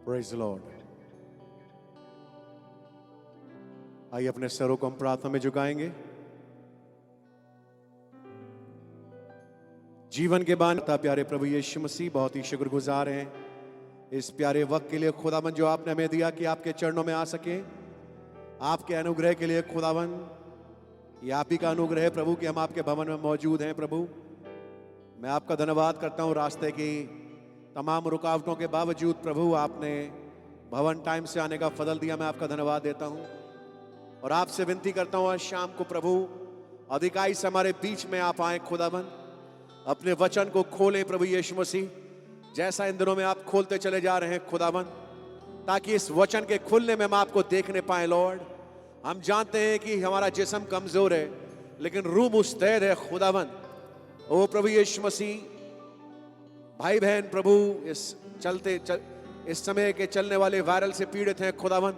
Praise the Lord. आइए अपने सरों को हम प्रार्थना में झुकाएंगे। जीवन के बानता प्यारे प्रभु यीशु मसीह, बहुत ही शुक्रगुजार हैं इस प्यारे वक्त के लिए खुदावन जो आपने हमें दिया कि आपके चरणों में आ सके। आपके अनुग्रह के लिए खुदावन, ये आप ही का अनुग्रह है प्रभु कि हम आपके भवन में मौजूद हैं। प्रभु मैं आपका धन्यवाद करता हूँ, रास्ते की तमाम रुकावटों के बावजूद प्रभु आपने भवन टाइम से आने का फजल दिया। मैं आपका धन्यवाद देता हूँ और आपसे विनती करता हूँ आज शाम को प्रभु अधिकाई से हमारे बीच में आप आए। खुदावन अपने वचन को खोलें प्रभु यीशु मसीह, जैसा इन दिनों में आप खोलते चले जा रहे हैं खुदावन, ताकि इस वचन के खुलने में हम आपको देखने पाए। लॉर्ड हम जानते हैं कि हमारा जिस्म कमजोर है लेकिन रूह मुस्तैद है खुदावन। ओ प्रभु यीशु मसीह, भाई बहन प्रभु इस समय के चलने वाले वायरल से पीड़ित हैं खुदावन,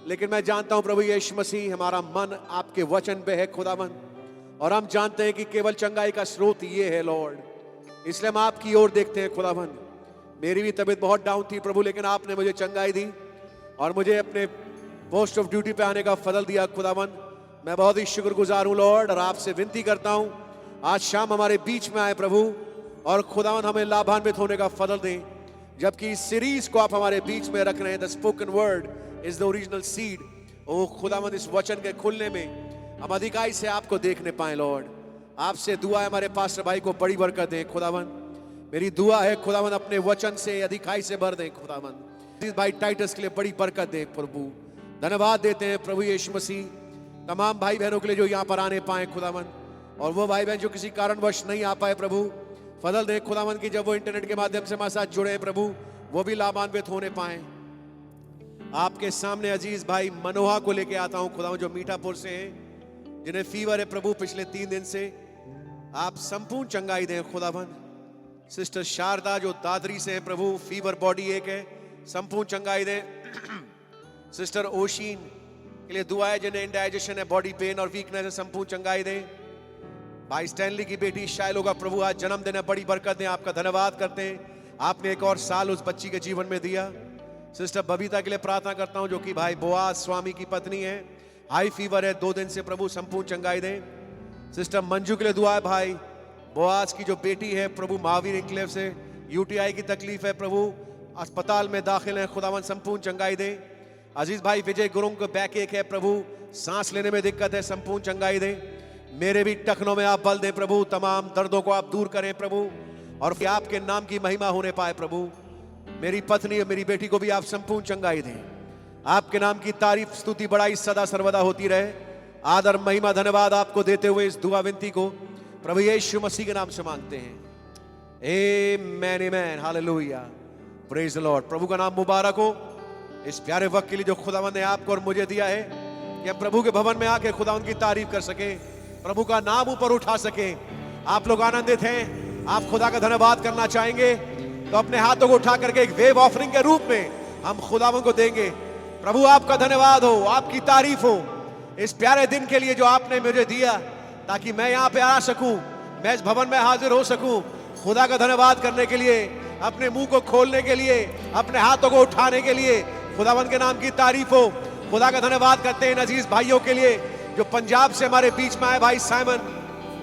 लेकिन मैं जानता हूं प्रभु यीशु मसीह हमारा मन आपके वचन पे है खुदावन, और हम जानते हैं कि केवल चंगाई का स्रोत ये है लॉर्ड, इसलिए हम आपकी ओर देखते हैं खुदावन। मेरी भी तबीयत बहुत डाउन थी प्रभु, लेकिन आपने मुझे चंगाई दी और मुझे अपने पोस्ट ऑफ ड्यूटी पे आने का फजल दिया खुदावन। मैं बहुत ही शुक्रगुजार हूं लॉर्ड, और आपसे विनती करता हूं आज शाम हमारे बीच में आए प्रभु, और खुदावन हमें लाभान्वित होने का फजल दें, जबकि इस सीरीज को आप हमारे बीच में रख रहे हैं। The spoken word is the original seed. ओ खुदावन इस वचन के खुलने में हम अधिकाई से आपको देखने पाए लॉर्ड। आपसे दुआ है हमारे पास्टर भाई को बड़ी बरकत दें खुदावन। मेरी दुआ है खुदावन अपने वचन से अधिकाई से भर दें खुदावन। भाई टाइटस के लिए बड़ी बरकत दें प्रभु। धन्यवाद देते हैं प्रभु यीशु मसीह तमाम भाई बहनों के लिए जो यहाँ पर आने पाए खुदावन, और वो भाई बहन जो किसी कारणवश नहीं आ पाए प्रभु, फजल दे खुदावन की जब वो इंटरनेट के माध्यम से हमारे साथ जुड़े प्रभु, वो भी लाभान्वित होने पाए। आपके सामने अजीज भाई मनोहा को लेके आता हूं खुदावन, जो मीठापुर से हैं, जिन्हें फीवर है प्रभु पिछले 3 दिन से। आप संपूर्ण चंगाई दें खुदावन। सिस्टर शारदा जो दादरी से है प्रभु, फीवर बॉडी एक है, संपूर्ण चंगाई दें। सिस्टर ओशीन के लिए दुआ है जिन्हें इंडाइजेशन है, बॉडी पेन और वीकनेस है, संपूर्ण चंगाई दें। भाई स्टैनली की बेटी शायलो का प्रभु आज जन्मदिन है, बड़ी बरकत दें। आपका धन्यवाद करते हैं, आपने एक और साल उस बच्ची के जीवन में दिया। सिस्टर बबीता के लिए प्रार्थना करता हूं, जो कि भाई बोआज स्वामी की पत्नी है, हाई फीवर है 2 दिन से प्रभु, संपूर्ण चंगाई दें। सिस्टर मंजू के लिए दुआ है, भाई बोआज की जो बेटी है प्रभु महावीर इंक्लेव से यूटीआई की तकलीफ है प्रभु, अस्पताल में दाखिल है, खुदावन संपूर्ण चंगाई दें। अजीज भाई विजय गुरुंग को बैक एक है प्रभु, सांस लेने में दिक्कत है, संपूर्ण चंगाई दें। मेरे भी टखनों में आप बल दें प्रभु, तमाम दर्दों को आप दूर करें प्रभु, और फिर आपके नाम की महिमा होने पाए प्रभु। मेरी पत्नी और मेरी बेटी को भी आप संपूर्ण चंगाई दें। आपके नाम की तारीफ स्तुति बड़ाई सदा सर्वदा होती रहे। आदर महिमा धन्यवाद आपको देते हुए इस दुआ विनती को प्रभु यीशु मसीह के नाम से मांगते हैं, आमेन आमेन, हालेलुया, प्रेज द लॉर्ड। प्रभु का नाम मुबारक हो इस प्यारे वक्त के लिए जो खुदावन ने आपको और मुझे दिया है, कि हम प्रभु के भवन में आके खुदावन की तारीफ कर सके, प्रभु का नाम ऊपर उठा सके। आप लोग आनंदित हैं, आप खुदा का धन्यवाद करना चाहेंगे तो अपने हाथों को उठा करके एक वेव ऑफरिंग के रूप में हम खुदावन को देंगे। प्रभु आपका धन्यवाद हो, आपकी तारीफ हो इस प्यारे दिन के लिए जो आपने मुझे दिया, ताकि मैं यहाँ पे आ सकूं, मैं इस भवन में हाजिर हो सकूं, खुदा का धन्यवाद करने के लिए, अपने मुंह को खोलने के लिए, अपने हाथों को उठाने के लिए। खुदावन के नाम की तारीफ हो। खुदा का धन्यवाद करते हैं अजीज भाइयों के लिए जो पंजाब से हमारे बीच में आए, भाई साइमन,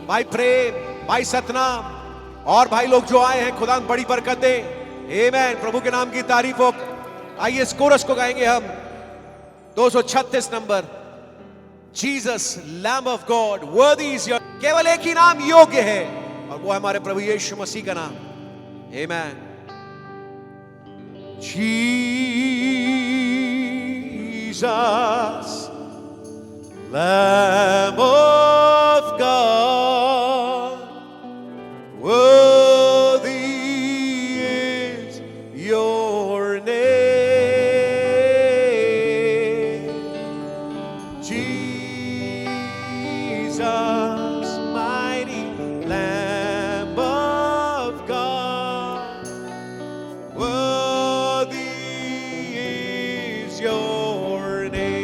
भाई प्रेम, भाई सतनाम, और भाई लोग जो आए हैं, खुदा बड़ी बरकत दे। आमीन, प्रभु के नाम की तारीफ हो। आइए इस कोरस को गाएंगे हम, 236 number, Jesus lamb of God वर्दी इज योर। केवल एक ही नाम योग्य है और वो है हमारे प्रभु यीशु मसीह का नाम। आमीन। Jesus, Lamb of God, worthy is your name. Jesus, mighty Lamb of God, worthy is your name.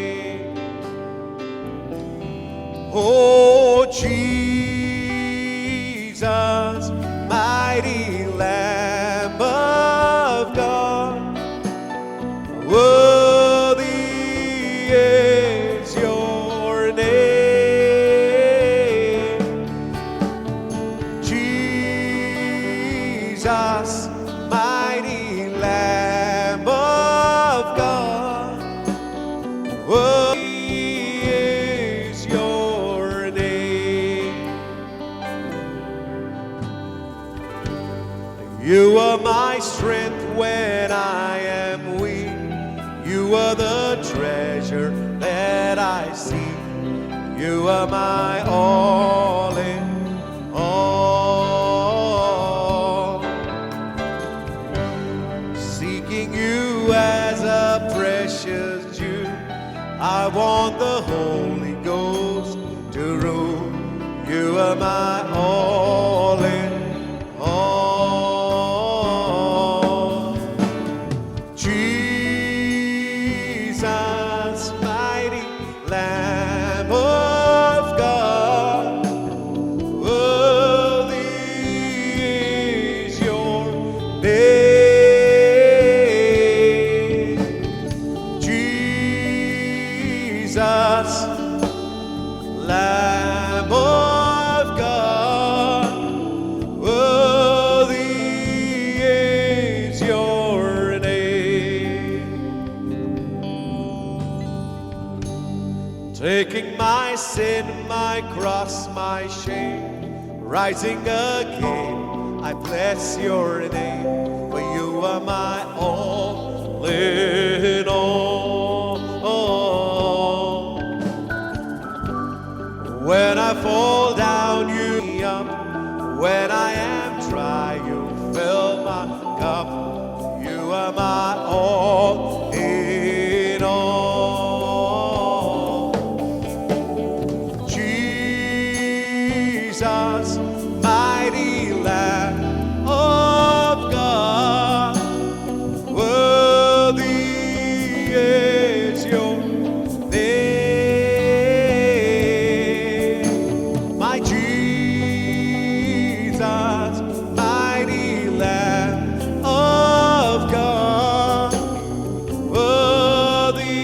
You are my strength when I am weak. You are the treasure that I seek. You are my all in all. Seeking you as a precious Jew, I want the Holy Ghost to rule. You are my all in all. Jesus, mighty Lamb of God, worthy is your name. Jesus, Lamb of God, worthy is your name. Taking my sin, my cross, my shame, rising again, I bless your name, for you are my all in all. When I fall down, you pick me up. When I am dry, you fill my cup. You are my all in all. Jesus, mighty Lamb of God, worthy is your name. My Jesus, mighty Lamb of God, worthy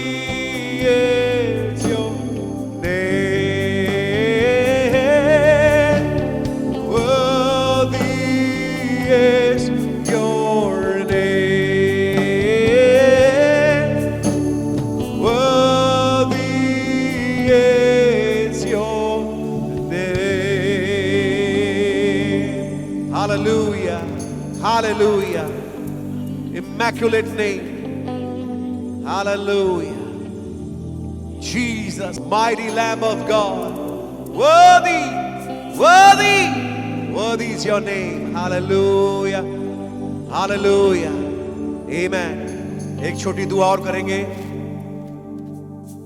is your name. Worthy is your name. Worthy is your name. Hallelujah. Hallelujah. Immaculate name. Hallelujah. Jesus, mighty Lamb of God. Worthy, worthy, worthy is your name. Hallelujah. Hallelujah. Amen. एक छोटी दुआ और करेंगे।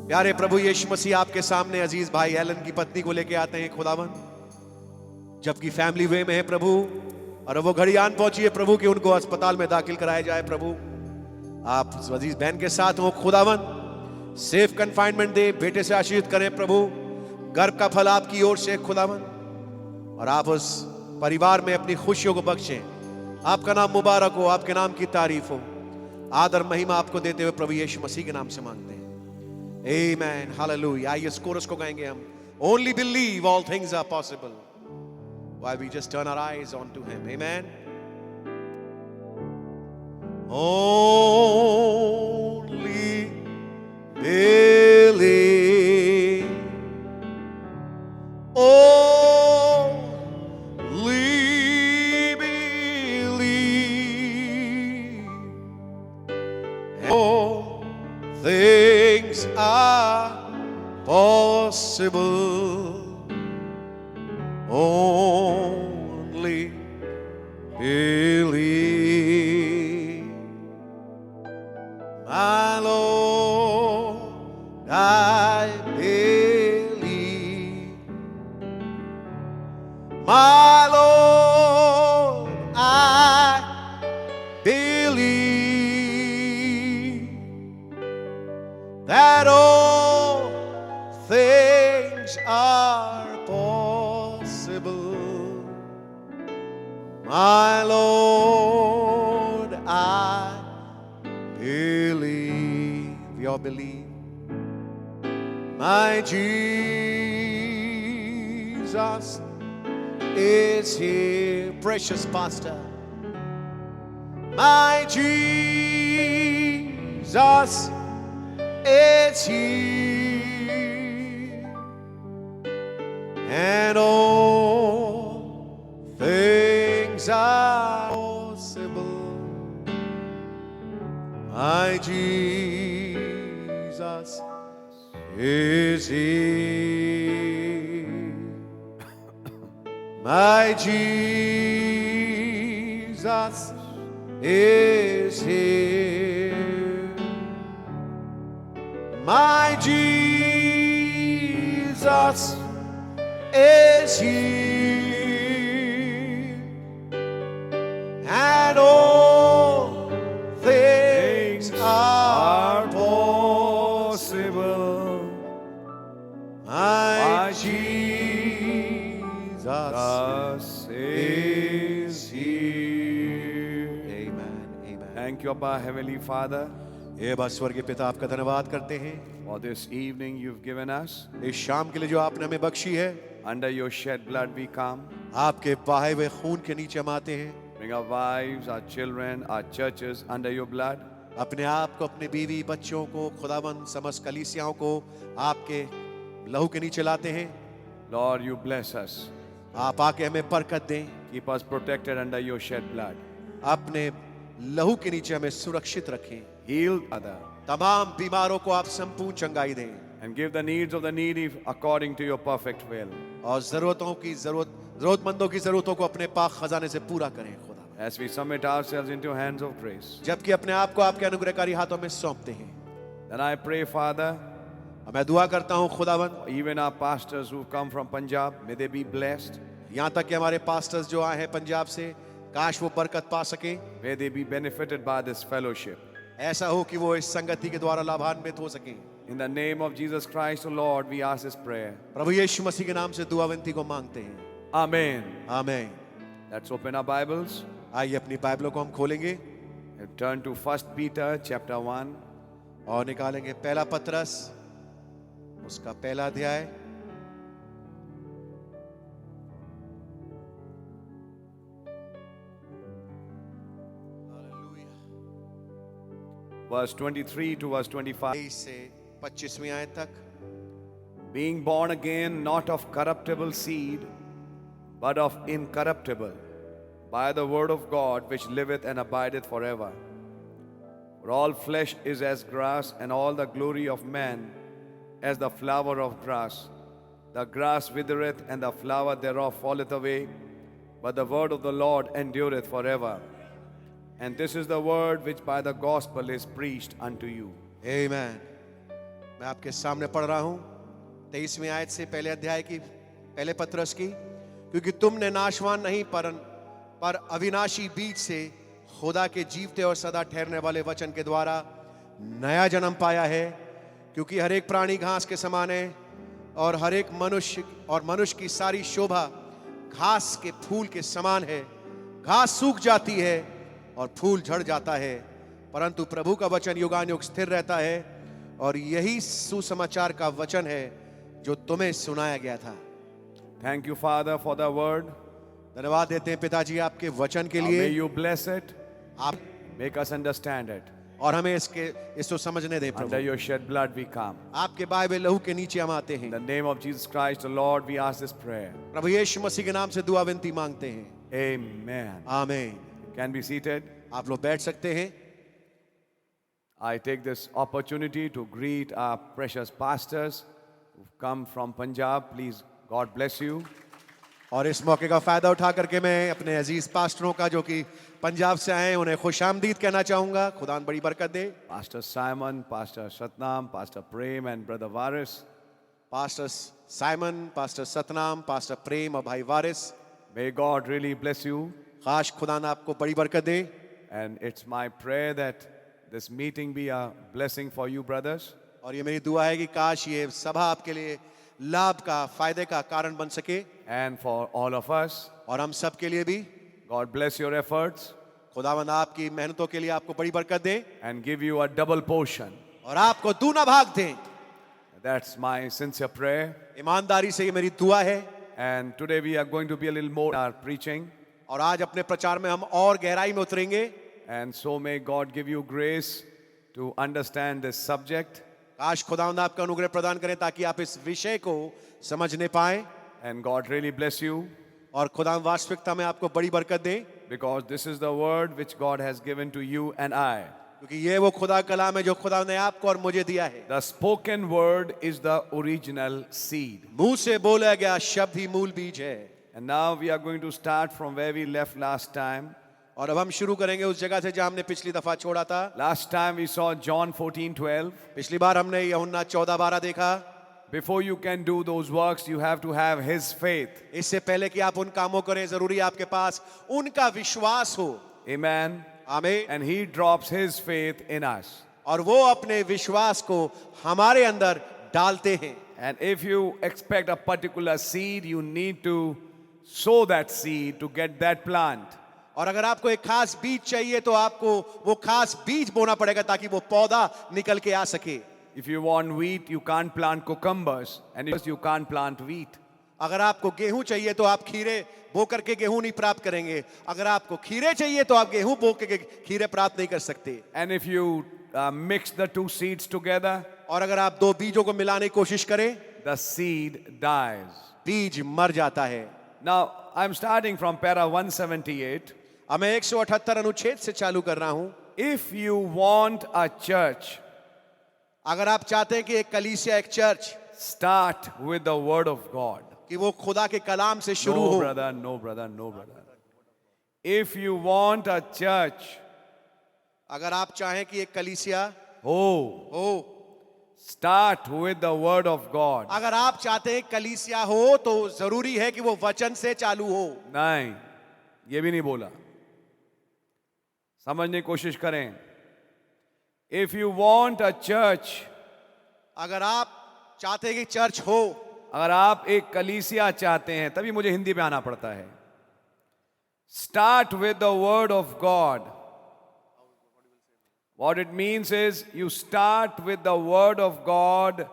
प्यारे प्रभु यीशु मसीह आपके सामने अजीज भाई Elon की पत्नी को लेके आते हैं खुदावन, जबकि फैमिली वे में है प्रभु, और वो घड़ी आन पहुंची है प्रभु कि उनको अस्पताल में दाखिल कराया जाए। प्रभु आप अजीज बहन के साथ हो खुदावन, सेफ कंफाइनमेंट दे, बेटे से आशीर्वाद करें प्रभु, गर्भ का फल आपकी ओर से खुदावन, और आप उस परिवार में अपनी खुशियों को बख्शें। आपका नाम मुबारक हो, आपके नाम की तारीफ हो, आदर महिमा आपको देते हुए प्रभु यीशु मसीह के नाम से मांगते हैं। आमेन। हालेलुया। आइए इस कोरस को गाएंगे हम। Only believe all things are possible, while we just turn our eyes onto him. Amen. Only believe. Only believe. All things are possible. Only believe. My Lord, I believe. My Lord, I believe that all things are possible. My Lord, I believe. We all believe. My Jesus is here, precious pastor. My Jesus is here, and all things are possible. My Jesus is here. My Jesus is here. My Jesus is here. And all things are possible. My Jesus is here. Amen. Amen. Thank you, Abba, Heavenly Father, ये बस स्वर्गीय पिता आपका धन्यवाद करते हैं for this evening you've given us. इस शाम के लिए जो आपने हमें बख्शी है. Under your shed blood we come. आपके बहाए हुए खून के नीचे हम आते हैं. Bring our wives, our children, our churches under your blood. अपने आप को, अपने बीवी, बच्चों को, खुदावन समस्त कलीसियाओं को आपके लहू के नीचे लाते हैं. Lord, you bless us. आप आके हमें बरकत दें. Keep us protected under your shed blood. अपने लहू के नीचे हमें सुरक्षित रखें. Heal other तमाम बीमारों को आप संपूर्ण चंगाई दें and give the needs of the needy according to your perfect will. और जरूरतमंदों की जरूरतों को अपने पाक खजाने से पूरा करें खुदा. As we submit ourselves into your hands of grace. जबकि अपने आप को आपके अनुग्रहकारी हाथों में सौंपते हैं. Then I pray, Father, मैं दुआ करता हूं खुदावन, even our pastors who come from Punjab, may they be blessed. यहाँ तक कि हमारे पास्टर्स जो आए हैं पंजाब से, काश वो बरकत पा सके. May they be benefited by this fellowship. ऐसा हो कि वो इस संगति के द्वारा लाभान्वित हो सके. In the name of Jesus Christ, O Lord, we ask this prayer. प्रभु यीशु मसीह के नाम से दुआ विनती को मांगते हैं. Amen. आमीन. Let's open our Bibles आइए अपनी बाइबलों को हम खोलेंगे and turn to 1 Peter chapter 1. और निकालेंगे पहला पत्रस उसका पहला अध्याय. Verse 23 to verse 25. 23 से 25वीं आयत तक. Being born again, not of corruptible seed, but of incorruptible, by the word of God, which liveth and abideth forever. For all flesh is as grass, and all the glory of man as the flower of grass. The grass withereth, and the flower thereof falleth away, but the word of the Lord endureth forever. And this is the word which by the gospel is preached unto you. आमीन. मैं आपके सामने पढ़ रहा हूं 23वीं आयत से पहले अध्याय की, पहले पत्रस की. क्योंकि तुमने नाशवान नहीं पर अविनाशी बीज से खुदा के जीवते और सदा ठहरने वाले वचन के द्वारा नया जन्म पाया है. क्योंकि हर एक प्राणी घास के समान है और हर एक मनुष्य की सारी शोभा घास के फूल के समान है. घास सूख जाती है और फूल झड़ जाता है, परंतु प्रभु का वचन युगानुयुग स्थिर रहता है. और यही सुसमाचार का वचन है जो तुम्हें सुनाया गया था. Thank you, Father, for the word. धन्यवाद देते हैं पिताजी आपके वचन के May लिए. you bless it, आप make us understand it. और हमें इसको समझने दें Under Prabhu. your shed blood we come. आपके बाइबल लहू के नीचे हम आते In हैं. the name of Jesus Christ, the Lord, we ask this prayer. प्रभु यीशु मसीह के नाम से दुआ विनती मांगते हैं. Amen. आमीन. Can be seated. आप लोग बैठ सकते हैं. I take this opportunity to greet our precious pastors who've come from Punjab. Please, God bless you. और इस मौके का फायदा उठा करके मैं अपने अजीज पास्टरों का जो कि पंजाब से आए हैं उन्हें खुशामदीद कहना चाहूंगा. खुदा बड़ी बरकत दे. Pastor Simon, Pastor Satnam, Pastor Prem, and Brother Varis. Pastor Simon, pastor Satnam, pastor Prem और भाई वारिस. May God really bless you. खास खुदा ने आपको बड़ी बरकत दे. And it's my prayer that this meeting be a blessing for you, brothers. और ये मेरी दुआ है कि काश ये सभा आपके लिए लाभ का, फायदे का कारण बन सके. And for all of us. और हम सब के लिए भी. God bless your efforts. खुदावंद आपकी मेहनतों के लिए आपको बड़ी बरकत दे. And give you a double portion. और आपको दूना भाग दे. That's my sincere prayer. ईमानदारी से ये मेरी दुआ है. And today we are going to be a little more in our preaching. और आज अपने प्रचार में हम और गहराई में उतरेंगे. And so may God give you grace to understand this subject. काश खुदावंद आपका अनुग्रह प्रदान करें ताकि आप इस विषय को समझने पाएं. And God really bless you. और खुदा वास्तविकता में आपको बड़ी बरकत दे. Because this is the word which God has given to you and I. क्योंकि ये वो खुदा कलाम है जो खुदा ने आपको और मुझे दिया है। The spoken word is the original seed. मुंह से बोला गया शब्द ही मूल बीज है। And now we are going to start from where we left last time. और अब हम शुरू करेंगे उस जगह से जहां हमने पिछली दफा छोड़ा था। Last time we saw John 14:12. पिछली बार हमने यूहन्ना 14:12 देखा। Before you can do those works, you have to have His faith. इससे पहले कि आप उन कामों करें, जरूरी है आपके पास उनका विश्वास हो। Amen. आमीन। And He drops His faith in us. और वो अपने विश्वास को हमारे अंदर डालते हैं। And if you expect a particular seed, you need to sow that seed to get that plant. और अगर आपको एक खास बीज चाहिए तो आपको वो खास बीज बोना पड़ेगा ताकि वो पौधा निकल के आ सके। If you want wheat, you can't plant cucumbers, and you can't plant wheat. अगर आपको गेहूं चाहिए तो आप खीरे बो करके गेहूं नहीं प्राप्त करेंगे। अगर आपको खीरे चाहिए तो आप गेहूं बो के खीरे प्राप्त नहीं कर सकते। And if you mix the two seeds together, और अगर आप दो बीजों को मिलाने की कोशिश करें, the seed dies. बीज मर जाता है। Now, I'm starting from para 178. अब मैं 178 अनुच्छेद से चालू कर रहा हूं। If you want a church, अगर आप चाहते हैं कि एक कलीसिया, एक church, start with the word of God. कि वो खुदा के कलाम से शुरू No हो। brother, no brother, no brother. If you want a church, अगर आप चाहें कि एक कलीसिया oh, हो, start with the word of God. अगर आप चाहते हैं कलीसिया हो तो जरूरी है कि वो वचन से चालू हो। नहीं, ये भी नहीं बोला। समझने की कोशिश करें। If you want a church, अगर आप चाहते हैं कि चर्च हो, अगर आप एक कलीसिया चाहते हैं, तभी मुझे हिंदी पे आना पड़ता है। Start with the word of God. What it means is, you start with the word of God,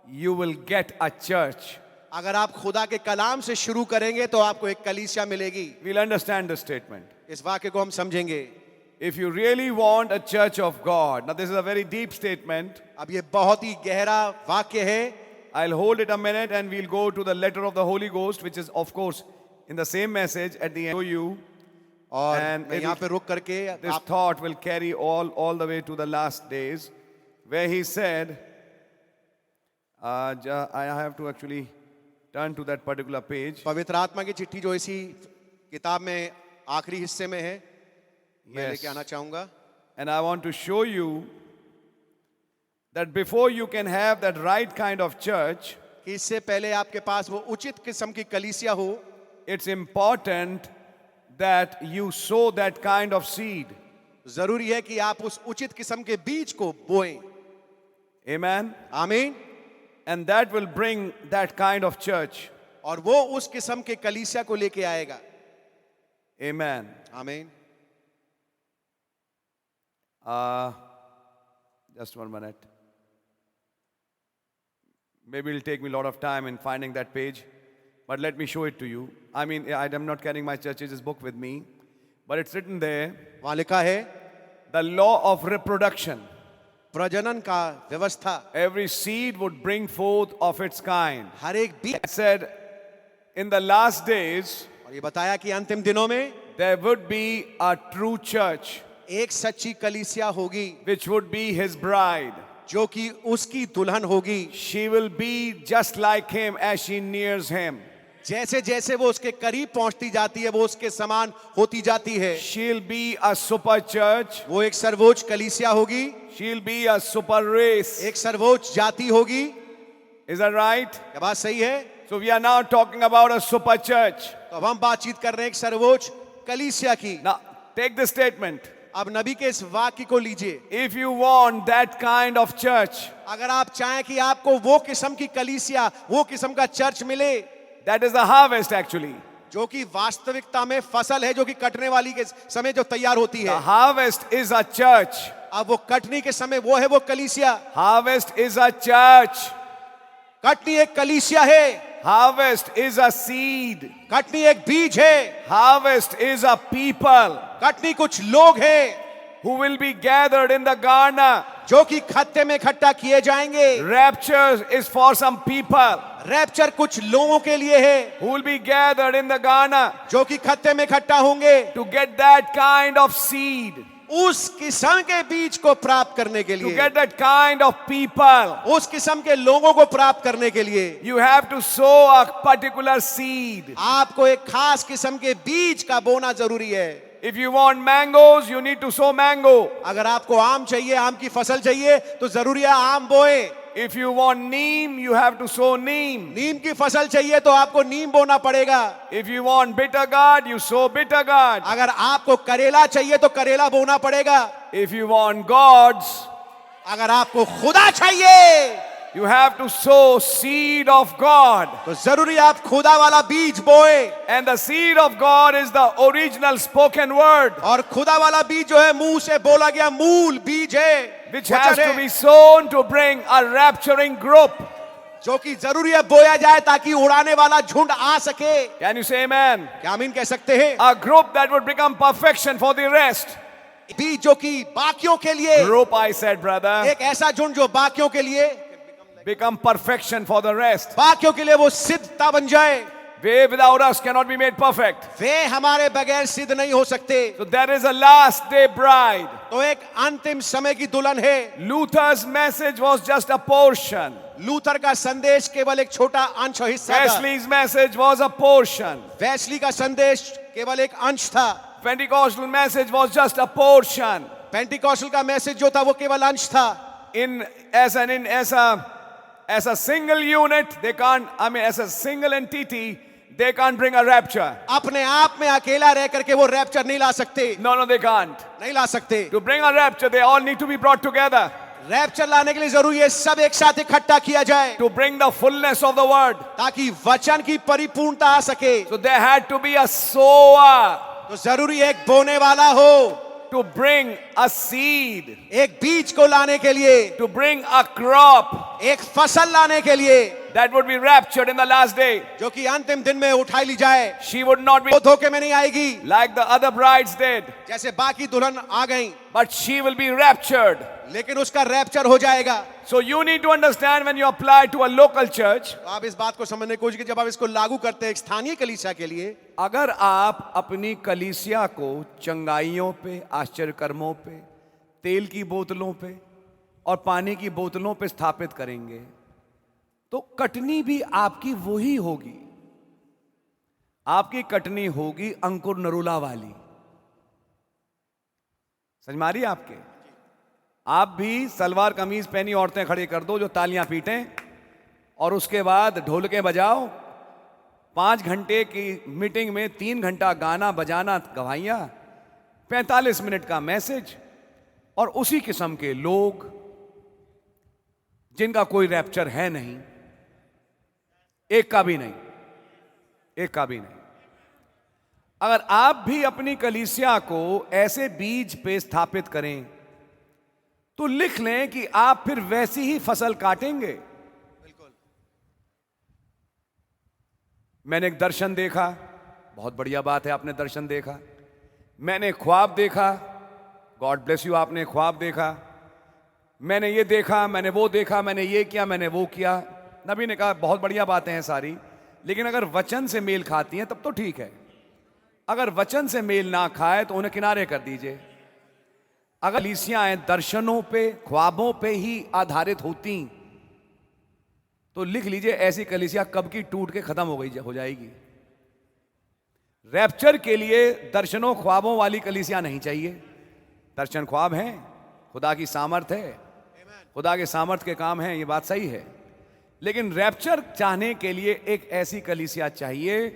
you will get a church. अगर आप खुदा के कलाम से शुरू करेंगे तो आपको एक कलीसिया मिलेगी। We'll understand the statement. इस वाक्य को हम समझेंगे। If you really want a church of God, now this is a very deep statement. अब ये बहुत ही गहरा वाक्य है। I'll hold it a minute and we'll go to the letter of the Holy Ghost, which is of course in the same message at the end to you. और And मैं यहाँ पे रुक करके This आप thought will carry all the way to the last days, where he said, I have to actually turn to that particular page. पवित्र आत्मा की चिट्ठी जो इसी किताब में आखिरी हिस्से में है, मैं Yes. लेके आना चाहूंगा। And I want to show you that before you can have that right kind of church, कि इससे पहले आपके पास वो उचित किस्म की कलीसिया हो, it's important that you sow that kind of seed. जरूरी है कि आप उस उचित किस्म के बीज को बोएं। Amen. आमीन। And that will bring that kind of church. और वो उस किस्म के कलीसिया को लेके आएगा। Amen. आमीन। Just 1 minute. Maybe it'll take me a lot of time in finding that page, but let me show it to you. I mean, I'm not carrying my church's book with me, but it's written there, वहां लिखा है the law of reproduction. प्रजनन का व्यवस्था। Every seed would bring forth of its kind. हर एक बीज, It said, in the last days, और ये बताया कि अंतिम दिनों में there would be a true church, एक सच्ची कलीसिया होगी which would be his bride. जो कि उसकी दुल्हन होगी। She will be just like him as she nears him. जैसे जैसे वो उसके करीब पहुंचती जाती है वो उसके समान होती जाती है। She'll be a super church. वो एक सर्वोच्च कलीसिया होगी, She'll be a super race. एक सर्वोच्च जाति होगी। Is that right? क्या बात सही है? So we are now talking about a super church. तो अब हम बातचीत कर रहे हैं एक सर्वोच्च कलीसिया की। Now, take the statement. अब नबी के इस वाक्य को लीजिए। If you want that kind of church, अगर आप चाहें कि आपको वो किस्म की कलीसिया, वो किस्म का चर्च मिले, that is the harvest actually. जो कि वास्तविकता में फसल है, जो कि कटने वाली के समय जो तैयार होती The है। harvest is a church. अब वो कटनी के समय वो है वो कलीसिया। Harvest is a church. Katni एक कलीसिया है, Harvest is a seed. Katni एक बीज है, Harvest is a people Katni कुछ लोग हैं who will be gathered in the garner. जो कि खत्ते में इकट्ठा किए जाएंगे। Rapture is for some people rapture कुछ लोगों के लिए है who will be gathered in the garner जो कि खत्ते में इकट्ठा होंगे to get that kind of seed. उस किस्म के बीज को प्राप्त करने के to लिए, get that kind of people, उस किस्म के लोगों को प्राप्त करने के लिए you have to sow a particular seed. आपको एक खास किस्म के बीज का बोना जरूरी है। If you want mangoes, you need to sow mango. अगर आपको आम चाहिए, आम की फसल चाहिए, तो जरूरी है आम बोए। If you want neem, you have to sow neem. नीम की फसल चाहिए तो आपको नीम बोना पड़ेगा। If you want bitter gourd, you sow bitter gourd. अगर आपको करेला चाहिए तो करेला बोना पड़ेगा। If you want gods, अगर आपको खुदा चाहिए you have to sow seed of God. तो जरूरी आप खुदा वाला बीज बोए। And the seed of God is the original spoken word, और खुदा वाला बीज जो है मुंह से बोला गया मूल बीज है, which has वचन to है, be sown to bring a rapturing group. जो कि जरूरी है बोया जाए ताकि उड़ाने वाला झुंड आ सके। Can you say amen? क्या आमीन कह सकते हैं? A group that would become perfection for the rest. बीज जो कि बाकियों के लिए, Group, I said, brother. एक ऐसा झुंड जो बाकियों के लिए, Become perfection for the rest. बाकियों के लिए वो सिद्धता बन जाए। They without us cannot be made perfect. वे हमारे बगैर सिद्ध नहीं हो सकते। So there is a last day bride. तो एक अंतिम समय की दुल्हन है। Luther's message was just a portion. Luther का संदेश केवल एक छोटा अंश और हिस्सा था। Wesley's message was a portion. Wesley का संदेश केवल एक अंश था। Pentecostal message was just a portion. Pentecostal का मैसेज जो था वो केवल अंश था। As a single unit, they can't, as a single entity, they can't bring a rapture. अपने आप में अकेला रह करके वो रैप्चर नहीं ला सकते। No, they can't. नहीं ला सकते। To bring a rapture, they all need to be brought together. Rapture लाने के लिए जरूरी है सब एक साथ इकट्ठा किया जाए, To bring the fullness of the word. ताकि वचन की परिपूर्णता आ सके। So there had to be a sower तो जरूरी है एक बोने वाला हो, to bring a seed, एक बीज को लाने के लिए, to bring a crop एक फसल लाने के लिए, that would be raptured in the last day. जो कि अंतिम दिन में उठाई ली जाए। She would not be वो धोखे में नहीं आएगी like the other brides did, जैसे बाकी दुल्हन आ गई, but she will be raptured. लेकिन उसका रैप्चर हो जाएगा। So you need to understand when you apply to a local church, तो आप इस बात को समझने की कोशिश कीजिए, जब आप इसको लागू करते हैं एक स्थानीय कलीसिया के लिए, अगर आप अपनी कलीसिया को चंगाइयों पे, आश्चर्य कर्मों पे, तेल की बोतलों पे और पानी की बोतलों पे स्थापित करेंगे, तो कटनी भी आपकी वही होगी। आपकी कटनी होगी अंकुर नरूला वाली। समझ मारी आपके? आप भी सलवार कमीज पहनी औरतें खड़ी कर दो जो तालियां पीटें, और उसके बाद ढोलके बजाओ। 5 घंटे की मीटिंग में 3 घंटा गाना बजाना, गवाहियां, 45 मिनट का मैसेज, और उसी किस्म के लोग जिनका कोई रैप्चर है नहीं, एक का भी नहीं, एक का भी नहीं। अगर आप भी अपनी कलीसिया को ऐसे बीज पे स्थापित करें तो लिख लें कि आप फिर वैसी ही फसल काटेंगे। मैंने एक दर्शन देखा, बहुत बढ़िया बात है, आपने दर्शन देखा। मैंने ख्वाब देखा, गॉड ब्लेस यू, आपने ख्वाब देखा। मैंने ये देखा, मैंने वो देखा, मैंने ये किया, मैंने वो किया। नबी ने कहा बहुत बढ़िया बातें हैं सारी, लेकिन अगर वचन से मेल खाती हैं तब तो ठीक है। अगर वचन से मेल ना खाए तो उन्हें किनारे कर दीजिए। अगर कलीसियाएं दर्शनों पे, ख्वाबों पे ही आधारित होती तो लिख लीजिए ऐसी कलीसिया कब की टूट के खत्म हो जाएगी। रैप्चर के लिए दर्शनों ख्वाबों वाली कलीसिया नहीं चाहिए। दर्शन ख्वाब हैं, खुदा की सामर्थ है, खुदा के सामर्थ के काम हैं, ये बात सही है। लेकिन रैप्चर चाहने के लिए एक ऐसी कलीसिया चाहिए,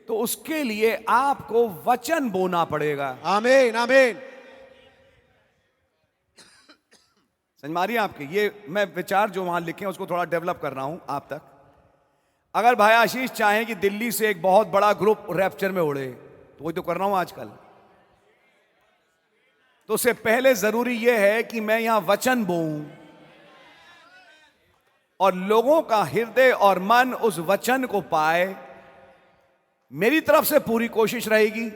तो उसके लिए आपको वचन बोना पड़ेगा। आमीन आमीन। समझ मारिए आपके? ये मैं विचार जो वहां लिखे हैं उसको थोड़ा डेवलप कर रहा हूं आप तक। अगर भाई आशीष चाहें कि दिल्ली से एक बहुत बड़ा ग्रुप रैप्चर में उड़े, तो वही तो कर रहा हूं आजकल, तो उससे पहले जरूरी यह है कि मैं यहां वचन बोऊं और लोगों का हृदय और मन उस वचन को पाए। मेरी तरफ से पूरी कोशिश रहेगी।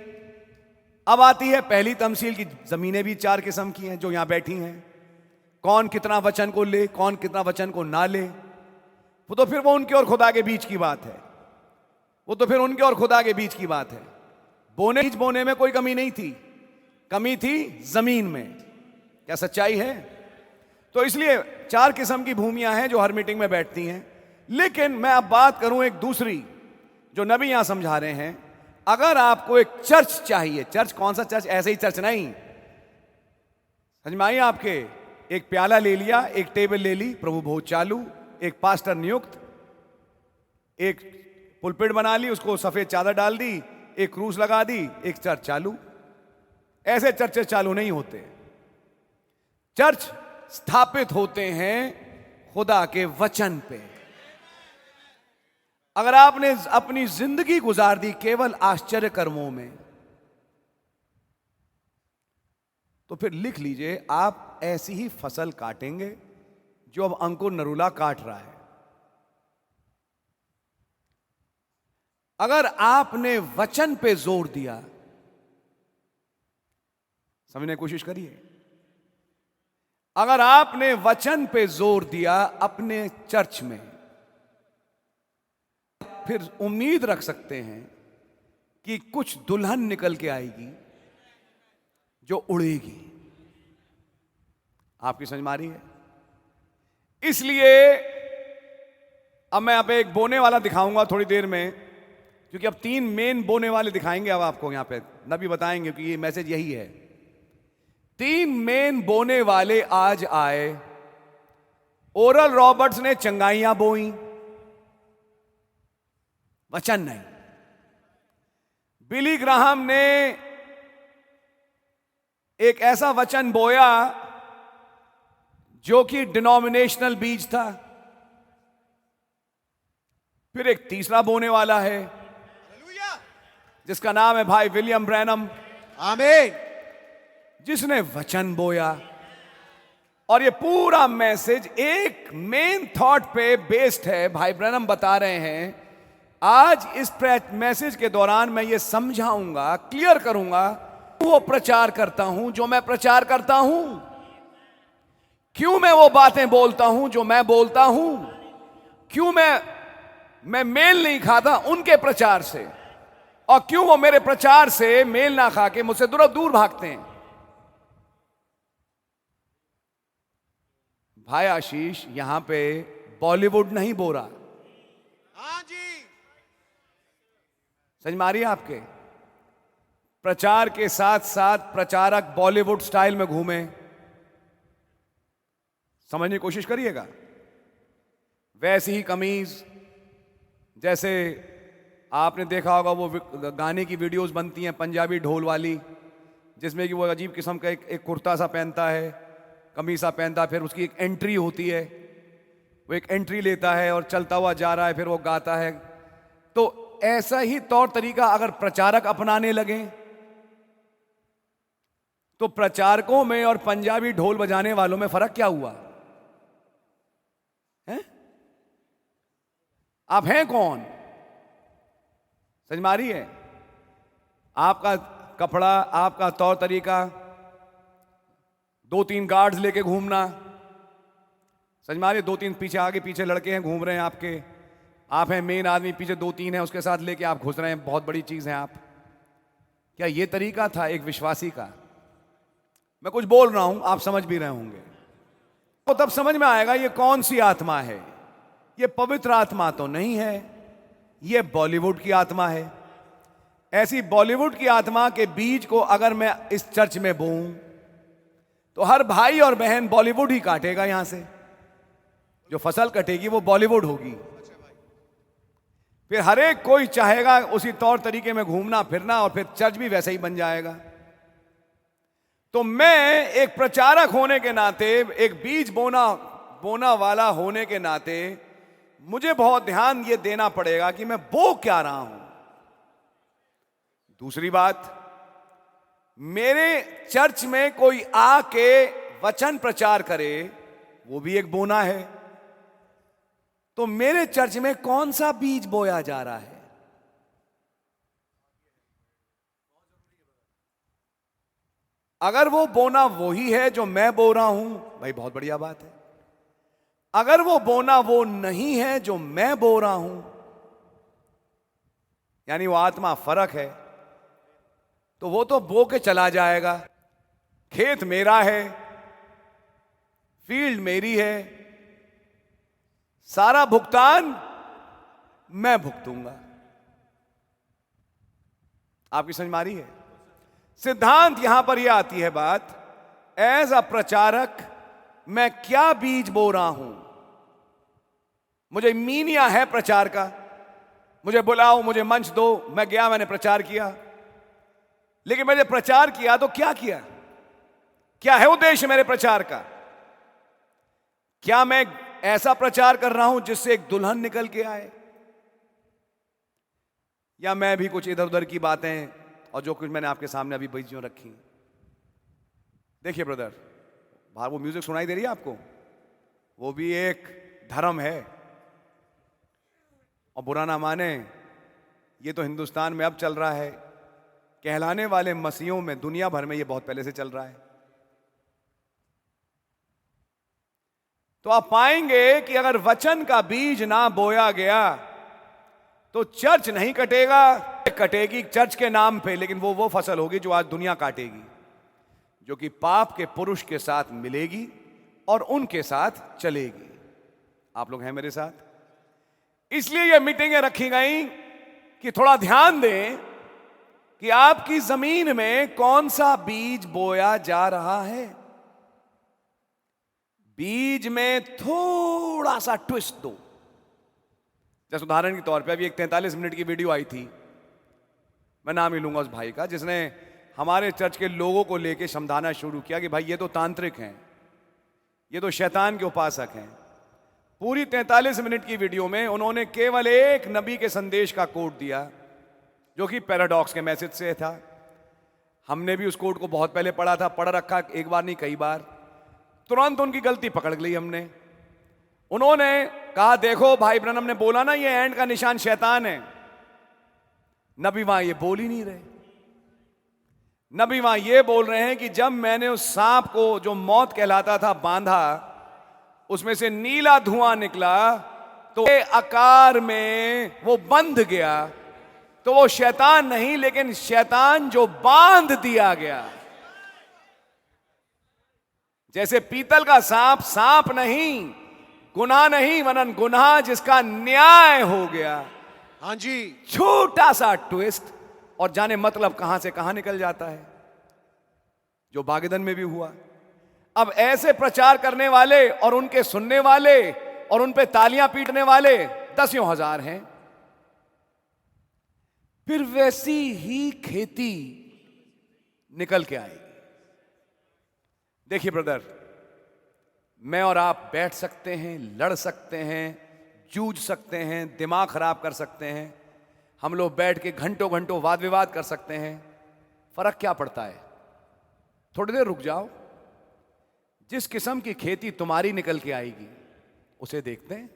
अब आती है पहली तमसील की जमीनें भी 4 किस्म की हैं जो यहां बैठी हैं। कौन कितना वचन को ले, कौन कितना वचन को ना ले, वो तो फिर वो उनके और खुदा के बीच की बात है। वो तो फिर उनके और खुदा के बीच की बात है। बोने में कोई कमी नहीं थी, कमी थी जमीन में। क्या सच्चाई है? तो इसलिए 4 किस्म की भूमियां हैं जो हर मीटिंग में बैठती हैं। लेकिन मैं अब बात करूं एक दूसरी जो नबी यहां समझा रहे हैं। अगर आपको एक चर्च चाहिए, चर्च कौन सा चर्च? ऐसे ही चर्च नहीं, समझ में आई आपके? एक प्याला ले लिया, एक टेबल ले ली, प्रभु भोज चालू, एक पास्टर नियुक्त, एक पुलपिट बना ली, उसको सफेद चादर डाल दी, एक क्रूस लगा दी, एक चर्च चालू। ऐसे चर्चेस चालू नहीं होते। चर्च स्थापित होते हैं खुदा के वचन पे। अगर आपने अपनी जिंदगी गुजार दी केवल आश्चर्य कर्मों में, तो फिर लिख लीजिए आप ऐसी ही फसल काटेंगे जो अब अंकुर नरूला काट रहा है। अगर आपने वचन पे जोर दिया, समझने की कोशिश करिए, अगर आपने वचन पे जोर दिया अपने चर्च में, फिर उम्मीद रख सकते हैं कि कुछ दुल्हन निकल के आएगी जो उड़ेगी। आपकी समझ में आ रही है? इसलिए अब मैं आप एक बोने वाला दिखाऊंगा थोड़ी देर में, क्योंकि अब 3 मेन बोने वाले दिखाएंगे अब आपको यहां पे, नबी बताएंगे कि ये मैसेज यही है। 3 मेन बोने वाले आज आए। ओरल रॉबर्ट्स ने चंगाइयां बोई, वचन नहीं। बिली ग्राहम ने एक ऐसा वचन बोया जो कि डिनोमिनेशनल बीज था। फिर एक तीसरा बोने वाला है जिसका नाम है भाई विलियम ब्रैनम, आमीन, जिसने वचन बोया। और ये पूरा मैसेज एक मेन थॉट पे बेस्ड है। भाई ब्रैनम बता रहे हैं आज इस मैसेज के दौरान मैं ये समझाऊंगा, क्लियर करूंगा वो प्रचार करता हूं जो मैं प्रचार करता हूं, क्यों मैं वो बातें बोलता हूं जो मैं बोलता हूं, क्यों मैं मेल नहीं खाता उनके प्रचार से, और क्यों वो मेरे प्रचार से मेल ना खा के मुझसे दूर भागते हैं। भाई आशीष यहां पे बॉलीवुड नहीं बोल रहा। हाँ जी, समझ में आ रही है आपके? प्रचार के साथ साथ प्रचारक बॉलीवुड स्टाइल में घूमे, समझने की कोशिश करिएगा। वैसी ही कमीज, जैसे आपने देखा होगा वो गाने की वीडियोस बनती हैं पंजाबी ढोल वाली, जिसमें कि वो अजीब किस्म का एक कुर्ता सा पहनता है, कमीज सा पहनता है, फिर उसकी एक एंट्री होती है, वो एक एंट्री लेता है और चलता हुआ जा रहा है, फिर वो गाता है। तो ऐसा ही तौर तरीका अगर प्रचारक अपनाने लगे तो प्रचारकों में और पंजाबी ढोल बजाने वालों में फर्क क्या हुआ है? आप हैं कौन? समझ में आ रही है? आपका कपड़ा, आपका तौर तरीका, 2-3 गार्ड्स लेके घूमना, समझ में आ रही है? 2-3 पीछे, आगे पीछे लड़के हैं घूम रहे हैं आपके, आप हैं मेन आदमी, पीछे 2-3 हैं उसके साथ लेके आप घुस रहे हैं, बहुत बड़ी चीज है आप। क्या ये तरीका था एक विश्वासी का? मैं कुछ बोल रहा हूं, आप समझ भी रहे होंगे, तो तब समझ में आएगा ये कौन सी आत्मा है। ये पवित्र आत्मा तो नहीं है, ये बॉलीवुड की आत्मा है। ऐसी बॉलीवुड की आत्मा के बीज को अगर मैं इस चर्च में बोऊं तो हर भाई और बहन बॉलीवुड ही काटेगा। यहां से जो फसल कटेगी वो बॉलीवुड होगी। फिर हर एक कोई चाहेगा उसी तौर तरीके में घूमना फिरना, और फिर चर्च भी वैसे ही बन जाएगा। तो मैं एक प्रचारक होने के नाते, एक बीज बोना वाला होने के नाते, मुझे बहुत ध्यान ये देना पड़ेगा कि मैं बो क्या रहा हूं। दूसरी बात, मेरे चर्च में कोई आके वचन प्रचार करे, वो भी एक बोना है। तो मेरे चर्च में कौन सा बीज बोया जा रहा है? अगर वो बोना वही है जो मैं बो रहा हूं, भाई बहुत बढ़िया बात है। अगर वो बोना वो नहीं है जो मैं बो रहा हूं, यानी वो आत्मा फर्क है, तो वो तो बो के चला जाएगा। खेत मेरा है, फील्ड मेरी है, सारा भुगतान मैं भुगतूंगा। आपकी समझ में आ रही है? सिद्धांत यहां पर यह आती है बात, एज अ प्रचारक मैं क्या बीज बो रहा हूं। मुझे मीनिया है प्रचार का, मुझे बुलाओ, मुझे मंच दो, मैं गया, मैंने प्रचार किया। लेकिन मैंने प्रचार किया तो क्या किया? क्या है उद्देश्य मेरे प्रचार का? क्या मैं ऐसा प्रचार कर रहा हूं जिससे एक दुल्हन निकल के आए, या मैं भी कुछ इधर उधर की बातें और जो कुछ मैंने आपके सामने अभी बीजियों रखी। देखिए ब्रदर, बाहर वो म्यूजिक सुनाई दे रही है आपको, वो भी एक धर्म है। और बुरा ना माने, ये तो हिंदुस्तान में अब चल रहा है, कहलाने वाले मसीहों में दुनिया भर में ये बहुत पहले से चल रहा है। तो आप पाएंगे कि अगर वचन का बीज ना बोया गया तो चर्च नहीं कटेगा, कटेगी चर्च के नाम पे, लेकिन वो फसल होगी जो आज दुनिया काटेगी, जो कि पाप के पुरुष के साथ मिलेगी और उनके साथ चलेगी। आप लोग हैं मेरे साथ? इसलिए ये मीटिंगें रखी गई कि थोड़ा ध्यान दें कि आपकी जमीन में कौन सा बीज बोया जा रहा है। बीज में थोड़ा सा ट्विस्ट दो। जैसे उदाहरण के तौर पे अभी एक 43 मिनट की वीडियो आई थी, मैं नाम ही लूंगा उस भाई का, जिसने हमारे चर्च के लोगों को लेके समझाना शुरू किया कि भाई ये तो तांत्रिक हैं, ये तो शैतान के उपासक हैं। पूरी 43 मिनट की वीडियो में उन्होंने केवल एक नबी के संदेश का कोट दिया, जो कि पैराडॉक्स के मैसेज से था। हमने भी उस कोट को बहुत पहले पढ़ा था, पढ़ रखा, एक बार नहीं कई बार। तुरंत उनकी गलती पकड़ ली हमने। उन्होंने कहा देखो भाई ब्रनम ने बोला ना ये एंड का निशान शैतान है। नबी वहां ये बोल ही नहीं रहे। नबी वहां ये बोल रहे हैं कि जब मैंने उस सांप को जो मौत कहलाता था बांधा, उसमें से नीला धुआं निकला तो आकार में वो बंध गया, तो वो शैतान नहीं, लेकिन शैतान जो बांध दिया गया। जैसे पीतल का सांप सांप नहीं, गुनाह नहीं, वरन गुनाह जिसका न्याय हो गया। हाँ जी, छोटा सा ट्विस्ट और जाने मतलब कहां से कहां निकल जाता है, जो बागेदन में भी हुआ। अब ऐसे प्रचार करने वाले और उनके सुनने वाले और उन पे तालियां पीटने वाले दसियों हजार हैं। फिर वैसी ही खेती निकल के आएगी। देखिए ब्रदर, मैं और आप बैठ सकते हैं, लड़ सकते हैं, जूझ सकते हैं, दिमाग खराब कर सकते हैं, हम लोग बैठ के घंटों घंटों वाद विवाद कर सकते हैं। फर्क क्या पड़ता है? थोड़ी देर रुक जाओ, जिस किस्म की खेती तुम्हारी निकल के आएगी उसे देखते हैं।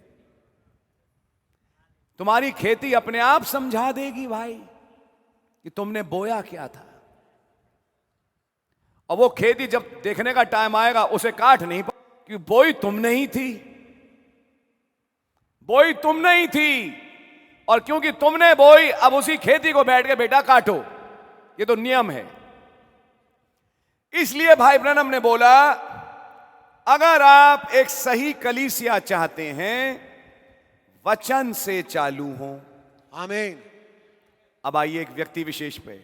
तुम्हारी खेती अपने आप समझा देगी भाई कि तुमने बोया क्या था। और वो खेती जब देखने का टाइम आएगा उसे काट नहीं पाओ, क्योंकि बोई तुम नहीं थी, बोई तुम नहीं थी। और क्योंकि तुमने बोई, अब उसी खेती को बैठ के बेटा काटो, ये तो नियम है। इसलिए भाई ब्रनम ने बोला, अगर आप एक सही कलीसिया चाहते हैं, वचन से चालू हो। आमीन। अब आइए एक व्यक्ति विशेष पे।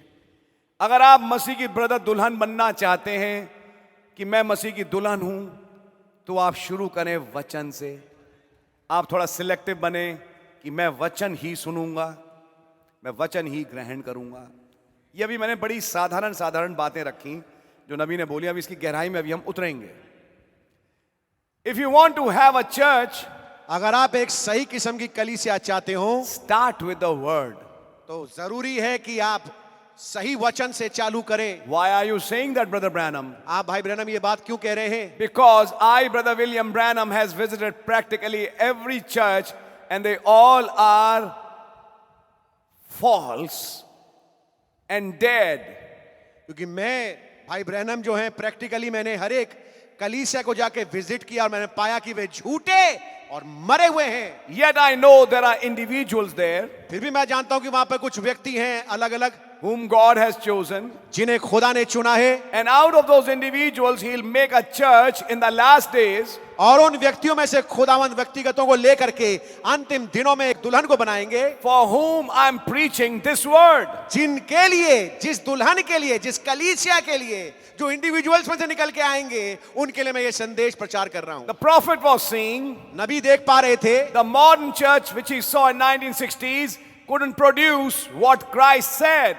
अगर आप मसीह की ब्रदर दुल्हन बनना चाहते हैं कि मैं मसीह की दुल्हन हूं, तो आप शुरू करें वचन से। आप थोड़ा सिलेक्टिव बने कि मैं वचन ही सुनूंगा, मैं वचन ही ग्रहण करूंगा। ये अभी मैंने बड़ी साधारण बातें रखी जो नबी ने बोली, अब इसकी गहराई में अभी हम उतरेंगे। If you want to have a church, अगर आप एक सही किस्म की कलीसिया चाहते हो, स्टार्ट विद द वर्ड। तो जरूरी है कि आप सही वचन से चालू करें। Why are you saying that, Brother Branham? आप भाई ब्रैनम ये बात क्यों कह रहे हैं? Because I, Brother William Branham, has visited practically every church and they all are false and dead. क्योंकि मैं भाई ब्रैनम जो है, प्रैक्टिकली मैंने हर एक कलीसिया को जाके विजिट किया और मैंने पाया कि वे झूठे और मरे हुए हैं। Yet I know there are individuals there फिर भी मैं जानता हूं कि वहां पर कुछ व्यक्ति हैं अलग अलग whom God has chosen, जिन्हें खुदा ने चुना है, and out of those individuals, He'll make a church in the last days और उन व्यक्तियों में से खुदावंद व्यक्तिगतों को लेकर के अंतिम दिनों में एक दुल्हन को बनाएंगे, for whom I'm preaching this word. जिनके लिए, जिस दुल्हन के लिए, जिस कलीसिया के लिए, जो इंडिविजुअल्स में से निकल के आएंगे, उनके लिए मैं ये संदेश प्रचार कर रहा हूं। The prophet was seeing नबी देख पा रहे थे, the modern church, which he saw in 1960s, couldn't produce what Christ said.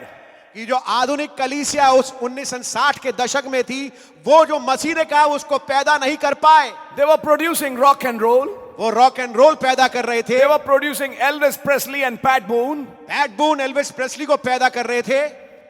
कि जो आधुनिक कलीसिया उस 1960 के दशक में थी, वो जो मसीह ने कहा उसको पैदा नहीं कर पाए। They were producing rock and roll. वो रॉक एंड रोल पैदा कर रहे थे। They were producing Elvis Presley and Pat Boone. Pat Boone Elvis Presley को पैदा कर रहे थे,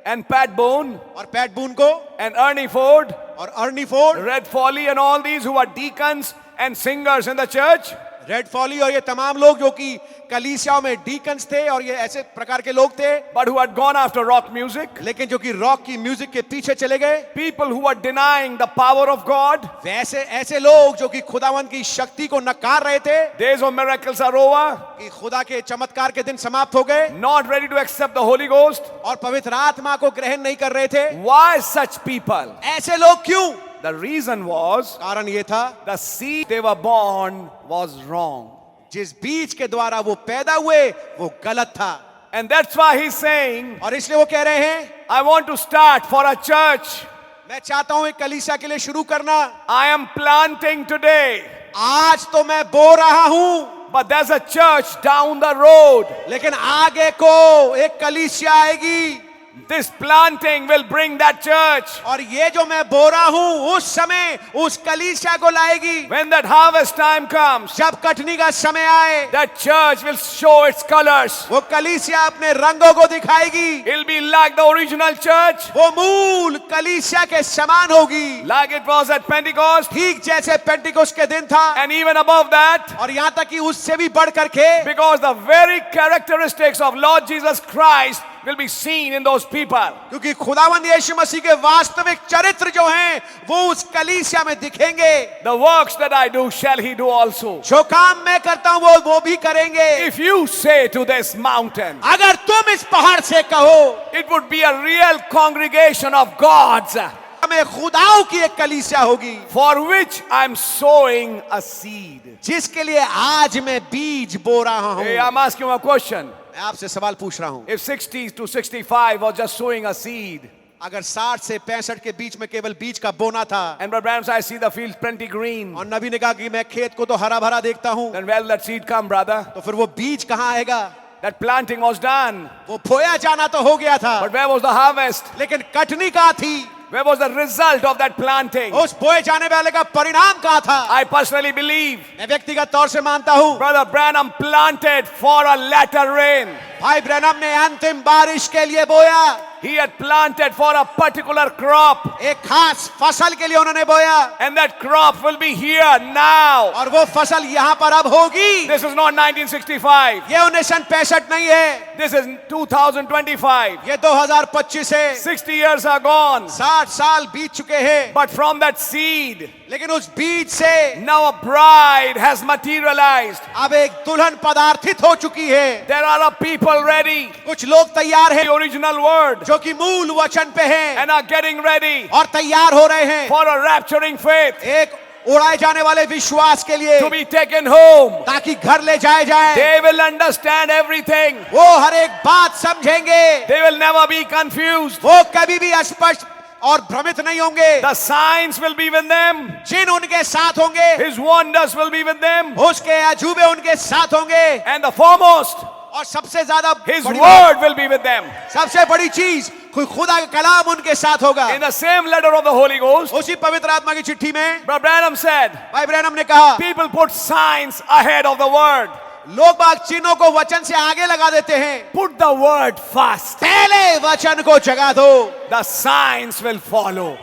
And Pat Boone और पैट बून को and Ernie Ford, और Ernie Ford, Red Foley, and all these who were deacons and singers in the church. Red Foley और ये तमाम लोग जो कि कलीसियाओं में डीकन्स थे और ये ऐसे प्रकार के लोग थे, But who had gone after rock music. लेकिन जो कि रॉक की म्यूजिक के पीछे चले गए। People who were denying the power of God. वैसे ऐसे लोग जो कि खुदावंद की शक्ति को नकार रहे थे, Days of miracles are over. कि खुदा के चमत्कार के दिन समाप्त हो गए Not ready to accept the Holy Ghost. और पवित्र आत्मा को ग्रहण नहीं कर रहे थे। Why such people? ऐसे लोग क्यों? The reason was कारण ये था, the seed they were born was wrong. जिस बीज के द्वारा वो पैदा हुए वो गलत था। And that's why he's saying, और इसलिए वो कह रहे हैं, I want to start for a church. मैं चाहता हूं एक कलीसिया के लिए शुरू करना। I am planting today, आज तो मैं बो रहा हूं, but there's a church down the road. लेकिन आगे को एक कलीसिया आएगी This planting will bring that church. और ये जो मैं बो रहा हूं उस समय उस कलीसिया को लाएगी। When that harvest time comes, जब कटनी का समय आए, that church will show its colors. वो कलीसिया अपने रंगों को दिखाएगी। It'll be like the original church, वो मूल कलीसिया के समान होगी, like it was at Pentecost, ठीक जैसे पेंटिकोस्ट के दिन था, and even above that, और यहां तक कि उससे भी बढ़ करके, because the very characteristics of Lord Jesus Christ will be seen in those people. क्योंकि खुदावंद यीशु मसीह के वास्तविक चरित्र जो हैं वो उस कलीसिया में दिखेंगे। The works that I do shall he do also. जो काम मैं करता हूं वो भी करेंगे। If you say to this mountain, अगर तुम इस पहाड़ से कहो, it would be a real congregation of gods, हमें खुदाओं की एक कलीसिया होगी, for which I'm sowing a seed. जिसके लिए आज मैं बीज बो रहा हूं। Hey, I'm asking you a question. मैं आपसे सवाल पूछ रहा हूं, If 60 to 65 was just sowing a seed, अगर 60 से 65 के बीच में केवल बीज का बोना था, and Brother Branham said, I see the fields plenty green, और नबी ने कहा कि मैं खेत को तो हरा भरा देखता हूं, then where will that seed come, brother? तो फिर वो बीज कहां आएगा? That planting was done, वो बोया जाना तो हो गया था, but where was the harvest? लेकिन कटनी कहां थी? Where was the result of that planting? उस बोए जाने वाले का परिणाम कहां था? I personally believe मैं व्यक्तिगत तौर से मानता हूं, Brother Branham planted for a latter rain. भाई ब्रैनम ने अंतिम बारिश के लिए बोया, He had planted for a particular crop, एक खास फसल के लिए उन्होंने बोया, and that crop will be here now. और वो फसल यहाँ पर अब होगी। This is not 1965. ये 1965 नहीं है, This is 2025. ये 2025 है। 60 years are gone. 60 साल बीत चुके हैं, But from that seed, लेकिन उस बीज से now a bride has materialized. अब एक दुल्हन पदार्थित हो चुकी है। There are a people ready, कुछ लोग तैयार हैं the original word, जो कि मूल वचन पे हैं and are getting ready और तैयार हो रहे हैं for a rapturing faith एक उड़ाए जाने वाले विश्वास के लिए, to be taken home. ताकि घर ले जाए जाए। They will understand everything. वो हर एक बात समझेंगे, They will never be confused. वो कभी भी अस्पष्ट और भ्रमित नहीं होंगे। The signs will be with them. चिन्ह उनके साथ होंगे, His wonders will be with them. उसके अजूबे उनके साथ होंगे, And the foremost, और सबसे ज्यादा His बड़ी word will be with them. सबसे बड़ी चीज खुदा का कलाम उनके साथ होगा। In the same letter of the Holy Ghost, उसी पवित्र आत्मा की चिट्ठी में Brother Branham said, भाई ब्रैनम ने कहा, people put signs ahead of the word. लोग बाग चिन्हों को वचन से आगे लगा देते हैं, Put the word first. पहले वचन को जगा दो, The signs will follow.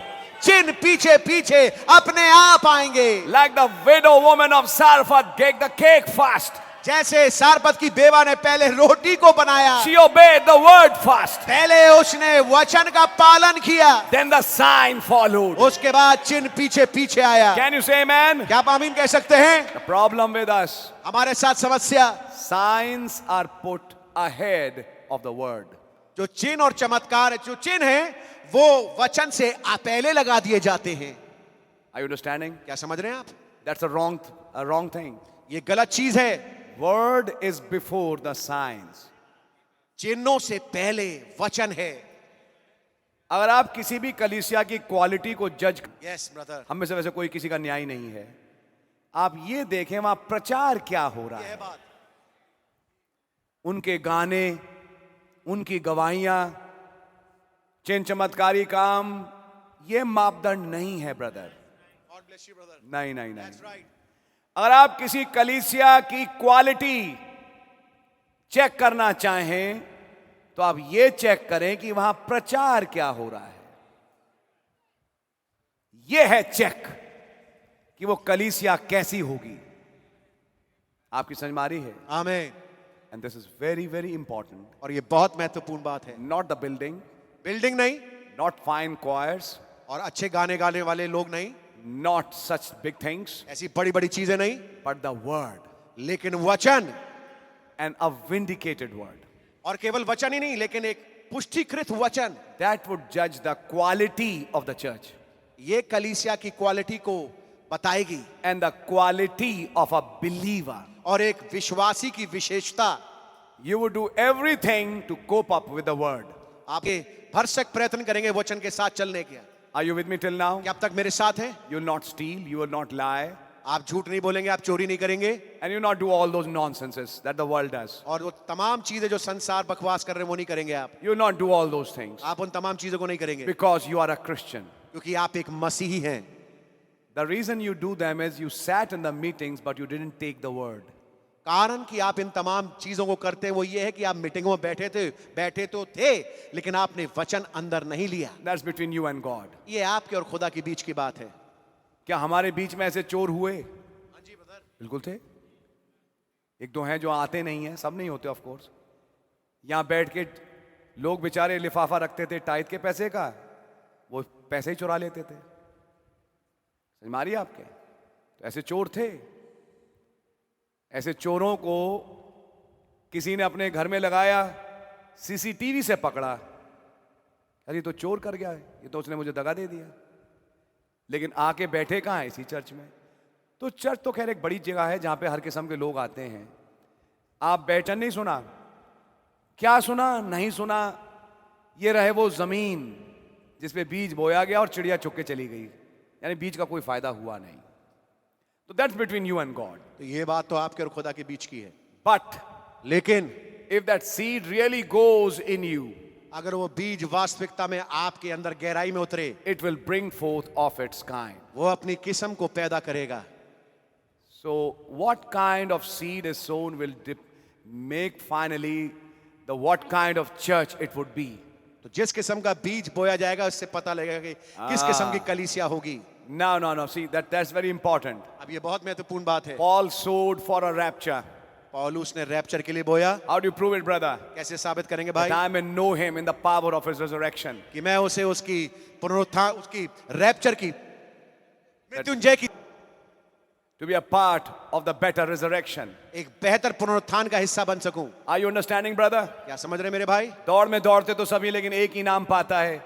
चिन्ह पीछे पीछे अपने आप आएंगे। Like the widow woman of Sarfat gave the cake first. जैसे सारपत की बेवा ने पहले रोटी को बनाया, She obeyed the word first. पहले उसने वचन का पालन किया, Then the sign followed. उसके बाद चिन्ह पीछे पीछे आया। Can you say amen? क्या आप आमीन कह सकते हैं? The problem with us, हमारे साथ समस्या, signs are put ahead of the word. जो चिन्ह और चमत्कार, जो चिन्ह है वो वचन से पहले लगा दिए जाते हैं। Are you understanding? क्या समझ रहे हैं आप? That's a wrong thing. ये गलत चीज है। Word is before the signs. चिन्हों से पहले वचन है। अगर आप किसी भी कलीसिया की क्वालिटी को जज, यस ब्रदर, हम में से वैसे कोई किसी का न्याय नहीं है, आप ये देखें वहां प्रचार क्या हो रहा ये है है। बात। उनके गाने, उनकी गवाहियां, चिन्ह चमत्कारी काम, ये मापदंड नहीं है brother. God bless you brother. नहीं नहीं नहीं। That's right. अगर आप किसी कलीसिया की क्वालिटी चेक करना चाहें तो आप ये चेक करें कि वहां प्रचार क्या हो रहा है। ये है चेक कि वो कलीसिया कैसी होगी। आपकी समझ में आ रही है? आमीन। And this is very very important. और ये बहुत महत्वपूर्ण बात है। नॉट द बिल्डिंग, बिल्डिंग नहीं, नॉट फाइन क्वायर्स, और अच्छे गाने गाने वाले लोग नहीं, नॉट सच बिग थिंग्स, ऐसी बड़ी बड़ी चीजें नहीं, बट द वर्ड, लेकिन वचन। एंड अ विंडिकेटेड वर्ड और केवल वचन ही नहीं, लेकिन एक पुष्टिकृत वचन। that would judge the quality of the church ये कलीसिया की क्वालिटी को बताएगी, and the quality of a believer. और एक विश्वासी की विशेषता। You would do everything to cope up with the word. आपके भरसक प्रयत्न करेंगे वचन के साथ चलने के। Are you with me till now? क्या अब तक मेरे साथ हैं? You will not steal, you will not lie, आप झूठ नहीं बोलेंगे, आप चोरी नहीं करेंगे, and you will not do all those nonsenses that the world does. और वो तमाम चीजें जो संसार बकवास कर रहे हैं वो नहीं करेंगे आप। You will not do all those things आप उन तमाम चीजों को नहीं करेंगे, because you are a Christian. क्योंकि आप एक मसीही हैं। The reason you do them is you sat in the meetings but you didn't take the word. कारण कि आप इन तमाम चीजों को करते हैं वो ये है कि आप मीटिंगों में बैठे तो थे, लेकिन आपने वचन अंदर नहीं लिया। That's between you and God. ये आपके और खुदा के बीच की बात है। क्या हमारे बीच में ऐसे चोर हुए? हाँ जी ब्रदर। बिल्कुल थे। एक दो हैं जो आते नहीं हैं, सब नहीं होते ऑफ कोर्स। यहां बैठ के लोग बेचारे लिफाफा रखते थे टाइट के पैसे का, वो पैसे ही चुरा लेते थे। समझ में आ रही है आपके? तो ऐसे चोर थे। ऐसे चोरों को किसी ने अपने घर में लगाया, सीसीटीवी से पकड़ा, अरे तो चोर कर गया है, ये तो उसने मुझे दगा दे दिया। लेकिन आके बैठे कहाँ है? इसी चर्च में। तो चर्च तो खैर एक बड़ी जगह है जहां पे हर किस्म के लोग आते हैं। आप बैठन नहीं सुना, क्या सुना? नहीं सुना। ये रहे वो जमीन जिसपे बीज बोया गया और चिड़िया चुग के चली गई, यानी बीज का कोई फायदा हुआ नहीं। तो that's between you and God. तो ये बात तो आपके और खुदा के बीच की है। बट लेकिन if that seed really goes in you, अगर वो बीज वास्तविकता में आपके अंदर गहराई में उतरे, it will bring fourth of its kind. वो अपनी किस्म को पैदा करेगा। So what kind of seed is sown will make finally the what kind of church it would be. तो जिस किस्म का बीज बोया जाएगा उससे पता लगेगा कि किस किस्म की कलीसिया होगी। No. See, that's very important. अब ये बहुत महत्वपूर्ण बात है। Paul sowed for a rapture. पौलुस ने रैप्चर के लिए बोया। How do you prove it, brother? कैसे साबित करेंगे That भाई? I may know him in the power of his resurrection. कि मैं उसे उसकी पुनरुत्थान, उसकी रैप्चर की, मृत्युंजय की, To be a part of the better resurrection. एक बेहतर पुनरुत्थान का हिस्सा बन सकूं। Are you understanding, brother? क्या समझ रहे मेरे भाई? दौड़ में दौड़ते तो सभी, लेकिन एक ही नाम पाता है।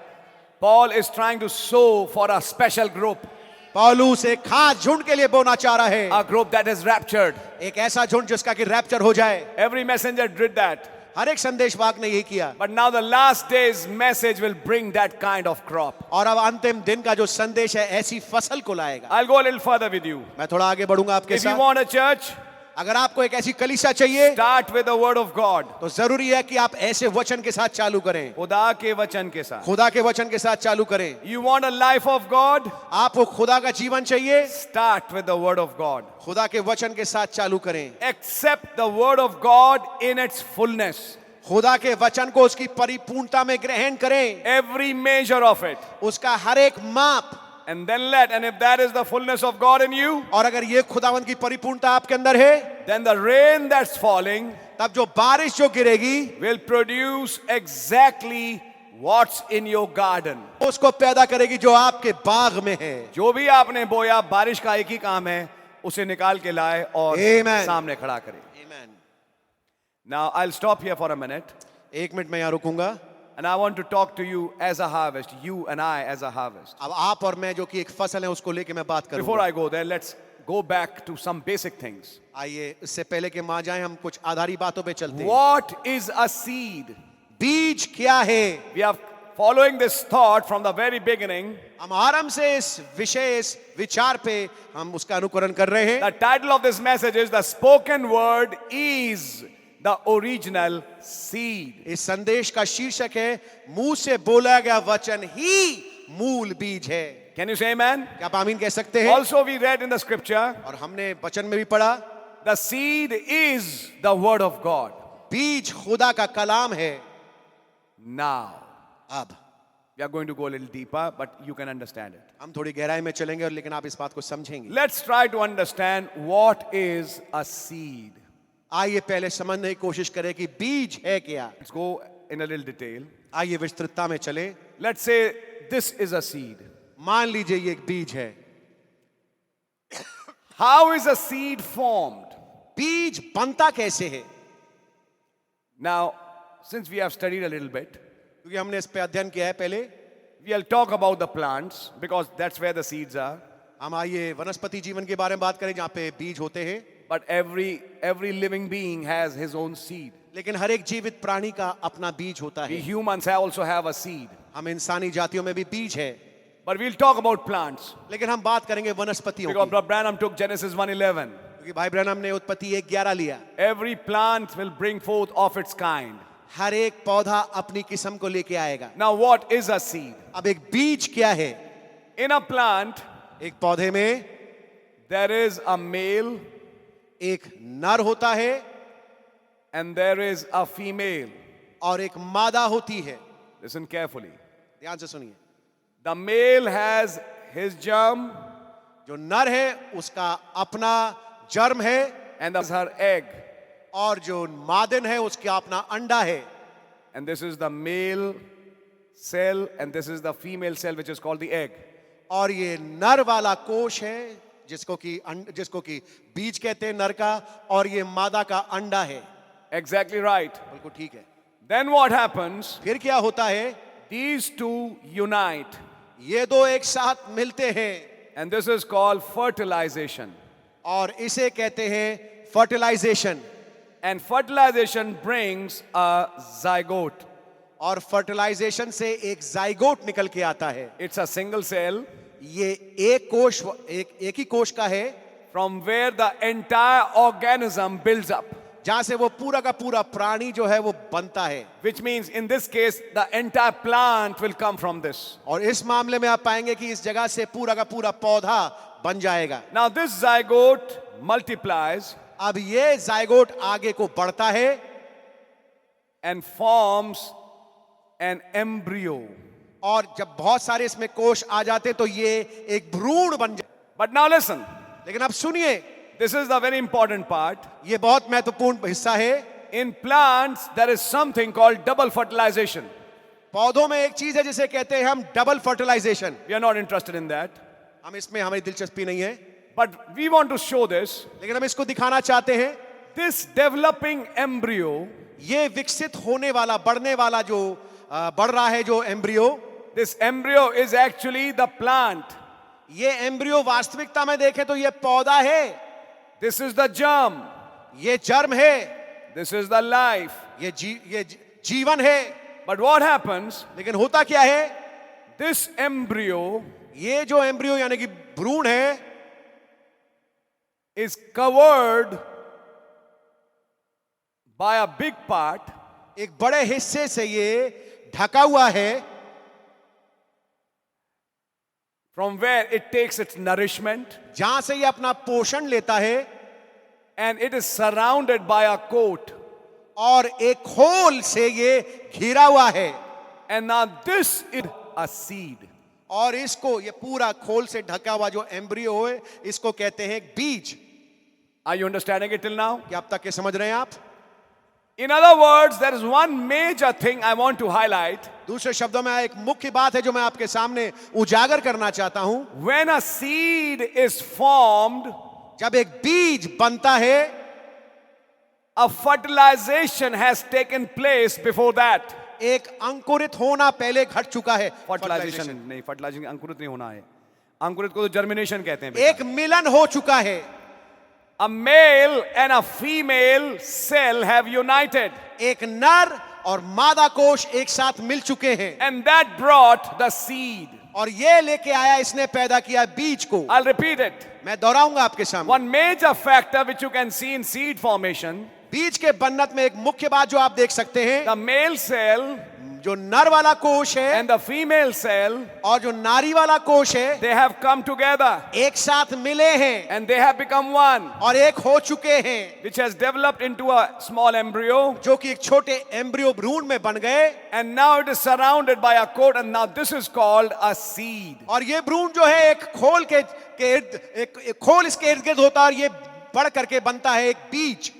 Paul is trying to sow for a special group. पौलुस एक खास झुंड के लिए बोना चाह रहा है, A group that is raptured. एक ऐसा झुंड जिसका कि रैप्चर हो जाए। Every messenger did that. हर एक संदेशवाहक ने यही किया। But now the last day's message will bring that kind of crop. और अब अंतिम दिन का जो संदेश है ऐसी फसल को लाएगा। I'll go a little further with you. मैं थोड़ा आगे बढ़ूंगा आपके If you साथ। want a church, अगर आपको एक ऐसी कलीसिया चाहिए start with the word of God. तो जरूरी है कि आप ऐसे वचन के साथ चालू करें, खुदा के वचन के साथ. खुदा के वचन के साथ चालू करें। You want a life of God? आपको खुदा का जीवन चाहिए, Start with the word of God. खुदा के वचन के साथ चालू करें। Accept the word of God in its fullness. खुदा के वचन को उसकी परिपूर्णता में ग्रहण करें, Every measure of it. उसका हर एक माप। And then and if that is the fullness of God in you, और अगर ये खुदावन की परिपूर्णता आपके अंदर है, then the rain that's falling तब जो बारिश जो गिरेगी will produce exactly what's in your garden. उसको पैदा करेगी जो आपके बाग में है। जो भी आपने बोया, बारिश का एक ही काम है, उसे निकाल के लाए और Amen. सामने खड़ा करें। Amen. Now I'll stop here for a minute. एक मिनट में यहां रुकूंगा। And I want to talk to you as a harvest, you and I as a harvest. अब आप और मैं जो कि एक फसल है उसको लेके मैं बात Before करूंगा। I go there, let's go back to some basic things. आइए इससे पहले कि वहां जाएं हम कुछ आधारी बातों पे चलते हैं। What is a seed? बीज क्या है? We are following this thought from the very beginning. हम आरंभ से इस विषय इस विचार पे हम उसका अनुकरण कर रहे हैं। The title of this message is The Spoken Word is the Original Seed. इस संदेश का शीर्षक है मुंह से बोला गया वचन ही मूल बीज है। Can you say amen? क्या आप आमीन कह सकते हैं? Also, we read in the scripture, और हमने वचन में भी पढ़ा the seed is the Word of God. बीज खुदा का कलाम है। Now, अब we are going to go a little deeper, but you can understand it. हम थोड़ी गहराई में चलेंगे और लेकिन आप इस बात को समझेंगे। Let's try to understand what is a seed. आइए पहले समझने की कोशिश करें कि बीज है क्या। Let's go in a little detail. आइए विस्तृतता में चलें। Let's say this is a seed. मान लीजिए ये एक बीज है। How is a seed formed? बीज बनता कैसे है? Now, since we have studied a little bit, क्योंकि हमने इस पे अध्ययन किया है पहले। we'll talk about the plants because that's where the seeds are. हम आइए वनस्पति जीवन के बारे में बात करें जहाँ पे बीज होते हैं। But every living being has his own seed. लेकिन हर एक जीवित प्राणी का अपना बीज होता We है। humans also have a seed. हम इंसानी जातियों में भी बीज है। But we'll talk about plants लेकिन हम बात करेंगे वनस्पतियों because की। Brother Branham took Genesis 1:11. क्योंकि भाई ब्रैनम ने उत्पत्ति 1:11 लिया। Every plant will bring forth of its kind. हर एक पौधा अपनी किस्म को लेके आएगा। Now, what is a seed? अब एक बीज क्या है? In a plant, एक पौधे में there is a male एक नर होता है and there is a female. और एक मादा होती है। Listen carefully. ध्यान से सुनिए। The male has his germ जो नर है उसका अपना जर्म है and that's her egg. और जो मादिन है उसका अपना अंडा है। And this is the male cell and this is the female cell which is called the egg. और ये नर वाला कोश है जिसको कि बीज कहते हैं नर का, और ये मादा का अंडा है। Exactly right. बिल्कुल ठीक है। Then what happens? फिर क्या होता है? These two unite ये दो एक साथ मिलते हैं and this is called fertilization. और इसे कहते हैं fertilization. And fertilization brings a zygote. और फर्टिलाइजेशन से एक जाइगोट निकल के आता है। It's a single cell ये एक कोश एक ही कोश का है from where the entire organism builds up. जहां से वो पूरा का पूरा प्राणी जो है वो बनता है। Which means in this case the entire plant will come from this. और इस मामले में आप पाएंगे कि इस जगह से पूरा का पूरा पौधा बन जाएगा। Now this zygote multiplies अब ये जाइगोट आगे को बढ़ता है and forms an embryo. और जब बहुत सारे इसमें कोश आ जाते तो ये एक भ्रूण बन जाए। But now listen, लेकिन अब सुनिए, this is the very important part. ये बहुत महत्वपूर्ण हिस्सा है। In plants there is something called double fertilization. पौधों में एक चीज है जिसे कहते हैं हम double fertilization. We are not interested in that. हम इसमें हमारी दिलचस्पी नहीं है, But we want to show this. लेकिन हम इसको दिखाना चाहते हैं। This developing embryo, ये विकसित होने वाला बढ़ने वाला जो बढ़ रहा है जो embryo, this embryo is actually the plant. ये एम्ब्रियो वास्तविकता में देखें तो ये पौधा है। This is the germ. ये जर्म है। This is the life. ये जीवन है। But what happens? लेकिन होता क्या है? This embryo ये जो एम्ब्रियो यानी कि भ्रूण है is covered by a big part एक बड़े हिस्से से ये ढका हुआ है from where it takes its nourishment जहां से ये अपना पोषण लेता है and it is surrounded by a coat. और एक खोल से ये घिरा हुआ है। And now this is a seed. और इसको ये पूरा खोल से ढका हुआ जो एम्ब्रियो है इसको कहते हैं बीज। Are you understanding it till now? क्या अब तक के समझ रहे हैं आप? In other words, there is one major thing I want to highlight. दूसरे शब्दों में एक मुख्य बात है जो मैं आपके सामने उजागर करना चाहता हूं। When a seed is formed, जब एक बीज बनता है a fertilization has taken place before that. एक अंकुरित होना पहले घट चुका है। फर्टिलाइजेशन नहीं, फर्टिलाइजेशन अंकुरित नहीं होना है, अंकुरित को तो जर्मिनेशन कहते हैं। एक मिलन हो चुका है। A male and a female cell have united, एक नर और मादा कोश एक साथ मिल चुके हैं, and that brought the seed. और ये लेके आया, इसने पैदा किया बीज को। I'll repeat it. मैं दोहराऊंगा आपके सामने। One major factor which you can see in seed formation, बीज के बनत में एक मुख्य बात जो आप देख सकते हैं, the male cell जो नर वाला कोश है and the female cell, और जो नारी वाला कोश है, they have come together एक साथ मिले हैं and they have become one, और एक हो चुके हैं, which has developed into a small embryo, जो कि एक छोटे एम्ब्रियो भ्रूण में बन गए, and now it is surrounded by a coat, and now this is called a seed. और ये भ्रूण जो है एक खोल के एक खोल इसके इर्द गिर्द होता है, और ये बढ़ करके बनता है एक बीज।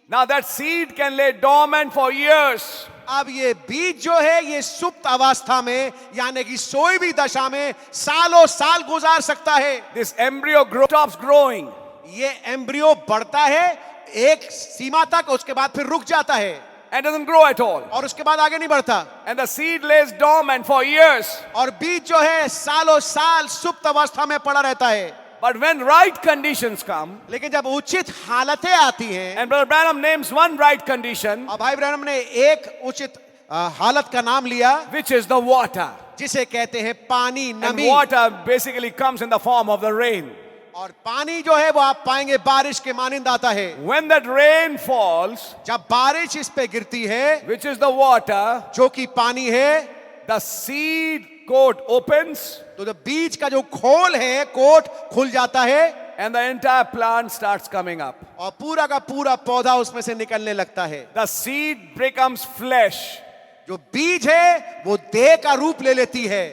Now that seed can lay dormant for years. अब ये बीज जो है ये सुप्त अवस्था में यानी कि सोई भी दशा में सालों साल गुजार सकता है। This embryo stops growing. ये एम्ब्रियो बढ़ता है एक सीमा तक, उसके बाद फिर रुक जाता है And doesn't grow at all. और उसके बाद आगे नहीं बढ़ता, And the seed lays dormant for years. और बीज जो है सालों साल सुप्त अवस्था में पड़ा रहता है। But when right conditions come, लेकिन जब उचित हालतें आती हैं, and Brother Branham names one right condition, और भाई ब्रैनम ने एक उचित हालत का नाम लिया, which is the water. जिसे कहते हैं पानी, And नमी। water basically comes in the form of the rain. और पानी जो है वो आप पाएंगे बारिश के मानिंद आता है। When that rain falls, जब बारिश इस पे गिरती है, which is the water, जो कि पानी है, the seed coat opens, तो जो बीज का जो खोल है कोट खुल जाता है, and the entire plant starts coming up. और पूरा का पूरा पौधा उसमें से निकलने लगता है। The seed becomes flesh, जो बीज है वो देह का रूप ले लेती है,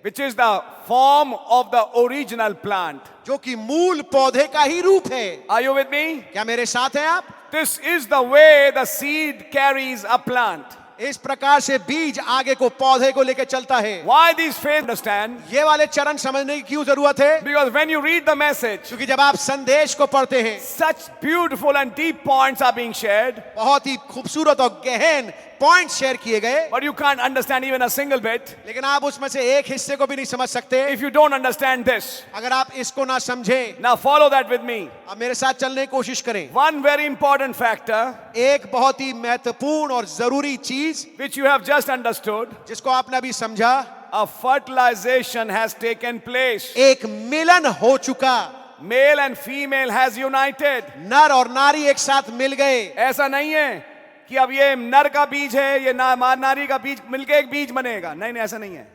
which is the form of the original plant. जो कि मूल पौधे का ही रूप है। Are you with me? क्या मेरे साथ हैं आप? This is the way the seed carries a plant. इस प्रकार से बीज आगे को पौधे को लेकर चलता है। Why these faith understand? ये वाले चरण समझने की क्यों जरूरत है? Because when you read the message, क्योंकि जब आप संदेश को पढ़ते हैं, such beautiful and deep points are being shared, बहुत ही खूबसूरत और गहन पॉइंट शेयर किए गए, but you can't understand even a single bit लेकिन आप उसमें से एक हिस्से को भी नहीं समझ सकते if you don't understand this. अगर आप इसको ना समझे। Now follow that with me. अब मेरे साथ चलने की कोशिश करें। One very important factor एक बहुत ही महत्वपूर्ण और जरूरी चीज which you have just understood, जिसको आपने अभी समझा, a fertilization has taken place. एक मिलन हो चुका, Male and female has united. नर और नारी एक साथ मिल गए। ऐसा नहीं है कि अब ये नर का बीज है, ये नारी का बीज मिलके एक बीज बनेगा। नहीं नहीं, ऐसा नहीं है।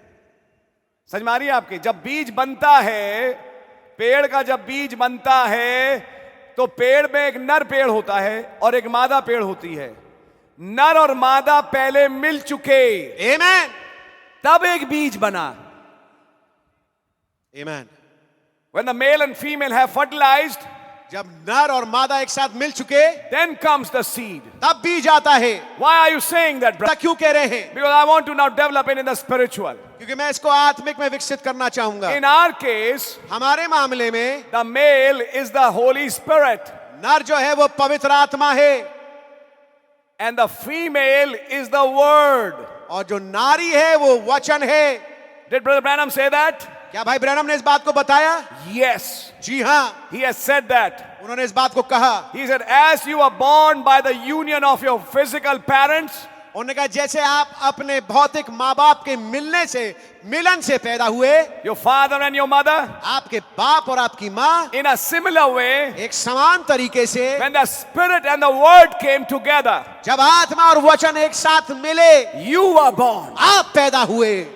समझ में आ रही है आपकी? जब बीज बनता है, पेड़ का जब बीज बनता है, तो पेड़ में एक नर पेड़ होता है और एक मादा पेड़ होती है। नर और मादा पहले मिल चुके, आमेन, तब एक बीज बना। आमेन। When the male and female have fertilized, जब नर और मादा एक साथ मिल चुके, then comes the seed. तब बीज आता है। Why are you saying that, brother? ऐसा क्यों कह रहे हैं? Because I want to now develop it in the spiritual. क्योंकि मैं इसको आत्मिक में विकसित करना चाहूंगा। In our case, हमारे मामले में the male is the Holy Spirit नर जो है वो पवित्र आत्मा है, and the female is the Word. और जो नारी है वो वचन है। Did Brother Branham say that? क्या भाई ब्रैनम ने इस बात को बताया? Yes, जी हाँ, he has said that. उन्होंने इस बात को कहा। He said, as you are born by the union of your physical parents, उन्होंने कहा जैसे आप अपने भौतिक माँ बाप के मिलन से पैदा हुए, your father and your mother, आपके बाप और आपकी माँ, in a similar way, एक समान तरीके से when the Spirit and the Word came together, जब आत्मा और वचन एक साथ मिले, you are born. आप पैदा हुए।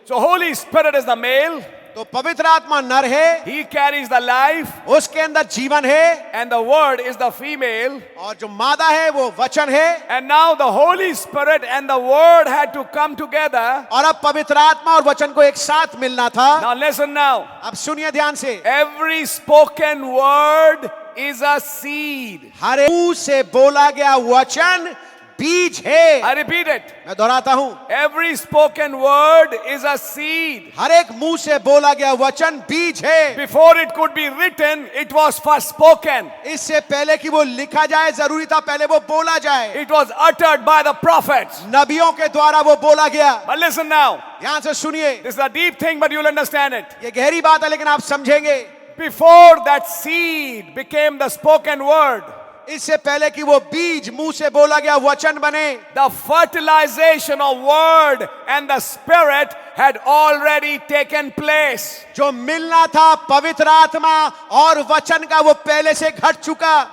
So Holy Spirit is the male, तो पवित्र आत्मा नर है, he carries the life, उसके अंदर जीवन है, and the Word is the female. और जो मादा है वो वचन है। And now the Holy Spirit and the Word had to come together. और अब पवित्र आत्मा और वचन को एक साथ मिलना था। Now listen now. अब सुनिए ध्यान से, Every spoken word is a seed. हर मुंह से बोला गया वचन बीज है। I repeat it. मैं दोहराता हूं, Every spoken word is a seed. हर एक मुंह से बोला गया वचन बीज है। Before it could be written, it was first spoken. इससे पहले कि वो लिखा जाए जरूरी था पहले वो बोला जाए। It was uttered by the prophets. नबियों के द्वारा वो बोला गया। But listen now. ध्यान से सुनिए, This is a deep thing, but you'll understand it. ये गहरी बात है लेकिन आप समझेंगे। Before that seed became the spoken word, इससे पहले कि वो बीज मुंह से बोला गया वचन बने, the fertilization of word and the spirit had already taken place. जो मिलना था पवित्र आत्मा और वचन का वो पहले से घट चुका।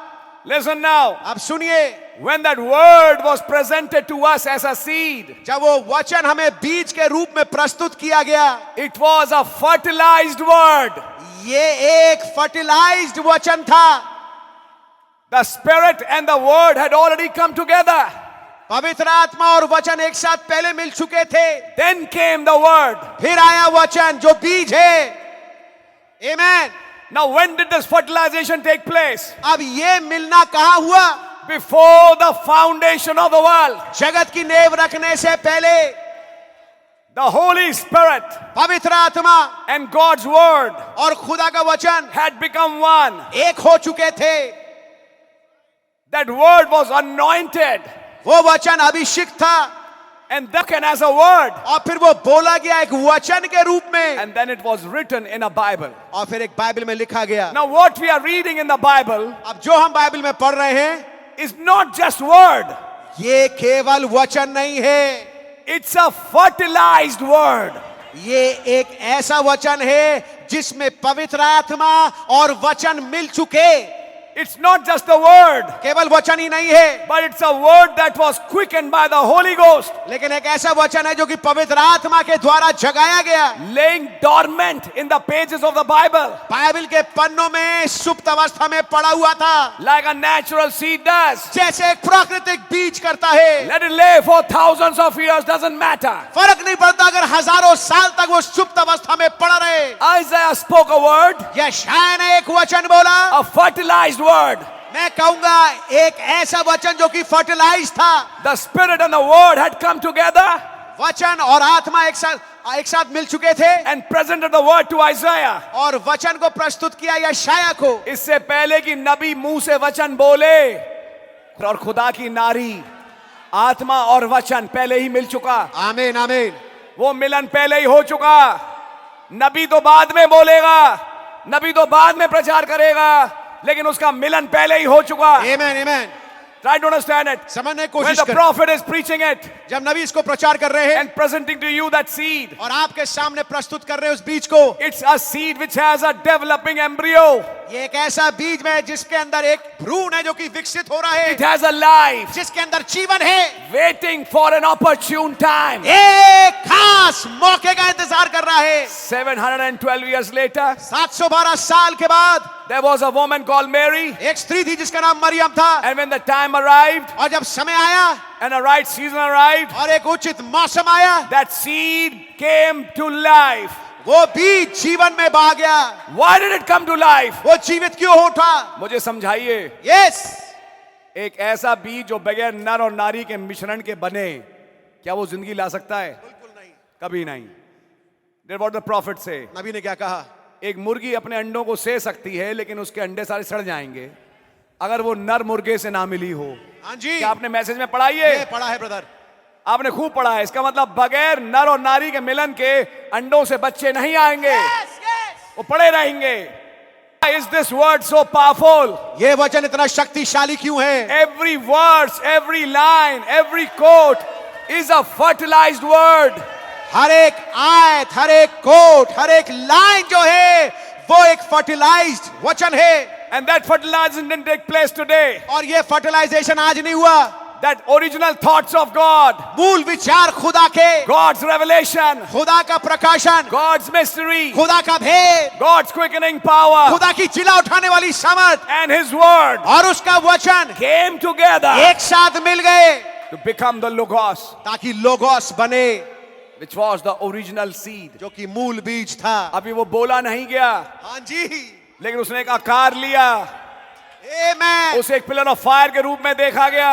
Listen now. अब सुनिए, When that word was presented to us as a seed, जब वो वचन हमें बीज के रूप में प्रस्तुत किया गया, it was a fertilized word. ये एक फर्टिलाइज्ड वचन था। The spirit and the word had already come together. पवित्र आत्मा और वचन एक साथ पहले मिल चुके थे। Then came the word. फिर आया वचन जो बीज है। Amen. Now, when did this fertilization take place? अब ये मिलना कहाँ हुआ? Before the foundation of the world. जगत की नींव रखने से पहले The Holy Spirit पवित्र आत्मा and God's word और खुदा का वचन had become one. एक हो चुके थे। That word was anointed वो वचन अभिषिक्त था and spoken as a word. और फिर वो बोला गया एक वचन के रूप में And then it was written in a Bible. और फिर एक बाइबल में लिखा गया। Now, what we are reading in the Bible अब जो हम बाइबल में पढ़ रहे हैं is not just word. ये केवल वचन नहीं है, It's a fertilized word. ये एक ऐसा वचन है जिसमें पवित्र आत्मा और वचन मिल चुके। It's not just a word, केवल वचन ही नहीं है, but it's a word that was quickened by the Holy Ghost, लेकिन एक ऐसा वचन है जो कि पवित्र आत्मा के द्वारा जगाया गया, laying dormant in the pages of the Bible, Bible के पन्नों में सुप्त अवस्था में पड़ा हुआ था, like a natural seed does. जैसे एक प्राकृतिक बीज करता है। Let it lay for thousands of years, doesn't matter. फर्क नहीं पड़ता अगर हजारों साल तक वो सुप्त अवस्था में पड़ा रहे। Isaiah spoke a word, यशायाह ने एक वचन बोला, a fertilized word. मैं कहूंगा एक ऐसा वचन जो कि फर्टिलाइज था। The Spirit and the Word had come together वचन और आत्मा एक साथ मिल चुके थे and presented the word to Isaiah. और वचन को प्रस्तुत किया यशायाह को। इससे पहले कि नबी मुंह से वचन बोले और खुदा की नारी आत्मा और वचन पहले ही मिल चुका। आमीन आमीन। वो मिलन पहले ही हो चुका। नबी तो बाद में बोलेगा, नबी तो बाद में प्रचार करेगा, लेकिन उसका मिलन पहले ही हो चुका। आमीन आमीन। Try to understand it. समझने की When कोशिश the कर। prophet is preaching it जब नबी इसको प्रचार कर रहे हैं and presenting to you that seed, और आपके सामने प्रस्तुत कर रहे हैं उस बीज को, it's a seed which has a developing embryo. ये एक ऐसा बीज में जिसके अंदर एक भ्रूण है जो कि विकसित हो रहा है, It has a life जिसके अंदर जीवन है, waiting for an opportune time. एक खास मौके का इंतजार कर रहा है। 712 years later, 712 साल के बाद there was a woman called Mary, एक स्त्री थी जिसका नाम मरियम था, and when the time arrived और जब समय आया and a right season arrived, और एक उचित मौसम आया, that seed came to life. वो बीज जीवन में बहा गया। Why did it come to life? वो जीवित क्यों उठा? मुझे समझाइए। यस, एक ऐसा बीज जो बगैर नर और नारी के मिश्रण के बने, क्या वो जिंदगी ला सकता है? बिल्कुल नहीं। कभी नहीं। That's what the prophet say. नबी ने क्या कहा? एक मुर्गी अपने अंडों को से सकती है, लेकिन उसके अंडे सारे सड़ जाएंगे अगर वो नर मुर्गे से ना मिली हो। हाँ जी, क्या आपने मैसेज में पढ़ा ये? पढ़ा है ब्रदर। आपने खूब पढ़ा है। इसका मतलब बगैर नर और नारी के मिलन के अंडों से बच्चे नहीं आएंगे, वो पड़े रहेंगे। Is this word so powerful? ये वचन इतना शक्तिशाली क्यों है? Every verse, every line, every quote is a fertilized word. हर एक आयत, हर एक कोट, हर एक लाइन जो है वो एक फर्टिलाइज्ड वचन है। And that fertilization didn't take place today. और ये फर्टिलाइजेशन आज नहीं हुआ। That original thoughts of God, मूल विचार खुदा के, God's revelation, खुदा का प्रकाशन, God's mystery, खुदा का भेद, God's quickening power, खुदा की जिला उठाने वाली समझ and His word और उसका वचन came together एक साथ मिल गए to become the Logos, ताकि लोगोस बने, which was the original seed. जो कि मूल बीज था। अभी वो बोला नहीं गया, हाँ जी, लेकिन उसने एक आकार लिया। आमीन उसे एक पिलर ऑफ फायर के रूप में देखा गया।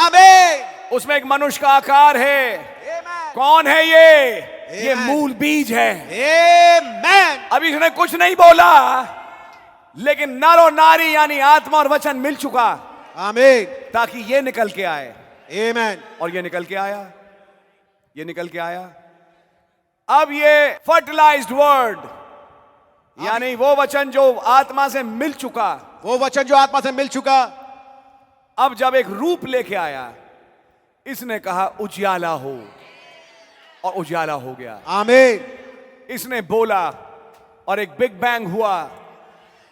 आमीन। उसमें एक मनुष्य का आकार है। Amen. कौन है ये Amen. मूल बीज है। Amen. अभी इसने कुछ नहीं बोला, लेकिन नर और नारी यानी आत्मा और वचन मिल चुका Amen. ताकि ये निकल के आए। Amen. और ये निकल के आया, ये निकल के आया। अब ये फर्टिलाइज्ड वर्ड यानी वो वचन जो आत्मा से मिल चुका, वो वचन जो आत्मा से मिल चुका, अब जब एक रूप लेके आया, इसने कहा उजियाला हो, और उजियाला हो गया। आमीन। इसने बोला और एक बिग बैंग हुआ,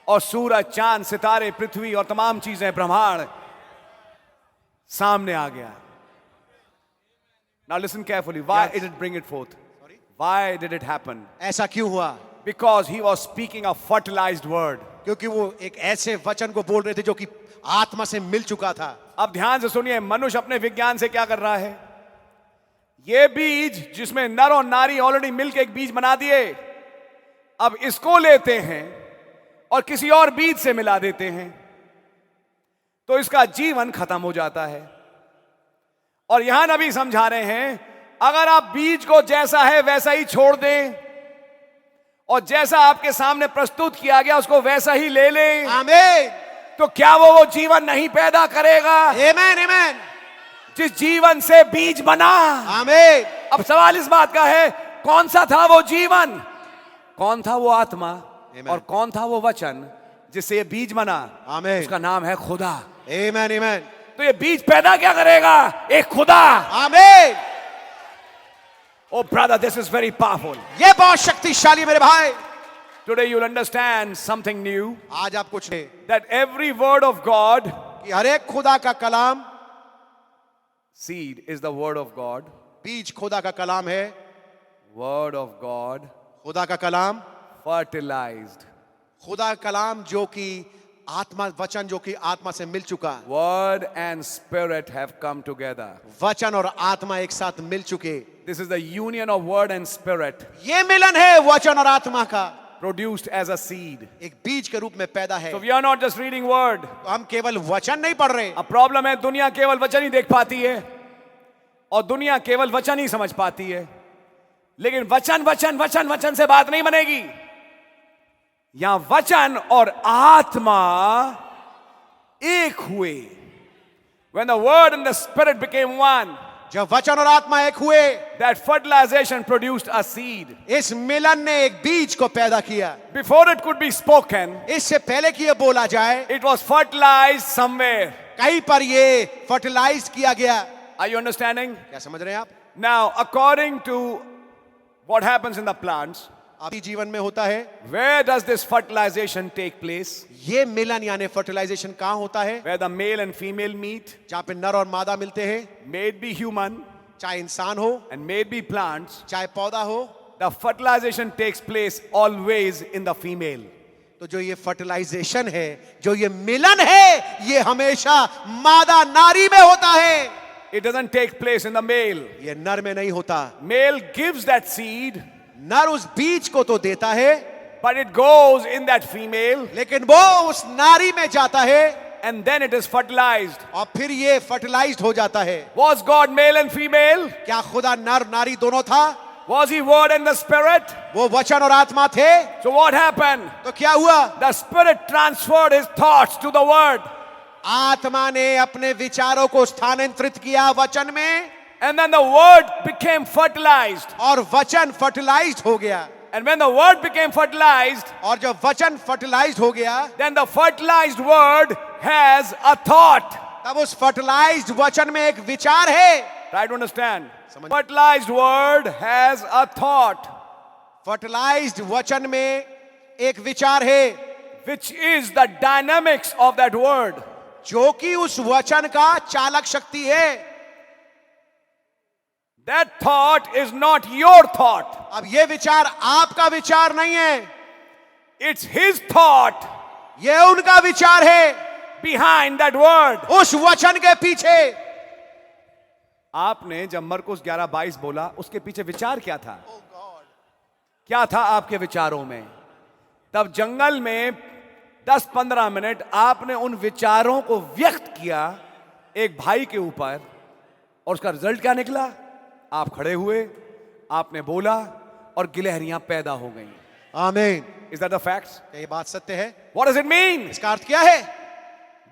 और सूरज, चांद, सितारे, पृथ्वी और तमाम चीजें, ब्रह्मांड सामने आ गया। Now listen carefully. Why Yes. did it bring it forth? Why did it happen? ऐसा क्यों हुआ? Because he was speaking a fertilized word. क्योंकि वो एक ऐसे वचन को बोल रहे थे जो कि आत्मा से मिल चुका था। अब ध्यान से सुनिए, मनुष्य अपने विज्ञान से क्या कर रहा है। ये बीज जिसमें नर और नारी ऑलरेडी मिलकर एक बीज बना दिए, अब इसको लेते हैं और किसी और बीज से मिला देते हैं, तो इसका जीवन खत्म हो जाता है। और यहां नबी समझा रहे हैं, अगर आप बीज को जैसा है वैसा ही छोड़ दें और जैसा आपके सामने प्रस्तुत किया गया उसको वैसा ही ले लें, आमीन। तो क्या वो जीवन नहीं पैदा करेगा आमीन, आमीन। जिस जीवन से बीज बना। आमीन। अब सवाल इस बात का है, कौन सा था वो जीवन, कौन था वो आत्मा, और कौन था वो वचन जिससे ये बीज बना। आमीन। उसका नाम है खुदा। आमीन, आमीन। तो ये बीज पैदा क्या करेगा, एक खुदा। आमीन। Oh brother, this is very powerful. ये बहुत शक्तिशाली मेरे भाई। Today you'll understand something new, आज आप कुछ नहीं that every word of God, कि हर एक खुदा का कलाम, seed is the word of God, बीज खुदा का कलाम है। word of God, खुदा का कलाम, fertilized, खुदा का कलाम जो कि आत्मा, वचन जो कि आत्मा से मिल चुका, word and spirit have come together. वचन और आत्मा एक साथ मिल चुके। This is the union of word and spirit ये मिलन है वचन और आत्मा का, produced as a seed. एक बीज के रूप में पैदा है। So we are not just reading word. तो हम केवल वचन नहीं पढ़ रहे। अब प्रॉब्लम है, दुनिया केवल वचन ही देख पाती है और दुनिया केवल वचन ही समझ पाती है, लेकिन वचन वचन वचन वचन से बात नहीं बनेगी। यहां वचन और आत्मा एक हुए। When the word and the spirit became one, जब वचन और आत्मा एक हुए, that fertilization produced a seed. इस मिलन ने एक बीज को पैदा किया। Before it could be spoken, इससे पहले कि ये बोला जाए, it was fertilized somewhere. कहीं पर ये फर्टिलाइज किया गया। Are you understanding? क्या समझ रहे हैं आप? Now, according to what happens in the plants, आपके जीवन में होता है, where does this fertilization take place? ये मिलन यानी फर्टिलाइजेशन कहाँ होता है? Where the male and female meet, जहाँ पे नर और मादा मिलते हैं, may it be human चाहे इंसान हो, and may it be plants, चाहे पौधा हो। the fertilization takes place always in the female. तो जो ये फर्टिलाइजेशन है, जो ये मिलन है, ये हमेशा मादा नारी में होता है। It doesn't take place in the male. ये नर में नहीं होता। Male gives that seed, नर उस बीज को तो देता है, but it goes in that female लेकिन वो उस नारी में जाता है and then it is fertilized. और फिर ये फर्टिलाइज्ड हो जाता है। Was God male and female? क्या खुदा नर नारी दोनों था? Was he word and the spirit? वो वचन और आत्मा थे। So what happened? तो क्या हुआ? The spirit transferred his thoughts to the word. आत्मा ने अपने विचारों को स्थानांतरित किया वचन में, And then the word became fertilized. और वचन फर्टिलाइज्ड हो गया। And when the word became fertilized, और जब वचन फर्टिलाइज्ड हो गया, then the fertilized word has a thought. तब उस फर्टिलाइज्ड वचन में एक विचार है। Try to understand. समझ- Fertilized word has a thought, fertilized वचन में एक विचार है, which is the dynamics of that word. जो कि उस वचन का चालक शक्ति है। That thought is not your thought. अब ये विचार आपका विचार नहीं है, It's his thought ये उनका विचार है behind that word. उस वचन के पीछे। आपने जब मरकुस 11:22 बोला, उसके पीछे विचार क्या था? क्या था आपके विचारों में? तब जंगल में 10-15 मिनट आपने उन विचारों को व्यक्त किया एक भाई के ऊपर, और उसका रिजल्ट क्या निकला? आप खड़े हुए, आपने बोला और गिलहरियां पैदा हो गई। आमीन। Is that the facts? ये बात सत्य है? What does it mean? इसका अर्थ क्या है?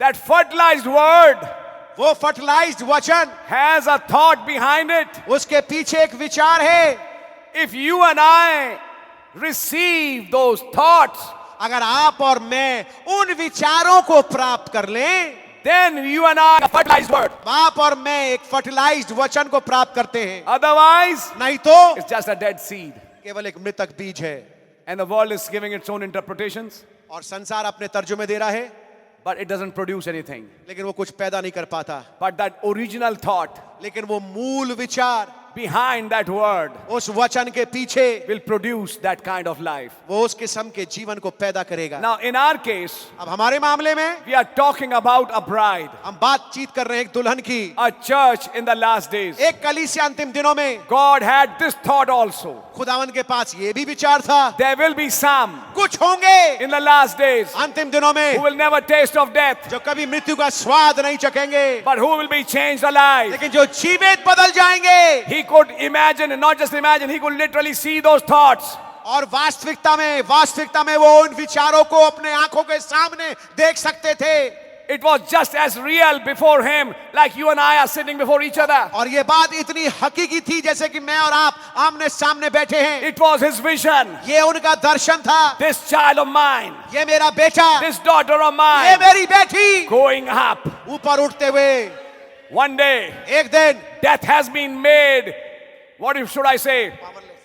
That fertilized word वो फर्टिलाइज्ड वचन, has a thought behind it. उसके पीछे एक विचार है। If you and I receive those thoughts, अगर आप और मैं उन विचारों को प्राप्त कर लें, then you and I a fertilized word. आप और मैं एक फर्टिलाइज्ड वचन को प्राप्त करते हैं। Otherwise, नहीं तो it's just a dead seed. केवल एक मृतक बीज है। And the world is giving its own interpretations, और संसार अपने तर्जुमे दे रहा है, but it doesn't produce anything. लेकिन वो कुछ पैदा नहीं कर पाता। But that original thought लेकिन वो मूल विचार behind that word उस वचन के पीछे will produce that kind of life. वो उस किस्म के जीवन को पैदा करेगा। Now, in our case, अब हमारे मामले में we are talking about a bride, हम बातचीत कर रहे हैं एक दुल्हन की, a church in the last days. एक कलीसिया अंतिम दिनों में। God had this thought also. खुदावन के पास ये भी विचार था, There will be some कुछ होंगे in the last days अंतिम दिनों who में will never taste of death, जो कभी मृत्यु का स्वाद नहीं चखेंगे, but who will be changed alive. लेकिन जो जीवित बदल जाएंगे। He could imagine, and not just imagine, he could literally see those thoughts. और वास्तविकता में वो उन विचारों को अपने आंखों के सामने देख सकते थे। It was just as real before him, like you and I are sitting before each other. और ये बात इतनी हकीकी थी जैसे कि मैं और आप आमने सामने बैठे हैं। It was his vision. ये उनका दर्शन था। This child of mine, ये मेरा बेटा, this daughter of ये mine, मेरी बेटी, going up. ऊपर उठते हुए। One day, एक दिन death has been made, should I say,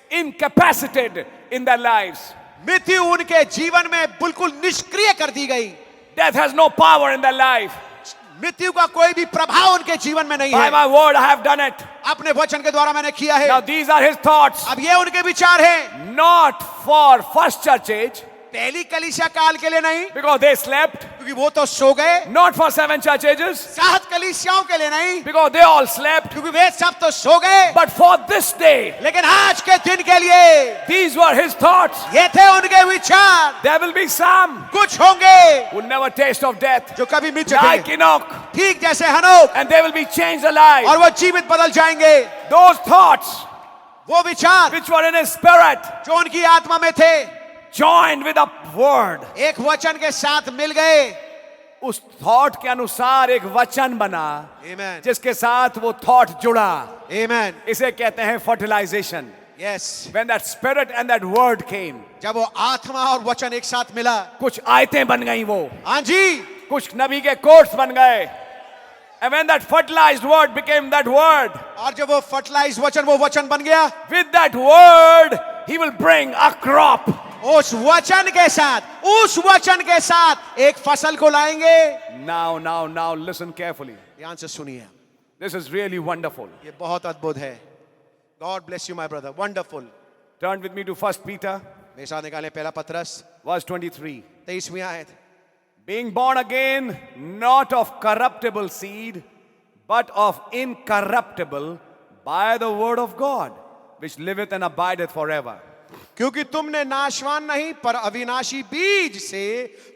incapacitated in their lives. मृत्यु उनके जीवन में बिल्कुल निष्क्रिय कर दी गई। Death has no power in their life. मृत्यु का कोई भी प्रभाव उनके जीवन में नहीं By है। my word, I have done it. अपने वचन के द्वारा मैंने किया है। Now these are his thoughts. अब ये उनके विचार हैं। Not for first church age, पहली कलीसिया काल के लिए नहीं, because they slept. क्योंकि वो तो सो गए। Not for 7 church ages, 7 कलीसियाओं के लिए नहीं, because they all slept. क्योंकि वे सब तो सो गए। But for this day, लेकिन आज के दिन के लिए these were his thoughts. ये थे उनके विचार। There will be some कुछ होंगे who never taste of death, जो कभी मिट like चुके, Enoch, ठीक जैसे हनोक, and they will be changed alive. और वो जीवित बदल जाएंगे। Those thoughts वो विचार which were in his spirit, जो उनकी आत्मा में थे, joined with a word. एक वचन के साथ मिल गए। उस थॉट के अनुसार एक वचन बना, Amen. जिसके साथ वो थॉट जुड़ा। Amen. इसे कहते हैं fertilisation. Yes. When that spirit and that word came, जब वो आत्मा और वचन एक साथ मिला, कुछ आयतें बन गई, वो हाँ जी, कुछ नबी के कोट्स बन गए। And when that fertilized word became that word, और जब वो फर्टिलाइज वचन वो वचन बन गया, with that word he will bring a crop. उस वचन के साथ एक फसल को लाएंगे। Now listen carefully. ध्यान से सुनिए, This is really wonderful. ये बहुत अद्भुत है। God bless you my brother, wonderful। Turn with me to 1 Peter, मेरे साथ निकालें पहला पत्रस verse 23. 23वीं आयत। Being born again, not of corruptible seed, but of incorruptible, by the word of God, which liveth and abideth forever. क्योंकि तुमने नाशवान नहीं पर अविनाशी बीज से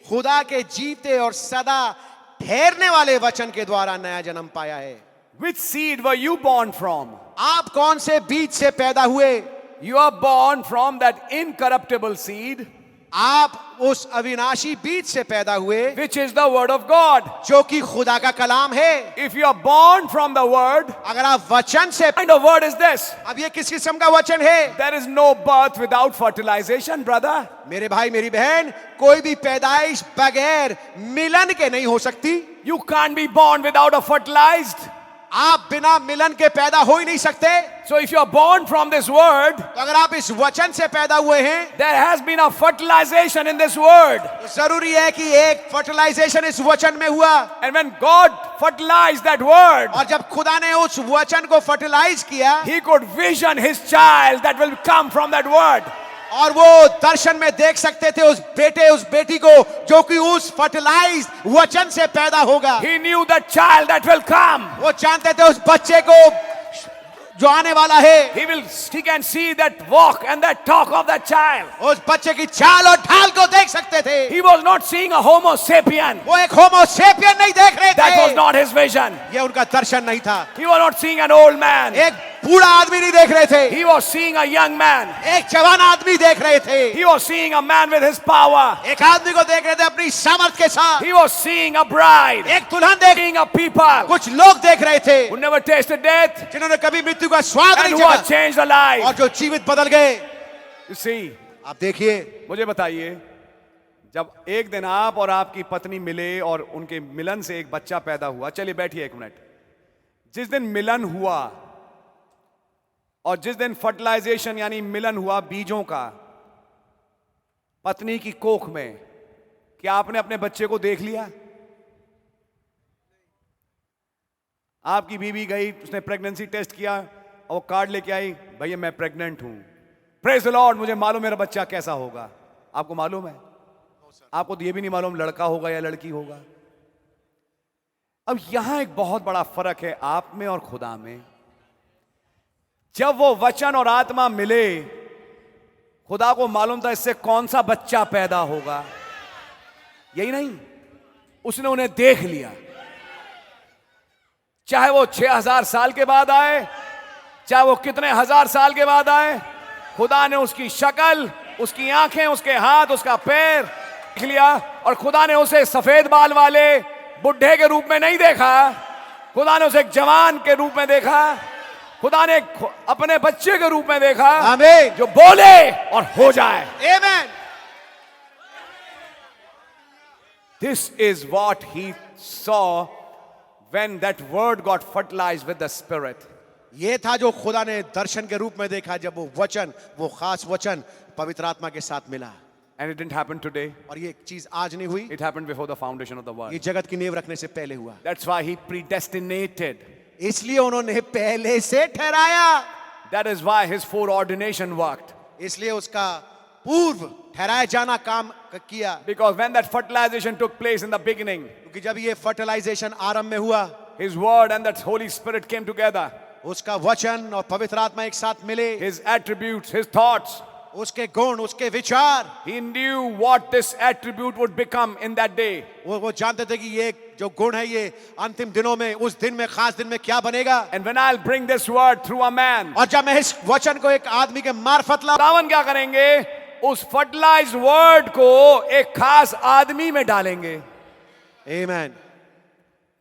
खुदा के जीते और सदा ठहरने वाले वचन के द्वारा नया जन्म पाया है। Which seed were you born from? आप कौन से बीज से पैदा हुए? You are born from that incorruptible seed, आप उस अविनाशी बीज से पैदा हुए, which is the word of God. जो कि खुदा का कलाम है। If you are born from the word, अगर आप वचन से, what kind of word is this? अब ये किस किस्म का वचन है? There is no birth without fertilization, brother. मेरे भाई मेरी बहन, कोई भी पैदाइश बगैर मिलन के नहीं हो सकती। You can't be born without a fertilized. आप बिना मिलन के पैदा हो ही नहीं सकते। So if you are born from this word, तो अगर आप इस वचन से पैदा हुए हैं, there has been a fertilization in this word. तो जरूरी है कि एक फर्टिलाइजेशन इस वचन में हुआ। And when God fertilized that word, और जब खुदा ने उस वचन को फर्टिलाइज किया, he could vision his child that will come from that word. और वो दर्शन में देख सकते थे उस बेटे उस बेटी को जो कि उस फर्टिलाइज वचन से पैदा होगा। He knew the child that will come. वो जानते थे उस बच्चे को जो आने वाला है। He can see that walk and that talk of that child. उस बच्चे की चाल और ढाल को देख सकते थे। He was not seeing a homo sapien. वो एक होमो सेपियन नहीं देख रहे थे। That was not his vision. ये उनका दर्शन नहीं था। He was not seeing an old man. एक बूढ़ा आदमी नहीं देख रहे थे, He was seeing a young man. एक जवान आदमी देख रहे थे, He was seeing a man with his power. एक आदमी को देख रहे थे अपनी सामर्थ के साथ, He was seeing a bride. एक दुल्हन देख, Seeing a people कुछ लोग देख रहे थे who never tasted death जिन्होंने कभी मृत्यु का स्वाद and नहीं who have चखा changed their और life. जो जीवित बदल गए। You see, आप देखिए, मुझे बताइए, जब एक दिन आप और आपकी पत्नी मिले और उनके मिलन से एक बच्चा पैदा हुआ, चलिए बैठिए एक मिनट, जिस दिन मिलन हुआ और जिस दिन फर्टिलाइजेशन यानी मिलन हुआ बीजों का पत्नी की कोख में, क्या आपने अपने बच्चे को देख लिया? आपकी बीवी गई, उसने प्रेगनेंसी टेस्ट किया और वो कार्ड लेके आई, भैया मैं प्रेग्नेंट हूं, प्रेज द लॉर्ड, मुझे मालूम मेरा बच्चा कैसा होगा। आपको मालूम है? आपको तो ये भी नहीं मालूम लड़का होगा या लड़की होगा। अब यहां एक बहुत बड़ा फर्क है आप में और खुदा में। जब वो वचन और आत्मा मिले, खुदा को मालूम था इससे कौन सा बच्चा पैदा होगा। यही नहीं, उसने उन्हें देख लिया, चाहे वो 6000 साल के बाद आए, चाहे वो कितने हजार साल के बाद आए, खुदा ने उसकी शक्ल, उसकी आंखें, उसके हाथ, उसका पैर देख लिया। और खुदा ने उसे सफेद बाल वाले बुढ़े के रूप में नहीं देखा, खुदा ने उसे एक जवान के रूप में देखा, खुदा ने अपने बच्चे के रूप में देखा, आमीन, जो बोले और हो जाए। आमीन। This is what he saw when that word got fertilized with the Spirit. ये था जो खुदा ने दर्शन के रूप में देखा जब वो वचन, वो खास वचन पवित्र आत्मा के साथ मिला। And it didn't happen today. और ये चीज आज नहीं हुई, It happened before the foundation of the ये world. जगत की नींव रखने से पहले हुआ। That's why he predestinated. इसलिए उन्होंने पहले से ठहराया, That is why his foreordination worked. इसलिए उसका पूर्व ठहराया जाना काम किया। Because when that fertilization took place in the beginning, क्योंकि जब ये फर्टिलाइजेशन आरंभ में हुआ, his word and that Holy Spirit came together. उसका वचन और पवित्र आत्मा एक साथ मिले, His attributes, his thoughts. उसके गुण, उसके विचार, He knew what this attribute would become in that day. वो जानते थे कि ये जो गुण है ये अंतिम दिनों में, उस दिन में, खास दिन में क्या बनेगा। And when I'll bring this word through a man, और जब मैं इस वचन को एक आदमी के मार्फत ला, खुदावन क्या करेंगे? उस फर्टिलाइज्ड वर्ड को एक खास आदमी में डालेंगे, आमीन,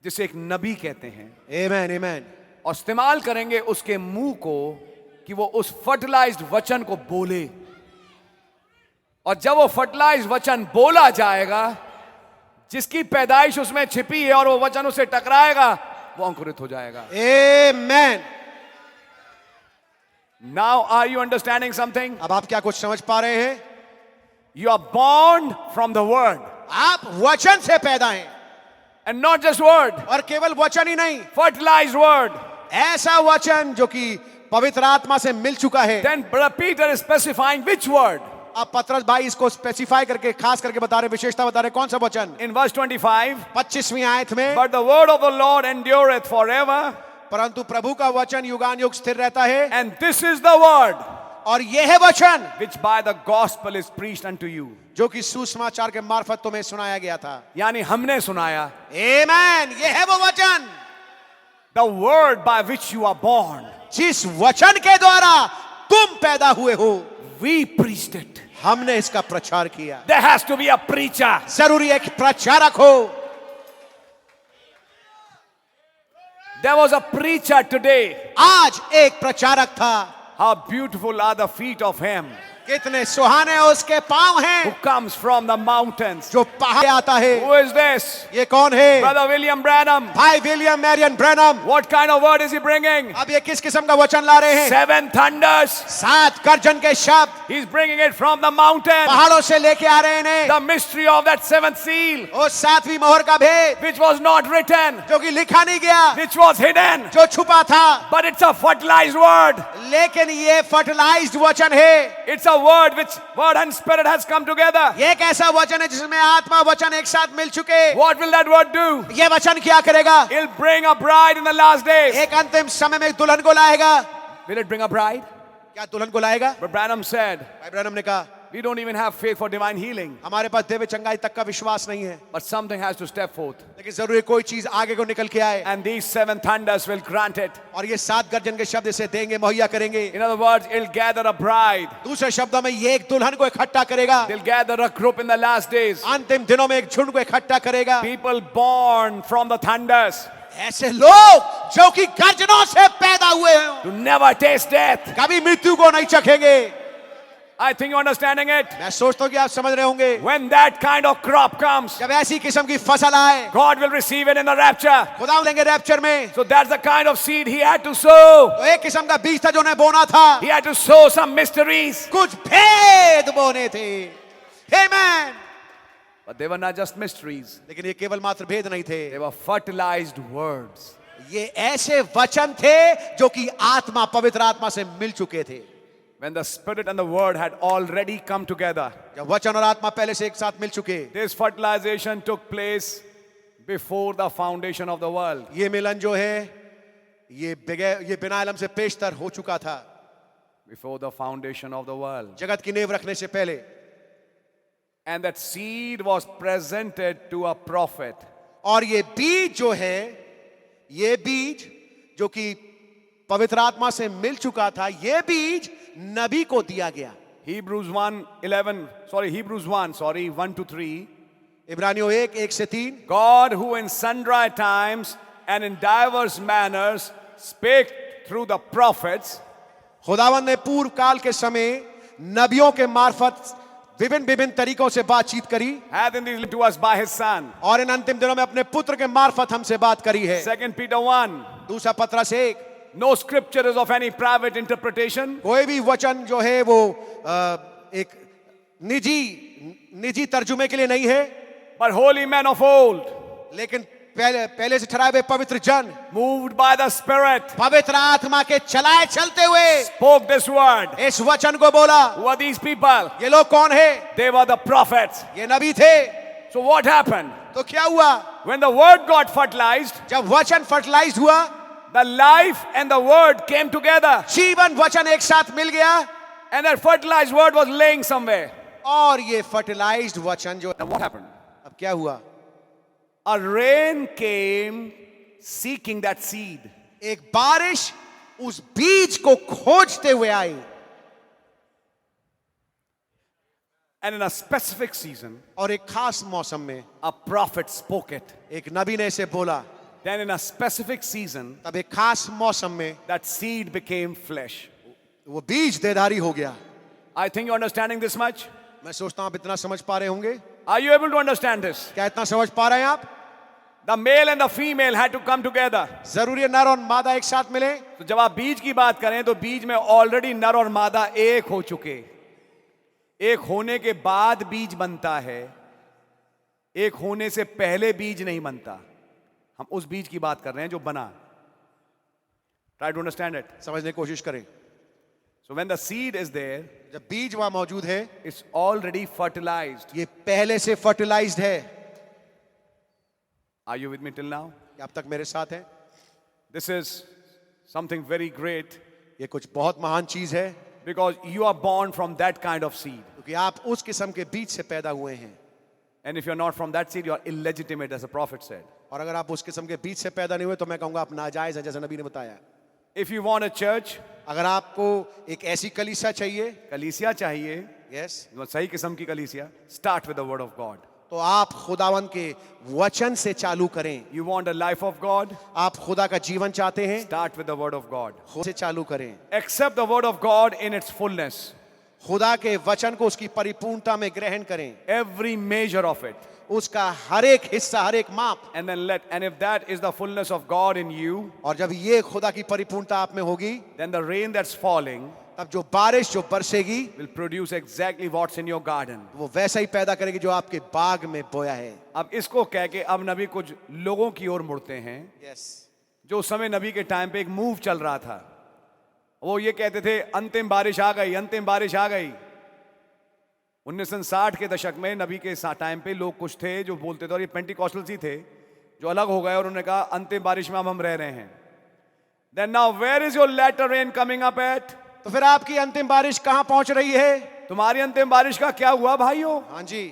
जिसे एक नबी कहते हैं, आमीन, आमीन, और इस्तेमाल करेंगे उसके मुंह को कि वो उस फर्टिलाइज्ड वचन को बोले। और जब वो फर्टिलाइज्ड वचन बोला जाएगा, जिसकी पैदाइश उसमें छिपी है और वो वचन उसे टकराएगा, वो अंकुरित हो जाएगा। आमीन। Now are you understanding something? अब आप क्या कुछ समझ पा रहे हैं? You are born from the word, आप वचन से पैदा हैं, and not just word, और केवल वचन ही नहीं, fertilized word. ऐसा वचन जो कि पवित्र आत्मा से मिल चुका है। Then Brother Peter is specifying which word. अब पतरस भाई इसको स्पेसिफाई करके, खास करके बता रहे, विशेषता बता रहे, कौन सा वचन? In verse 25, 25वीं आयत में, but the word of the Lord endureth forever, परंतु प्रभु का वचन युगान युग स्थिर रहता है, and this is the word और यह है वचन which by the gospel is preached unto you. जो कि सुसमाचार के मार्फत तुम्हें सुनाया गया था। यानी हमने सुनाया। आमीन, यह है वो वचन, The word by which you are born, जिस वचन के द्वारा तुम पैदा हुए हो, we preached it. हमने इसका प्रचार किया। There has to be a preacher. जरूरी है कि प्रचारक हो। There was a preacher today. आज एक प्रचारक था। How beautiful are the feet of him कितने सुहाने उसके पांव who हैं comes from the mountains. जो पहाड़ से आता है। Who is this? ये कौन है? Brother William Branham. भाई William Marion Branham. What kind of word is he bringing? अब ये किस किस्म का वचन ला रहे हैं? 7 thunders. 7 गर्जन के शब्द He's bringing it from the mountain. पहाड़ों से लेके आ रहे हैं इन्हें। The mystery of that 7th seal, उस 7वीं मोहर का भेद which was not written, जो कि लिखा नहीं गया, which was hidden, जो छुपा था, but it's a fertilized word. लेकिन ये फर्टिलाइज्ड वचन है। It's a word which word and spirit has come together. ये एक ऐसा वचन है जिसमें आत्मा वचन एक साथ मिल चुके। What will that word do? ये वचन क्या करेगा? It'll bring a bride in the last days. एक अंतिम समय में एक दुल्हन को लाएगा। Will it bring a bride? क्या दुल्हन को लाएगा? But Branham said, भाई ब्रैनम ने कहा, We don't even have faith for divine healing. हमारे पास दिव्य चंगाई तक का विश्वास नहीं है, But something has to step forth. लेकिन जरूरी कोई चीज आगे को निकल के आए, And these 7 thunders will grant it. और ये 7 गर्जन के शब्द इसे देंगे, मुहैया करेंगे। In other words, it'll gather a bride. दूसरे शब्दों में ये एक दुल्हन को इकट्ठा करेगा, They'll gather a group in the last days. अंतिम दिनों में एक झुंड को इकट्ठा करेगा। People born from the thunders ऐसे लोग जो कि गर्जनों से पैदा हुए हैं, to never taste death. कभी मृत्यु को नहीं चखेंगे। I think you're understanding it. मैं सोचता हूँ कि आप समझ रहे होंगे। When that kind of crop comes, जब ऐसी किस्म की फसल आए, God will receive it in the rapture. खुदा लेंगे रैप्चर में। So that's the kind of seed he had to sow. तो एक किस्म का बीज था जो उन्हें बोना था, He had to sow some mysteries. कुछ भेद बोने थे। Amen। But they were not just mysteries. लेकिन ये केवल मात्र भेद नहीं थे, They were fertilized words. ये ऐसे वचन थे जो कि आत्मा, पवित्र आत्मा से मिल चुके थे। When the spirit and the word had already come together, जब वचन और आत्मा पहले से एक साथ मिल चुके, this fertilization took place before the foundation of the world. ये मिलन जो है ये बिना इल्म से पेशतर हो चुका था, Before the foundation of the world. जगत की नींव रखने से पहले। And that seed was presented to a prophet. और ये बीज जो है, ये बीज जो कि पवित्र आत्मा से मिल चुका था, ये बीज नबी को दिया गया। Hebrews 1, 1-3. इब्रानियों 1:1-3। God who in sundry times and in diverse manners spake through the prophets, खुदावंद ने पूर्व काल के समय नबियों के मार्फत विभिन्न विभिन्न तरीकों से बातचीत करी, hath indeed to us by his son. और इन अंतिम दिनों में अपने पुत्र के मार्फत हमसे बात करी है। 2 Peter 1. दूसरा पत्रस 1। No scripture is of any private interpretation, कोई भी वचन जो है वो एक निजी तर्जुमे के लिए नहीं है, but holy men of old, लेकिन पहले से ठहराए हुए पवित्र जन, moved by the Spirit, पवित्र आत्मा के चलाए चलते हुए spoke this word. इस वचन को बोला। Who are these people? ये लोग कौन है? They were the prophets. ये नबी थे। So what happened? तो क्या हुआ? When the word got fertilized, जब वचन फर्टिलाइज हुआ, the life and the word came together. जीवन वचन एक साथ मिल गया, And that fertilized word was laying somewhere. और ये फर्टिलाइज्ड वचन जो, Now what happened? अब क्या हुआ? A rain came seeking that seed. एक बारिश उस बीज को खोजते हुए आई, And in a specific season, और एक खास मौसम में a prophet spoke it. एक नबी ने इसे बोला। Then in a specific season, तब एक खास मौसम में that seed became flesh. वो बीज देदारी हो गया। I think you're understanding this much. मैं सोचता हूं आप इतना समझ पा रहे होंगे। Are you able to understand this? क्या इतना समझ पा रहे हैं आप? The male and the female had to come together. जरूरी है नर और मादा एक साथ मिले। तो जब आप बीज की बात करें तो बीज में ऑलरेडी नर और मादा एक हो चुके। एक होने के बाद बीज बनता है, एक होने से पहले बीज नहीं बनता। हम उस बीज की बात कर रहे हैं जो बना। Try to understand it. समझने की कोशिश करें। So when the seed is there, जब बीज वहां मौजूद है, it's already fertilized. ये पहले से फर्टिलाइज्ड है। Are you with me till now? अब तक मेरे साथ है। This is something very great ये कुछ बहुत महान चीज है, because you are born from that kind of seed. क्योंकि आप उस किस्म के बीज से पैदा हुए हैं। And if you're not from that seed, you are illegitimate, as the prophet said. और अगर आप उस किस्म के बीज से पैदा नहीं हुए तो मैं कहूंगा आप नाजायज हैं, जैसा नबी ने बताया। If you want a church, अगर आपको एक ऐसी कलीसिया चाहिए, कलीसिया चाहिए, यस, सही किस्म की कलीसिया, start with the word of God. तो आप खुदावन के वचन से चालू करें। You want a life of God? आप खुदा का जीवन चाहते हैं, Start with the word of God. खुद से चालू करें। Accept the word of God in its fullness. खुदा के वचन को उसकी परिपूर्णता में ग्रहण करें, Every measure of it. उसका हर एक हिस्सा, हर एक माप। And if that is the fullness of God in you, और जब ये खुदा की परिपूर्णता आप में होगी, then the rain that's falling तब जो बारिश जो बरसेगी will produce exactly what's in your garden. वो वैसा ही पैदा करेगी जो आपके बाग में बोया है। अब इसको कह के अब नबी कुछ लोगों की ओर मुड़ते हैं यस, जो उस समय नबी के टाइम पे एक मूव चल रहा था। वो ये कहते थे अंतिम बारिश आ गई, अंतिम बारिश आ गई। 1960 के दशक में नबी के टाइम पे लोग कुछ थे जो बोलते थे, और ये पेंटिकॉस्टल्स ही थे जो अलग हो गए और उन्होंने कहा अंतिम बारिश में अब हम रह रहे हैं। Then now where is your latter rain coming up at? तो फिर आपकी अंतिम बारिश कहां पहुंच रही है? तुम्हारी अंतिम बारिश का क्या हुआ भाइयों? हाँ जी,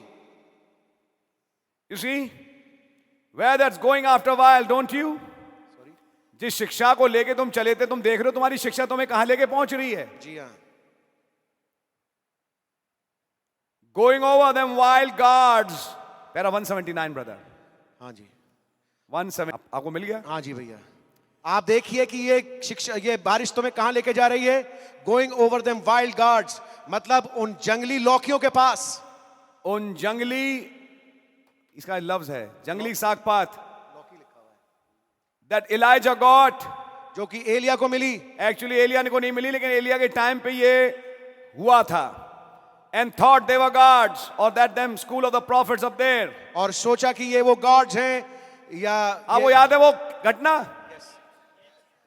You see where that's going after a while, don't you? जिस शिक्षा को लेके तुम चले थे, तुम देख रहे हो तुम्हारी शिक्षा तुम्हें कहां लेके पहुंच रही है. जी हाँ, Going over them wild gods. Para 179 brother. हाँ जी, 17 आपको मिल गया? हाँ जी भैया, आप देखिए कि ये शिक्षा, ये बारिश तुम्हें कहां लेके जा रही है. Going over them wild guards, मतलब उन जंगली लौकियों के पास. उन जंगली, इसका लफ्ज है जंगली सागपात. That Elijah got. जो कि एलिया को मिली. एक्चुअली एलिया को नहीं मिली, लेकिन एलिया के टाइम पे ये हुआ था. And thought they were gods, or that them school of the prophets up there. और सोचा कि ये वो गॉड्स हैं, या आपको याद है वो घटना?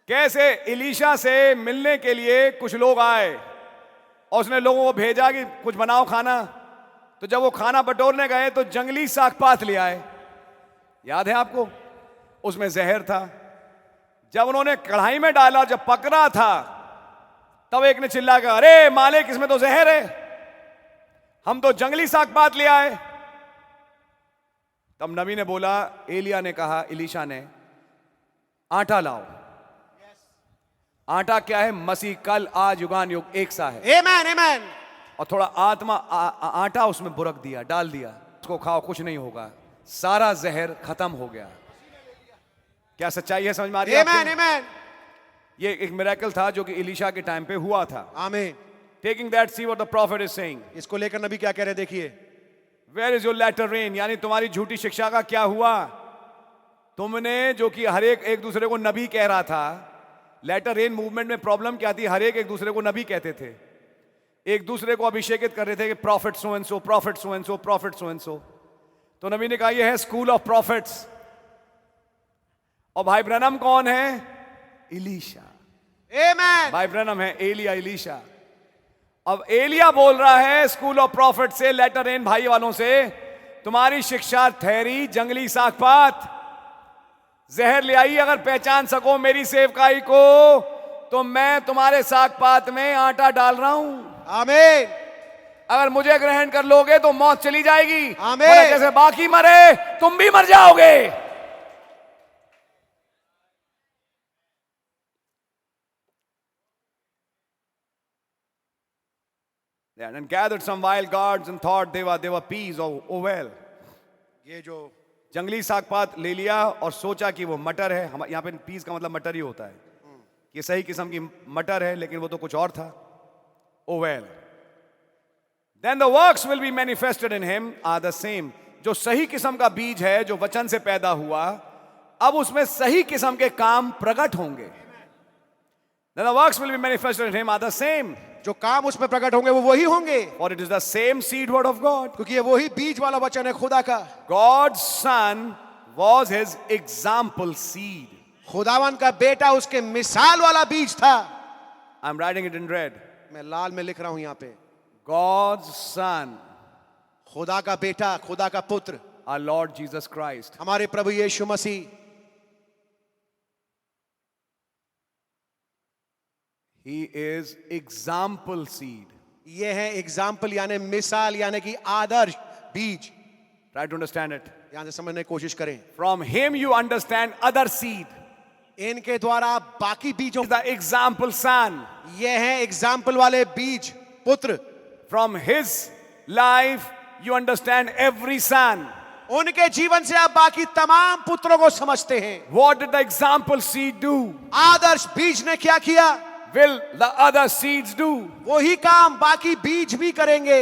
कैसे इलीशा से मिलने के लिए कुछ लोग आए और उसने लोगों को भेजा कि कुछ बनाओ खाना. तो जब वो खाना बटोरने गए तो जंगली सागपात ले आए. याद है आपको? उसमें जहर था. जब उन्होंने कढ़ाई में डाला, जब पक रहा था, तब एक ने चिल्ला कर, अरे मालिक, इसमें तो जहर है, हम तो जंगली सागपात ले आए. तब नबी ने बोला, एलिया ने कहा, इलीशा ने, आटा लाओ. आटा क्या है? मसीह कल आज युगान युग एक सा है. आमेन आमेन. और थोड़ा आत्मा आटा उसमें बुरक दिया, डाल दिया. उसको खाओ, कुछ नहीं होगा. सारा जहर खत्म हो गया. क्या सच्चाई है? समझ में आ रही है? आमेन आमेन. ये एक मिरेकल था जो कि इलीशा के टाइम पे हुआ था. आमीन. Taking that, see what the prophet is saying. इसको लेकर नबी क्या कह रहे हैं, देखिए. Where is your latter rain, यानी तुम्हारी झूठी शिक्षा का क्या हुआ? तुमने जो कि हर एक दूसरे को नबी कह रहा था. लेटर रेन मूवमेंट में प्रॉब्लम क्या थी? हर एक दूसरे को नबी कहते थे, एक दूसरे को अभिषेकित कर रहे थे कि profit so and so, profit so and so, profit so and so. तो नबी ने कहा यह है स्कूल ऑफ प्रॉफिट्स. और भाई ब्रनम कौन है? इलीशा. आमेन. भाई ब्रनम है एलिया, इलीशा. अब एलिया बोल रहा है स्कूल ऑफ प्रॉफिट से, लेटर रेन भाई वालों से, तुम्हारी शिक्षा ठहरी जंगली सागपात. जहर ले आई. अगर पहचान सको मेरी सेवकाई को, तो मैं तुम्हारे सागपात में आटा डाल रहा हूं. आमीन. अगर मुझे ग्रहण कर लोगे तो मौत चली जाएगी. आमीन. वरना जैसे बाकी मरे, तुम भी मर जाओगे. And gathered some wild gods and thought they were peas. Oh well. ये जो जंगली सागपात ले लिया और सोचा कि वो मटर है. हम यहाँ पे पीस का मतलब मटर ही होता है. ये सही किस्म की मटर है, लेकिन वो तो कुछ और था. Oh well. Then the works will be manifested in him are the same. जो सही किस्म का बीज है, जो वचन से पैदा हुआ, अब उसमें सही किस्म के काम प्रकट होंगे. Then the works will be manifested in him are the same. जो काम उसमें प्रकट होंगे वो वही होंगे. For it is the same seed word of God. क्योंकि ये वही बीज वाला वचन है खुदा का. God's son was his example seed. खुदावन का बेटा उसके मिसाल वाला बीज था. I'm writing it in red. मैं लाल में लिख रहा हूं यहां पे. God's son, खुदा का बेटा, खुदा का पुत्र, our Lord Jesus Christ. हमारे प्रभु यीशु मसीह. He is example seed. ये है एग्जाम्पल, यानी मिसाल, यानी कि आदर्श बीज. Try to understand it. यहां से समझने की कोशिश करें. From him you understand other seed. इनके द्वारा आप बाकी बीजों, The example son. ये है एग्जाम्पल वाले बीज, पुत्र. From his life you understand every son. उनके जीवन से आप बाकी तमाम पुत्रों को समझते हैं. What did the example seed do? आदर्श बीज ने क्या किया? Will the other seeds do? वही काम बाकी बीज भी करेंगे.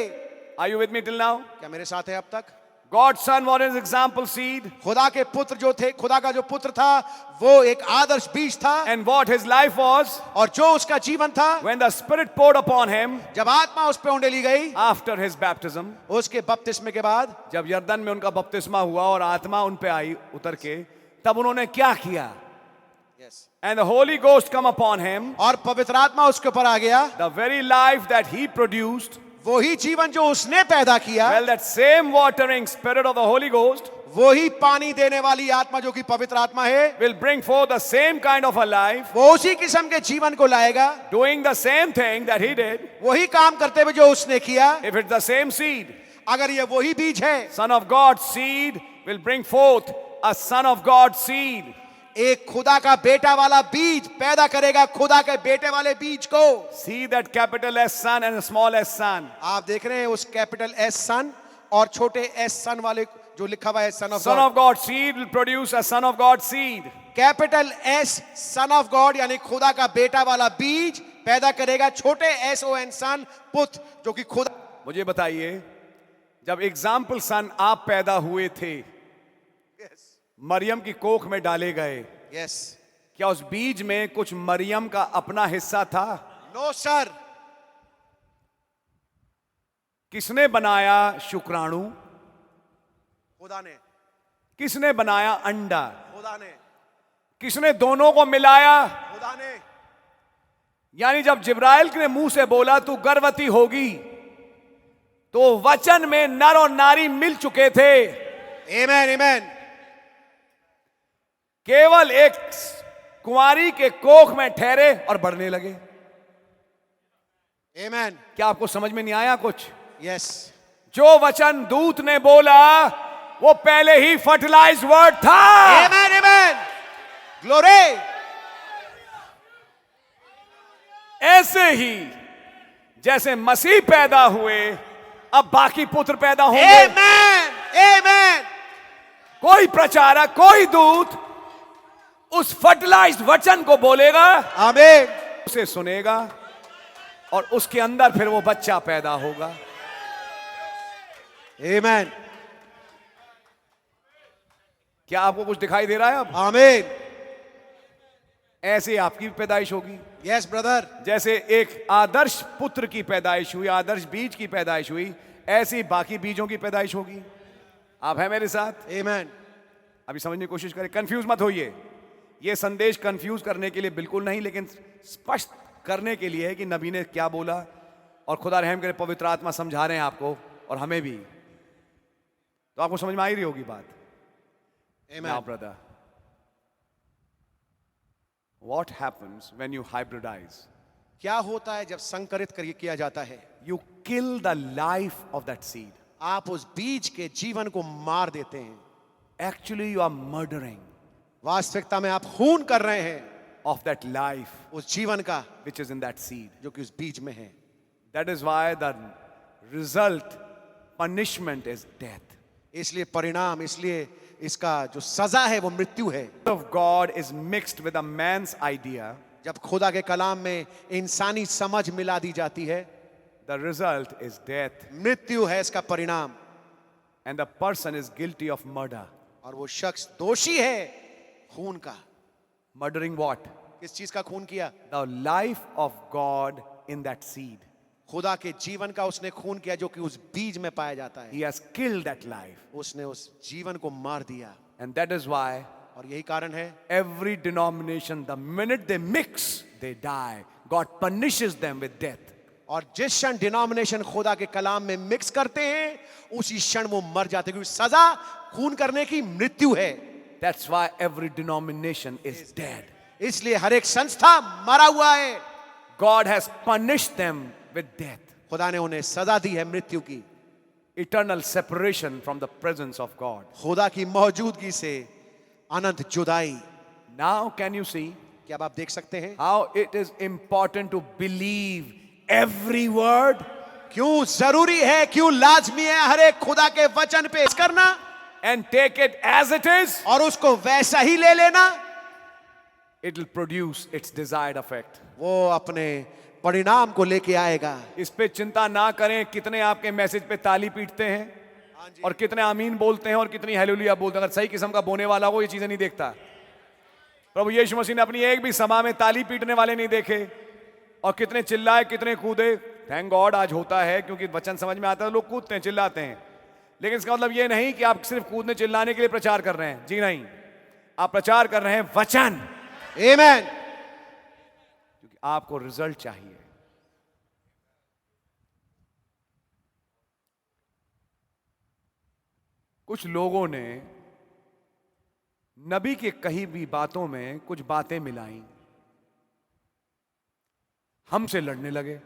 Are you with me till now? क्या मेरे साथ है अब तक? God's son was his example seed. खुदा के पुत्र जो थे, खुदा का जो पुत्र था, वो एक आदर्श बीज था. And what his life was, और जो उसका जीवन था, when the Spirit poured upon him जब आत्मा उस पे उंडेली गई, after his baptism, उसके बपतिस्मे के बाद, जब यरदन में उनका बपतिस्मा हुआ और आत्मा उन पे आई उतर के, तब उन्होंने क्या किया? And the Holy Ghost come upon him. और पवित्र आत्मा उसके ऊपर आ गया. The very life that he produced, वही जीवन जो उसने पैदा किया, well, that same watering Spirit of the Holy Ghost, वो ही पानी देने वाली आत्मा जो कि पवित्र आत्मा है, will bring forth the same kind of a life, वो उसी किस्म के जीवन को लाएगा, doing the same thing that he did. वही काम करते हुए जो उसने किया। If it's the same seed, अगर ये वही बीज है, Son of God's seed will bring forth a Son of God's seed. एक खुदा का बेटा वाला बीज पैदा करेगा खुदा के बेटे वाले बीज को। See that capital S son and a small s son. आप देख रहे हैं उस कैपिटल एस सन और छोटे एस सन वाले जो लिखा हुआ है son of Son God. of God's seed will produce a Son of God's seed. Capital S son of God यानी खुदा का बेटा वाला बीज पैदा करेगा छोटे एस ओ एन सन पुत्र जो कि खुदा। मुझे बताइए, जब एग्जाम्पल सन आप पैदा हुए थे, मरियम की कोख में डाले गए, यस, क्या उस बीज में कुछ मरियम का अपना हिस्सा था? No sir. किसने बनाया शुक्राणु? खुदा ने, किसने बनाया अंडा? खुदा ने, किसने दोनों को मिलाया? खुदा ने। यानी जब जिब्राइल ने मुंह से बोला तू गर्भवती होगी, तो वचन में नर और नारी मिल चुके थे। आमेन, आमेन। केवल एक कुंवारी के कोख में ठहरे और बढ़ने लगे। आमेन, क्या आपको समझ में नहीं आया कुछ? यस। जो वचन दूत ने बोला वो पहले ही फर्टिलाइज वर्ड था। आमेन, आमेन, ग्लोरी। ऐसे ही जैसे मसीह पैदा हुए, अब बाकी पुत्र पैदा होंगे। आमेन, आमेन। कोई प्रचारक, कोई दूत उस फर्टिलाइज्ड वचन को बोलेगा, आमेन, उसे सुनेगा और उसके अंदर फिर वो बच्चा पैदा होगा। आमेन। क्या आपको कुछ दिखाई दे रहा है? अब आमेन, ऐसे आपकी भी पैदाइश होगी। Yes brother. जैसे एक आदर्श पुत्र की पैदाइश हुई, आदर्श बीज की पैदाइश हुई, ऐसी बाकी बीजों की पैदाइश होगी। आप हैं मेरे साथ? आमेन। अभी समझने की कोशिश करें, कंफ्यूज मत होइए। ये संदेश कंफ्यूज करने के लिए बिल्कुल नहीं, लेकिन स्पष्ट करने के लिए है कि नबी ने क्या बोला, और खुदा रहम करे पवित्र आत्मा समझा रहे हैं आपको और हमें भी। तो आपको समझ में आ ही रही होगी बात। Now, brother, what happens when you hybridize? क्या होता है जब संकरित किया जाता है? You kill the life of that seed. आप उस बीज के जीवन को मार देते हैं। Actually, you are murdering वास्तविकता में आप खून कर रहे हैं of that life उस जीवन का which is in that seed. जो कि उस बीज में है। That is why the result, punishment is death. इसलिए परिणाम, इसलिए इसका जो सजा है वो मृत्यु है। Of God is mixed with a man's idea. जब खुदा के कलाम में इंसानी समझ मिला दी जाती है, The result is death, मृत्यु है इसका परिणाम, and the person is guilty of murder. और वो शख्स दोषी है खून का। Murdering what? किस चीज का खून किया? The life of God in that seed. खुदा के जीवन का उसने खून किया जो कि उस बीज में पाया जाता है। He has killed that life. उसने उस जीवन को मार दिया, And that is why और यही कारण है every denomination, the minute they mix, they die. God punishes them with death. और जिस क्षण डिनोमिनेशन खुदा के कलाम में मिक्स करते हैं उसी क्षण वो मर जाते हैं, क्योंकि सजा खून करने की मृत्यु है। That's why every denomination is dead. इसलिए हर एक संस्था मरा हुआ है। God has punished them with death. खुदा ने उन्हें सजा दी है मृत्यु की, Eternal separation from the presence of God. खुदा की मौजूदगी से अनंत जुदाई। Now can you see क्या अब आप देख सकते हैं how it is important to believe every word? क्यों जरूरी है, क्यों लाजमी है हर एक खुदा के वचन पे करना And take it as it is? और उसको वैसा ही ले लेना? It will produce its desired effect. वो अपने परिणाम को लेके आएगा। इस पे चिंता ना करें कितने आपके मैसेज पे ताली पीटते हैं और कितने आमीन बोलते हैं और कितनी हालेलुया बोलते हैं। अगर सही किस्म का बोने वाला हो ये चीजें नहीं देखता। प्रभु यीशु मसीह ने अपनी एक भी सभा में ताली पीटने वाले नहीं देखे, और कितने चिल्लाए कितने कूदे। थैंक गॉड आज होता है, क्योंकि वचन समझ में आता है, लोग कूदते हैं चिल्लाते हैं। लेकिन इसका मतलब ये नहीं कि आप सिर्फ कूदने चिल्लाने के लिए प्रचार कर रहे हैं। जी नहीं, आप प्रचार कर रहे हैं वचन। आमेन। क्योंकि आपको रिजल्ट चाहिए। कुछ लोगों ने नबी के कही भी बातों में कुछ बातें मिलाई, हमसे लड़ने लगे।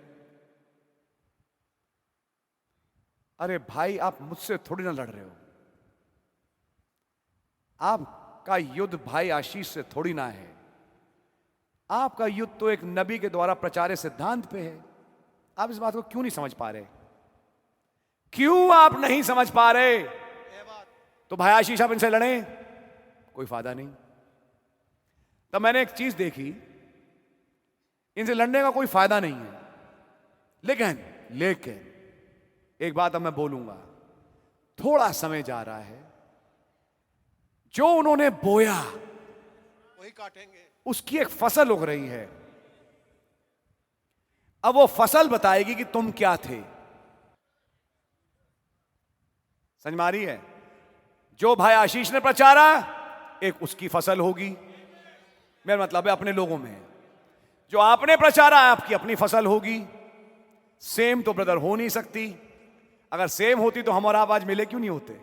अरे भाई, आप मुझसे थोड़ी ना लड़ रहे हो, आपका युद्ध भाई आशीष से थोड़ी ना है, आपका युद्ध तो एक नबी के द्वारा प्रचारित सिद्धांत पे है। आप इस बात को क्यों नहीं समझ पा रहे? क्यों आप नहीं समझ पा रहे? तो भाई आशीष आप इनसे लड़ें, कोई फायदा नहीं। तब मैंने एक चीज देखी, इनसे लड़ने का कोई फायदा नहीं है। लेकिन एक बात अब मैं बोलूंगा, थोड़ा समय जा रहा है, जो उन्होंने बोया वही काटेंगे। उसकी एक फसल उग रही है। अब वो फसल बताएगी कि तुम क्या थे। समझ में आ रही है? जो भाई आशीष ने प्रचारा, एक उसकी फसल होगी, मेरा मतलब है अपने लोगों में। जो आपने प्रचारा, आपकी अपनी फसल होगी। सेम तो ब्रदर हो नहीं सकती। अगर सेम होती तो हम और आप आज मिले क्यों नहीं होते?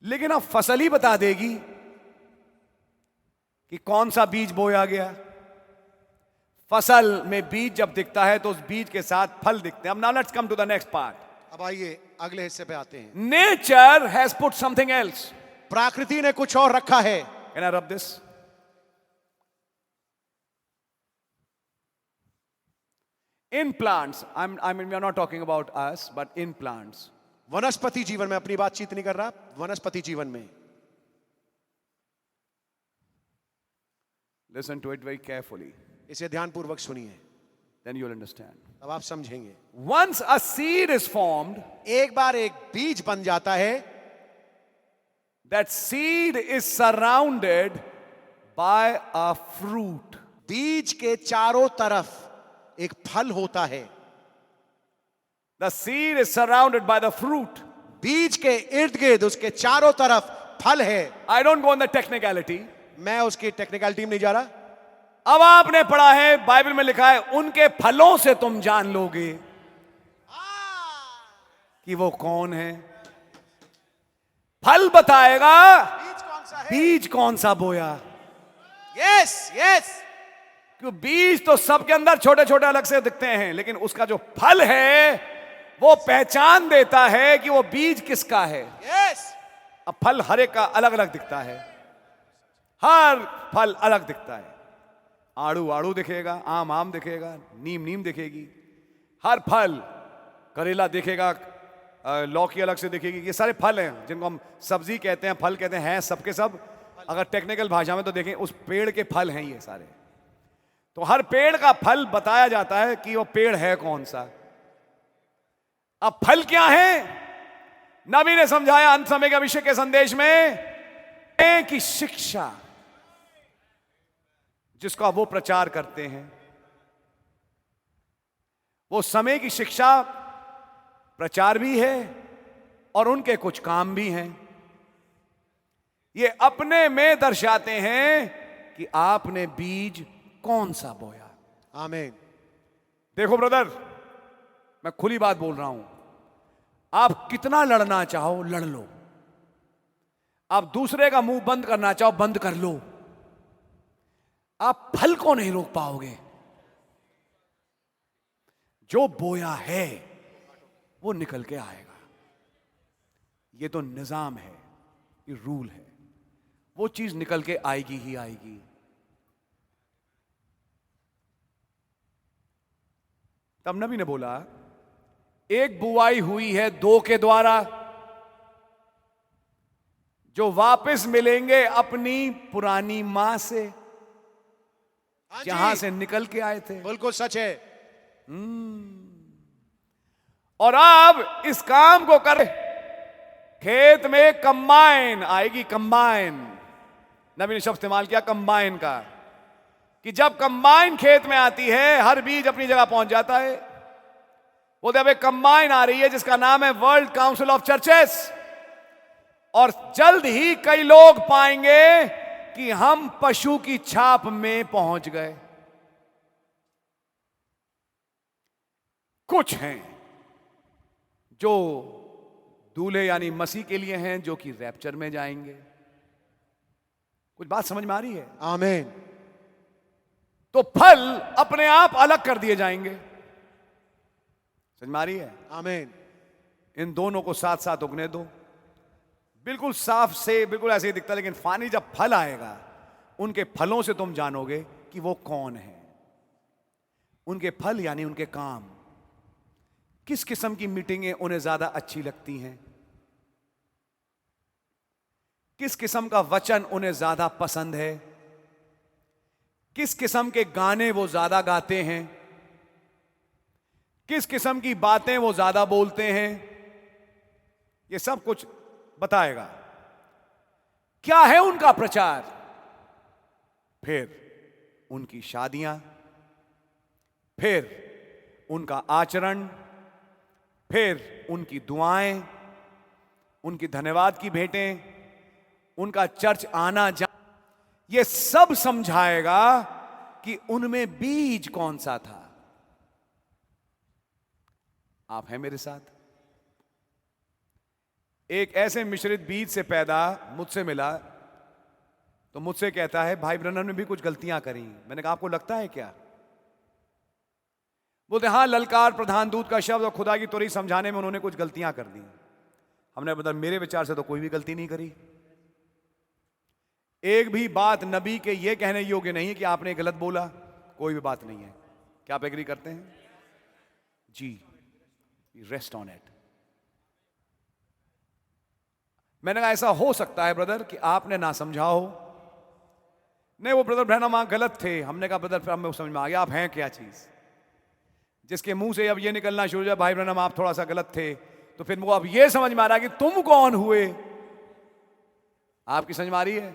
लेकिन अब फसल ही बता देगी कि कौन सा बीज बोया गया। फसल में बीज जब दिखता है तो उस बीज के साथ फल दिखते हैं। अब now let's come to the next part. अब आइए अगले हिस्से पे आते हैं। Nature has put something else. प्रकृति ने कुछ और रखा है। Can I rub this? In plants, I mean, we are not talking about us, but in plants. वनस्पति जीवन में, अपनी बातचीत नहीं कर रहा, वनस्पति जीवन में। Listen to it very carefully. इसे ध्यानपूर्वक सुनिए, Then you'll understand. अब आप समझेंगे। Once a seed is formed, एक बार एक बीज बन जाता है, that seed is surrounded by a fruit. बीज के चारों तरफ एक फल होता है। The seed is surrounded by the fruit. बीज के इर्द गिर्द उसके चारों तरफ फल है। I don't go on the technicality. मैं उसकी टेक्निकलिटी में नहीं जा रहा। अब आपने पढ़ा है, बाइबल में लिखा है, उनके फलों से तुम जान लोगे कि वो कौन है। फल बताएगा बीज कौन सा है। बीज कौन सा बोया। Yes yes. क्यों? बीज तो सबके अंदर छोटे छोटे अलग से दिखते हैं, लेकिन उसका जो फल है वो पहचान देता है कि वो बीज किसका है। यस। अब फल हर एक का अलग अलग दिखता है, हर फल अलग दिखता है। आड़ू आड़ू दिखेगा, आम आम दिखेगा, नीम नीम दिखेगी, हर फल। करेला दिखेगा, लौकी अलग से दिखेगी। ये सारे फल हैं जिनको हम सब्जी कहते हैं, फल कहते हैं सबके सब। अगर टेक्निकल भाषा में तो देखें, उस पेड़ के फल हैं ये सारे। तो हर पेड़ का फल बताया जाता है कि वो पेड़ है कौन सा। अब फल क्या है? नबी ने समझाया अंत समय के अभिषेक के संदेश में कि शिक्षा जिसका वो प्रचार करते हैं, वो समय की शिक्षा प्रचार भी है और उनके कुछ काम भी हैं। ये अपने में दर्शाते हैं कि आपने बीज कौन सा बोया। आमीन। देखो ब्रदर, मैं खुली बात बोल रहा हूं, आप कितना लड़ना चाहो लड़ लो, आप दूसरे का मुंह बंद करना चाहो बंद कर लो, आप फल को नहीं रोक पाओगे। जो बोया है वो निकल के आएगा। ये तो निजाम है, ये रूल है। वो चीज निकल के आएगी ही आएगी। तब नबी ने बोला, एक बुआई हुई है दो के द्वारा, जो वापस मिलेंगे अपनी पुरानी मां से, जहां से निकल के आए थे। बिल्कुल सच है। और अब इस काम को कर, खेत में कंबाइन आएगी। कंबाइन, नबी ने शब्द इस्तेमाल किया कंबाइन का, कि जब कंबाइन खेत में आती है हर बीज अपनी जगह पहुंच जाता है। वो जब एक कंबाइन आ रही है जिसका नाम है वर्ल्ड काउंसिल ऑफ चर्चेस, और जल्द ही कई लोग पाएंगे कि हम पशु की छाप में पहुंच गए। कुछ हैं जो दूल्हे यानी मसीह के लिए हैं जो कि रैप्चर में जाएंगे। कुछ बात समझ में आ रही है? आमीन। तो फल अपने आप अलग कर दिए जाएंगे। समझ में आ रही है? आमीन। इन दोनों को साथ साथ उगने दो। बिल्कुल साफ से बिल्कुल ऐसे ही दिखता है, लेकिन फाइनली जब फल आएगा उनके फलों से तुम जानोगे कि वो कौन है। उनके फल यानी उनके काम। किस किस्म की मीटिंगें उन्हें ज्यादा अच्छी लगती हैं, किस किस्म का वचन उन्हें ज्यादा पसंद है, किस किस्म के गाने वो ज्यादा गाते हैं, किस किस्म की बातें वो ज्यादा बोलते हैं, ये सब कुछ बताएगा। क्या है उनका प्रचार, फिर उनकी शादियां, फिर उनका आचरण, फिर उनकी दुआएं, उनकी धन्यवाद की भेंटें, उनका चर्च आना जाना, ये सब समझाएगा कि उनमें बीज कौन सा था। आप हैं मेरे साथ? एक ऐसे मिश्रित बीज से पैदा मुझसे मिला, तो मुझसे कहता है भाई ब्रनन ने भी कुछ गलतियां करी। मैंने कहा आपको लगता है क्या? बोलते हाँ, ललकार प्रधान दूत का शब्द और खुदा की तोरी समझाने में उन्होंने कुछ गलतियां कर दी। हमने बताया मेरे विचार से तो कोई भी गलती नहीं करी। एक भी बात नबी के ये कहने योग्य नहीं है कि आपने गलत बोला, कोई भी बात नहीं है। क्या आप एग्री करते हैं? जी, रेस्ट ऑन इट। मैंने कहा ऐसा हो सकता है ब्रदर कि आपने ना समझा हो। नहीं, वो ब्रदर ब्रैनम वहां गलत थे। हमने कहा ब्रदर फिर हमें समझ में आ गया आप हैं क्या चीज। जिसके मुंह से अब ये निकलना शुरू हो जाए भाई ब्रैनम आप थोड़ा सा गलत थे, तो फिर वो अब ये समझ में आ रहा है कि तुम कौन हुए। आपकी समझ में आ रही है?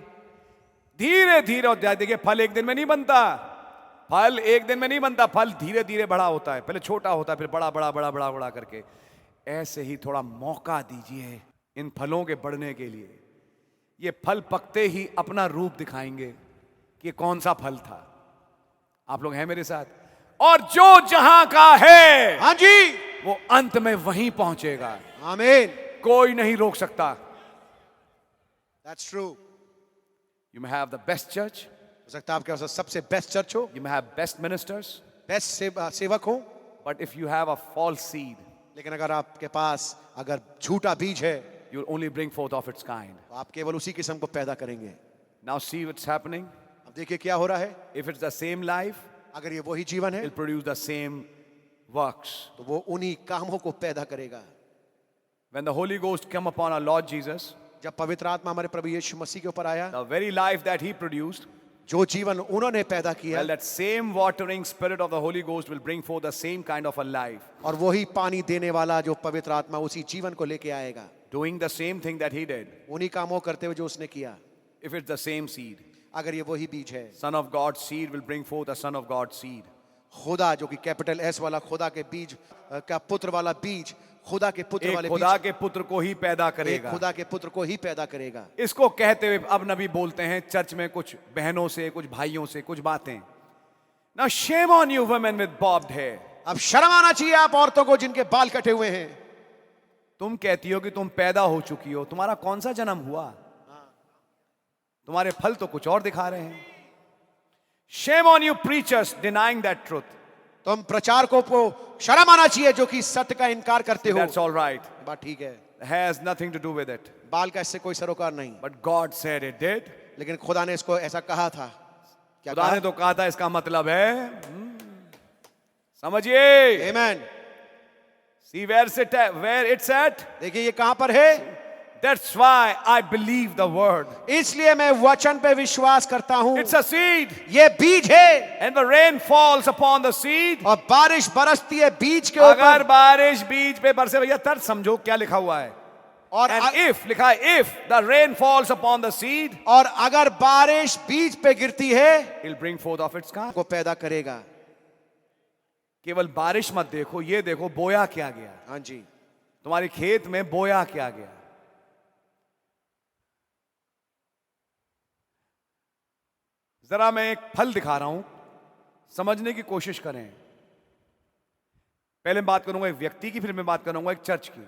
धीरे धीरे, और देखिए फल एक दिन में नहीं बनता। फल एक दिन में नहीं बनता, फल धीरे धीरे बड़ा होता है। पहले छोटा होता है, फिर बड़ा बड़ा बड़ा बड़ा बड़ा करके। ऐसे ही थोड़ा मौका दीजिए इन फलों के बढ़ने के लिए। ये फल पकते ही अपना रूप दिखाएंगे कि ये कौन सा फल था। आप लोग हैं मेरे साथ? और जो जहां का है, हाँ जी, वो अंत में वहीं पहुंचेगा। आमीन। कोई नहीं रोक सकता। That's true। You may have the best church, हो सकता है आपके पास सबसे बेस्ट चर्च हो, you may have best ministers, best सेवक हो, but if you have a false seed, लेकिन अगर आपके पास अगर झूठा बीज है, you'll only bring forth of its kind. तो आप केवल उसी किस्म को पैदा करेंगे। Now see what's happening. अब देखिए क्या हो रहा है। If it's the same life, अगर ये वही जीवन है, it'll produce the same works. तो वो उन्हीं कामों को पैदा करेगा। When the Holy Ghost came upon our Lord Jesus, जब पवित्र आत्मा हमारे प्रभु यीशु मसीह के ऊपर आया, the very life that he produced, जो जीवन उन्होंने पैदा किया, well, that same watering spirit of the Holy Ghost will bring forth the same kind of a life, और वही पानी देने वाला जो पवित्र आत्मा उसी जीवन को लेके आएगा, doing the same thing that he did. उन्हीं कामों करते हुए जो उसने किया। If it's the same seed, अगर ये वही बीज है, Son of God's seed will bring forth a Son of God's seed. खुदा जो कि कैपिटल एस वाला खुदा के बीज का पुत्र वाला बीज, खुदा के पुत्र एक वाले खुदा बीज, के पुत्र को ही पैदा एक करेगा। खुदा के पुत्र को ही पैदा करेगा। इसको कहते हुए अब नबी बोलते हैं चर्च में कुछ बहनों से, कुछ भाइयों से कुछ बातें। Now shame on you women with bobbed hair. अब शर्म आना चाहिए आप औरतों को जिनके बाल कटे हुए हैं। तुम कहती हो कि तुम पैदा हो चुकी हो, तुम्हारा कौन सा जन्म हुआ? तुम्हारे फल तो कुछ और दिखा रहे हैं। Shame on you preachers denying that truth. तुम प्रचारकों को शर्म आना चाहिए जो कि सत्य का इनकार करते हो। That's all right. बात ठीक है, Has nothing to do with it. बाल का इससे कोई सरोकार नहीं, But God said it did. लेकिन खुदा ने इसको ऐसा कहा था। क्या खुदा कहा? ने तो कहा था, इसका मतलब है समझिए। Amen। See where it's at. देखिए ये कहां पर है। That's why I believe the word. इसलिए मैं वचन पे विश्वास करता हूं। It's a seed. ये बीज है, And the rain falls upon the seed. और बारिश बरसती है बीज के अगर ऊपर। बारिश बीज पे बरसे, भैया तर्क समझो क्या लिखा हुआ है। और And if लिखा है, if the rain falls upon the seed, और अगर बारिश बीज पे गिरती है, it'll bring forth of its kind. को पैदा करेगा। केवल बारिश मत देखो, ये देखो बोया क्या गया। हाँ जी, तुम्हारे खेत में बोया क्या गया। जरा मैं एक फल दिखा रहा हूं, समझने की कोशिश करें। पहले बात करूंगा एक व्यक्ति की, फिर मैं बात करूंगा एक चर्च की।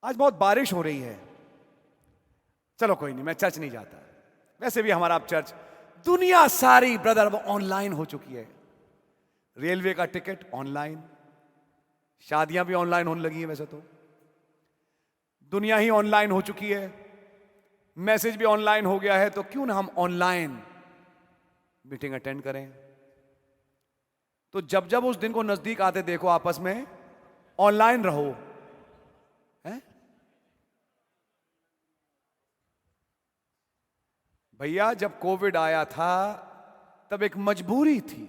आज बहुत बारिश हो रही है, चलो कोई नहीं, मैं चर्च नहीं जाता। वैसे भी हमारा अब चर्च, दुनिया सारी ब्रदर अब ऑनलाइन हो चुकी है। रेलवे का टिकट ऑनलाइन, शादियां भी ऑनलाइन होने लगी हैं, वैसे तो दुनिया ही ऑनलाइन हो चुकी है, मैसेज भी ऑनलाइन हो गया है, तो क्यों ना हम ऑनलाइन मीटिंग अटेंड करें। तो जब जब उस दिन को नजदीक आते देखो, आपस में ऑनलाइन रहो, हैं? भैया जब कोविड आया था तब एक मजबूरी थी।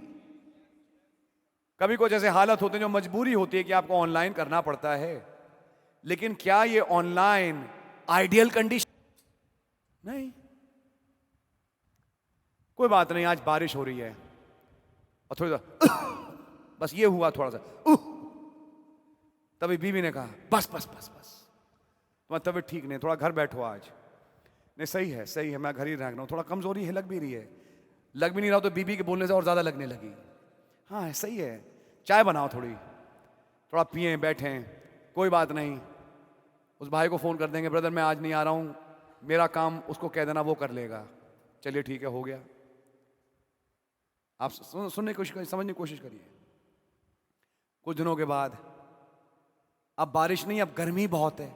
कभी कुछ ऐसे हालत होते हैं जो मजबूरी होती है कि आपको ऑनलाइन करना पड़ता है, लेकिन क्या ये ऑनलाइन आइडियल कंडीशन? नहीं। कोई बात नहीं, आज बारिश हो रही है और थोड़ा सा बस ये हुआ, थोड़ा सा तभी बीवी ने कहा बस बस बस बस, तुम्हारी तबीयत ठीक नहीं, थोड़ा घर बैठो आज। नहीं सही है, सही है, मैं घर ही रह रहा हूं, थोड़ा कमजोरी है, लग भी रही है। लग भी नहीं रहा तो बीबी के बोलने से और ज्यादा लगने लगी। हाँ सही है, चाय बनाओ, थोड़ा पिए बैठे, कोई बात नहीं। उस भाई को फोन कर देंगे, ब्रदर मैं आज नहीं आ रहा हूं, मेरा काम उसको कह देना, वो कर लेगा। चलिए ठीक है, हो गया। आप सुनने की कोशिश करिए, समझने की कोशिश करिए। कुछ दिनों के बाद अब बारिश नहीं, अब गर्मी बहुत है।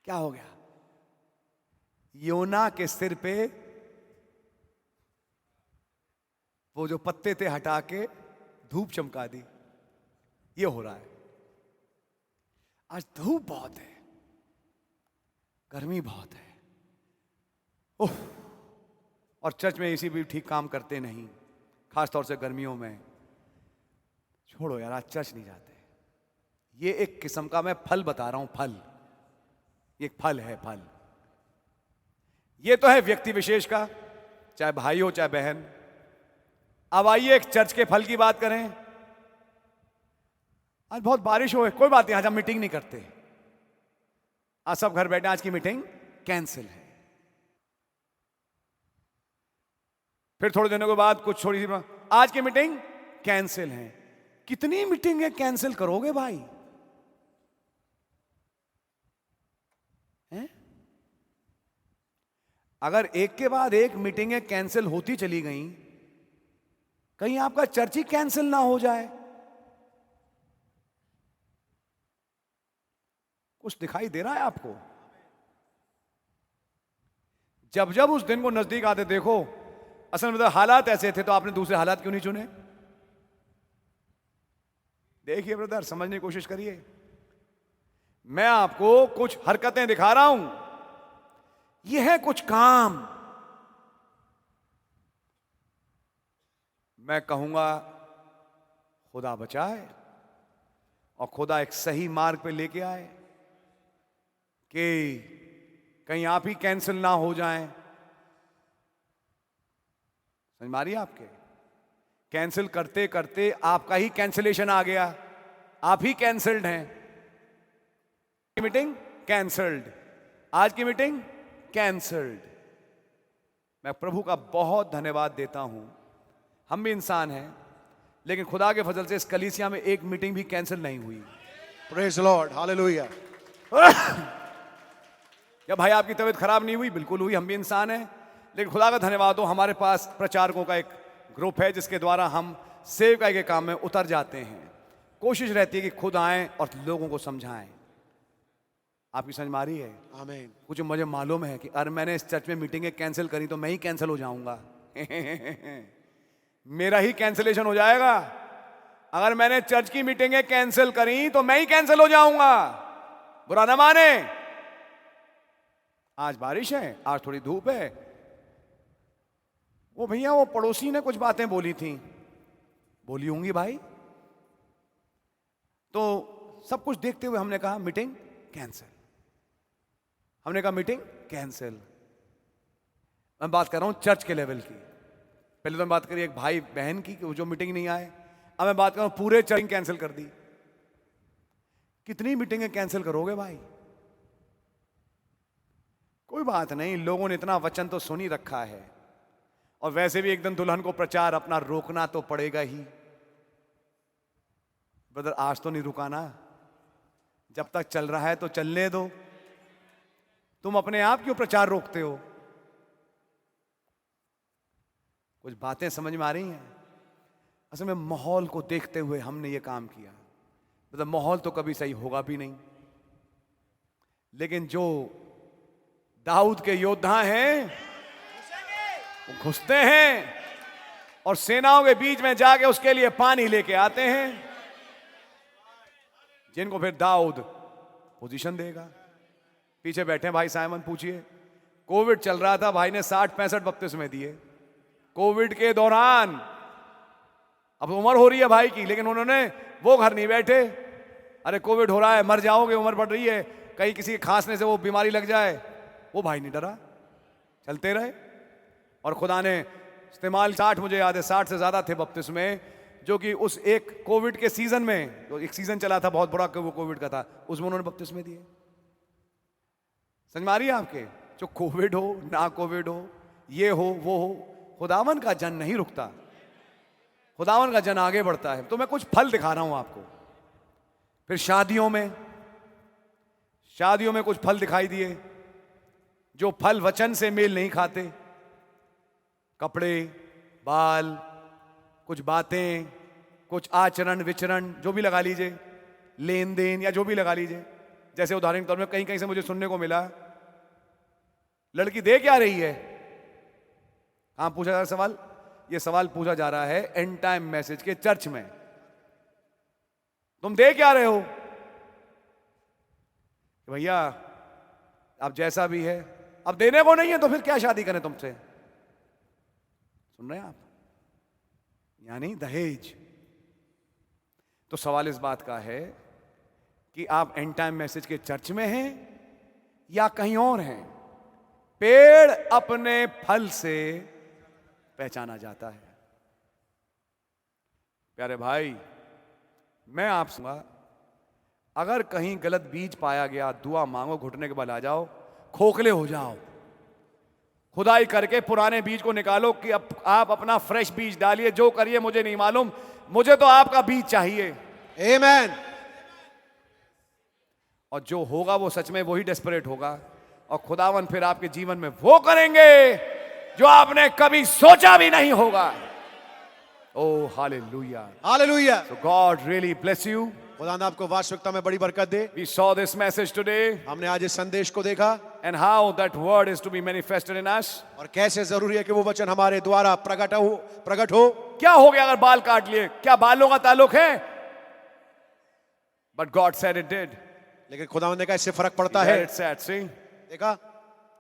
क्या हो गया? योना के सिर पे वो जो पत्ते थे हटा के धूप चमका दी। ये हो रहा है। आज धूप बहुत है, गर्मी बहुत है, ओह, और चर्च में एसी भी ठीक काम करते नहीं, खासतौर से गर्मियों में। छोड़ो यार, आज चर्च नहीं जाते। ये एक किस्म का मैं फल बता रहा हूं, फल, ये एक फल है, फल। ये तो है व्यक्ति विशेष का, चाहे भाई हो चाहे बहन। अब आइए एक चर्च के फल की बात करें। आज बहुत बारिश हो, कोई बात नहीं, आज हम मीटिंग नहीं करते। आज सब घर बैठे, आज की मीटिंग कैंसिल है। फिर थोड़े दिनों के बाद कुछ थोड़ी सी, आज की मीटिंग कैंसिल है। कितनी मीटिंगें कैंसिल करोगे भाई? हैं? अगर एक के बाद एक मीटिंगें कैंसिल होती चली गई, कहीं आपका चर्च ही कैंसिल ना हो जाए। कुछ दिखाई दे रहा है आपको? जब जब उस दिन को नजदीक आते देखो, असल में हालात ऐसे थे तो आपने दूसरे हालात क्यों नहीं चुने? देखिए ब्रदर, समझने की कोशिश करिए। मैं आपको कुछ हरकतें दिखा रहा हूं, ये है कुछ काम। मैं कहूंगा खुदा बचाए और खुदा एक सही मार्ग पे लेके आए कि कहीं आप ही कैंसिल ना हो जाएं। समझ मारिए, आपके कैंसिल करते करते आपका ही कैंसिलेशन आ गया, आप ही कैंसिल्ड हैं। मीटिंग कैंसिल्ड, आज की मीटिंग कैंसिल्ड। मैं प्रभु का बहुत धन्यवाद देता हूं। हम भी इंसान हैं, लेकिन खुदा के फजल से इस कलीसिया में एक मीटिंग भी कैंसिल नहीं हुई। Praise Lord, hallelujah. क्या भाई आपकी तबीयत खराब नहीं हुई? बिल्कुल हुई, हम भी इंसान हैं। लेकिन खुदा का धन्यवाद हो, हमारे पास प्रचारकों का एक ग्रुप है जिसके द्वारा हम सेवकाई के काम में उतर जाते हैं। कोशिश रहती है कि खुद आएं और लोगों को समझाएं। आपकी समझ मारी है? आमीन। कुछ मुझे मालूम है कि अगर मैंने इस चर्च में मीटिंगें कैंसिल करी तो मैं ही कैंसिल हो जाऊंगा। मेरा ही कैंसिलेशन हो जाएगा। अगर मैंने चर्च की मीटिंगें कैंसिल करी तो मैं ही कैंसिल हो जाऊंगा। बुरा ना माने। आज बारिश है, आज थोड़ी धूप है। वो भैया, वो पड़ोसी ने कुछ बातें बोली थी, बोली होंगी भाई, तो सब कुछ देखते हुए हमने कहा मीटिंग कैंसिल। हमने कहा मीटिंग कैंसिल। मैं बात कर रहा हूं चर्च के लेवल की। पहले तो मैं बात करी एक भाई बहन की कि जो मीटिंग नहीं आए। अब मैं बात कर रहा हूं पूरे चर्च कैंसिल कर दी। कितनी मीटिंगें कैंसिल करोगे भाई? कोई बात नहीं, लोगों ने इतना वचन तो सुन ही रखा है, और वैसे भी एक दिन दुल्हन को प्रचार अपना रोकना तो पड़ेगा ही। ब्रदर आज तो नहीं रुकाना, जब तक चल रहा है तो चलने दो। तुम अपने आप क्यों प्रचार रोकते हो? कुछ बातें समझ में आ रही हैं? असल में माहौल को देखते हुए हमने ये काम किया। मतलब माहौल तो कभी सही होगा भी नहीं, लेकिन जो दाऊद के योद्धा हैं वो घुसते हैं और सेनाओं के बीच में जाके उसके लिए पानी लेके आते हैं, जिनको फिर दाऊद पोजीशन देगा। पीछे बैठे हैं भाई साइमन, पूछिए। कोविड चल रहा था, भाई ने 60-65 बपतिस्मे दिए कोविड के दौरान। अब उम्र हो रही है भाई की, लेकिन उन्होंने वो घर नहीं बैठे। अरे कोविड हो रहा है, मर जाओगे, उम्र बढ़ रही है, कहीं किसी के खांसने से वो बीमारी लग जाए, वो भाई नहीं डरा, चलते रहे। और खुदा ने इस्तेमाल 60, मुझे याद है 60 से ज्यादा थे बपतिस्मे, जो कि उस एक कोविड के सीजन में, जो एक सीजन चला था बहुत बड़ा वो कोविड का था, उसमें उन्होंने बपतिस्मे दिए। समझ में आ रही है आपके? जो कोविड हो ना कोविड हो, ये हो वो हो, खुदावन का जन नहीं रुकता, खुदावन का जन आगे बढ़ता है। तो मैं कुछ फल दिखा रहा हूं आपको। फिर शादियों में कुछ फल दिखाई दिए, जो फल वचन से मेल नहीं खाते। कपड़े, बाल, कुछ बातें, कुछ आचरण विचरण, जो भी लगा लीजिए, लेन देन या जो भी लगा लीजिए। जैसे उदाहरण के तौर में कहीं कहीं से मुझे सुनने को मिला, लड़की दे क्या रही है? कहां पूछा जा रहा सवाल? ये सवाल पूछा जा रहा है एंड टाइम मैसेज के चर्च में। तुम दे क्या रहे हो? भैया अब जैसा भी है, अब देने को नहीं है तो फिर क्या शादी करें तुमसे? सुन रहे हैं आप? यानी दहेज। तो सवाल इस बात का है कि आप एंड टाइम मैसेज के चर्च में हैं या कहीं और हैं? पेड़ अपने फल से पहचाना जाता है। प्यारे भाई, मैं आपसे अगर कहीं गलत बीज पाया गया, दुआ मांगो, घुटने के बल आ जाओ, खोखले हो जाओ, खुदाई करके पुराने बीज को निकालो कि अब आप अपना फ्रेश बीज डालिए। जो करिए मुझे नहीं मालूम, मुझे तो आपका बीज चाहिए। आमेन। और जो होगा वो सच में वही डेस्परेट होगा, और खुदावन फिर आपके जीवन में वो करेंगे जो आपने कभी सोचा भी नहीं होगा। Oh hallelujah, hallelujah. So God really bless you. खुदा ने आपको वास्तविकता में बड़ी बरकत दे। We saw this message today हमने आज इस संदेश को देखा and how that word is to be manifested in us. और कैसे जरूरी है कि वो वचन हमारे द्वारा प्रकट हो। क्या हो गया अगर बाल काट लिए? क्या बालों का ताल्लुक है? But God said it did. लेकिन खुदा ने कहा इससे फर्क पड़ता There है। it said, see? देखा?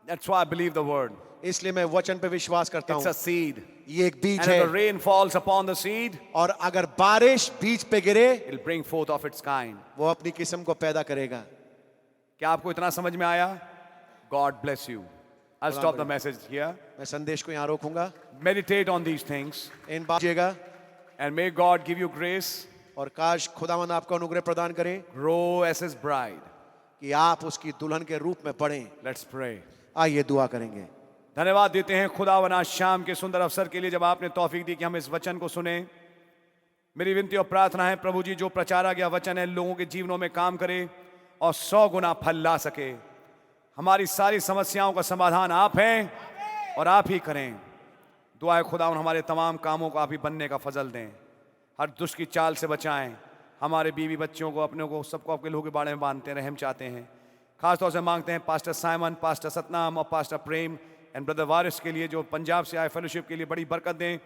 That's why I believe the word. इसलिए मैं वचन पे विश्वास करता It's a हूँ। seed. ये एक बीज And if the है, rain falls upon the seed, और अगर बारिश बीज पे गिरे it'll bring forth of its kind. वो अपनी किस्म को पैदा करेगा। क्या आपको इतना समझ में आया? God bless you. I'll stop the message here. मैं संदेश को यहाँ रोकूंगा। Meditate on these things इन बात and may God give you grace. और काश खुदावन आपको अनुग्रह प्रदान करें Grow as his bride. कि आप उसकी दुल्हन के रूप में बढ़ें। Let's pray. आइए दुआ करेंगे। धन्यवाद देते हैं खुदावन आज शाम के सुंदर अवसर के लिए, जब आपने तौफीक दी कि हम इस वचन को सुने। मेरी विनती और प्रार्थना है प्रभु जी, जो प्रचारा गया वचन है लोगों के जीवनों में काम करे और 100 गुना फल ला सके। हमारी सारी समस्याओं का समाधान आप हैं और आप ही करें। दुआ है खुदावन हमारे तमाम कामों को आप ही बनने का फजल दें, हर दुष्ट की चाल से बचाएं। हमारे बीवी बच्चों को, अपने को, सबको आपके लोगों के बारे में बांधते रहम चाहते हैं। खासतौर से मांगते हैं पास्टर साइमन, पास्टर सतनाम और पास्टर प्रेम एंड ब्रदर वारिस के लिए, जो पंजाब से आए, फेलोशिप के लिए बड़ी बरकत दें।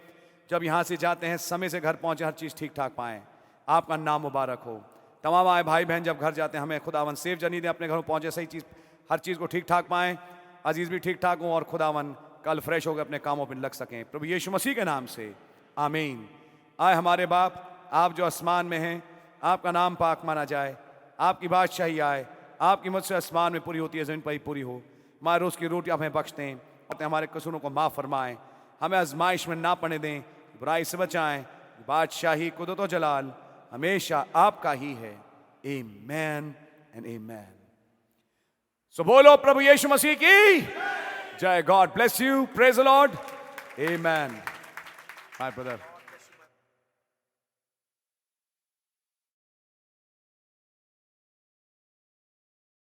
जब यहाँ से जाते हैं समय से घर पहुँचे, हर चीज़ ठीक ठाक पाएँ। आपका नाम मुबारक हो। तमाम आए भाई बहन जब घर जाते हैं हमें खुदावन सेफ जर्नी दें, अपने घरों पहुँचे सही चीज़, हर चीज़ को ठीक ठाक पाएँ, अजीज़ भी ठीक ठाक हों और खुदावन कल फ्रेश होकर अपने कामों पर लग सकें। प्रभु यीशु मसीह के नाम से आमीन। आए हमारे बाप, आप जो आसमान में हैं, आपका नाम पाक माना जाए, आपकी बादशाही आए, आपकी मुझसे आसमान में पूरी होती है, ज़मीन पर ही पूरी हो। हमारे रोज़ की रोटी हमें बख्श दें, हमारे कसूरों को माफ़ फरमाएं, हमें आजमाइश में ना पड़ने दें, बुराई से बचाएं। बादशाही, कुदरत और जलाल हमेशा आपका ही है। आमीन एंड आमीन। सो बोलो प्रभु यीशु मसीह की जय। God bless you. Praise the Lord. आमीन। Hi brother.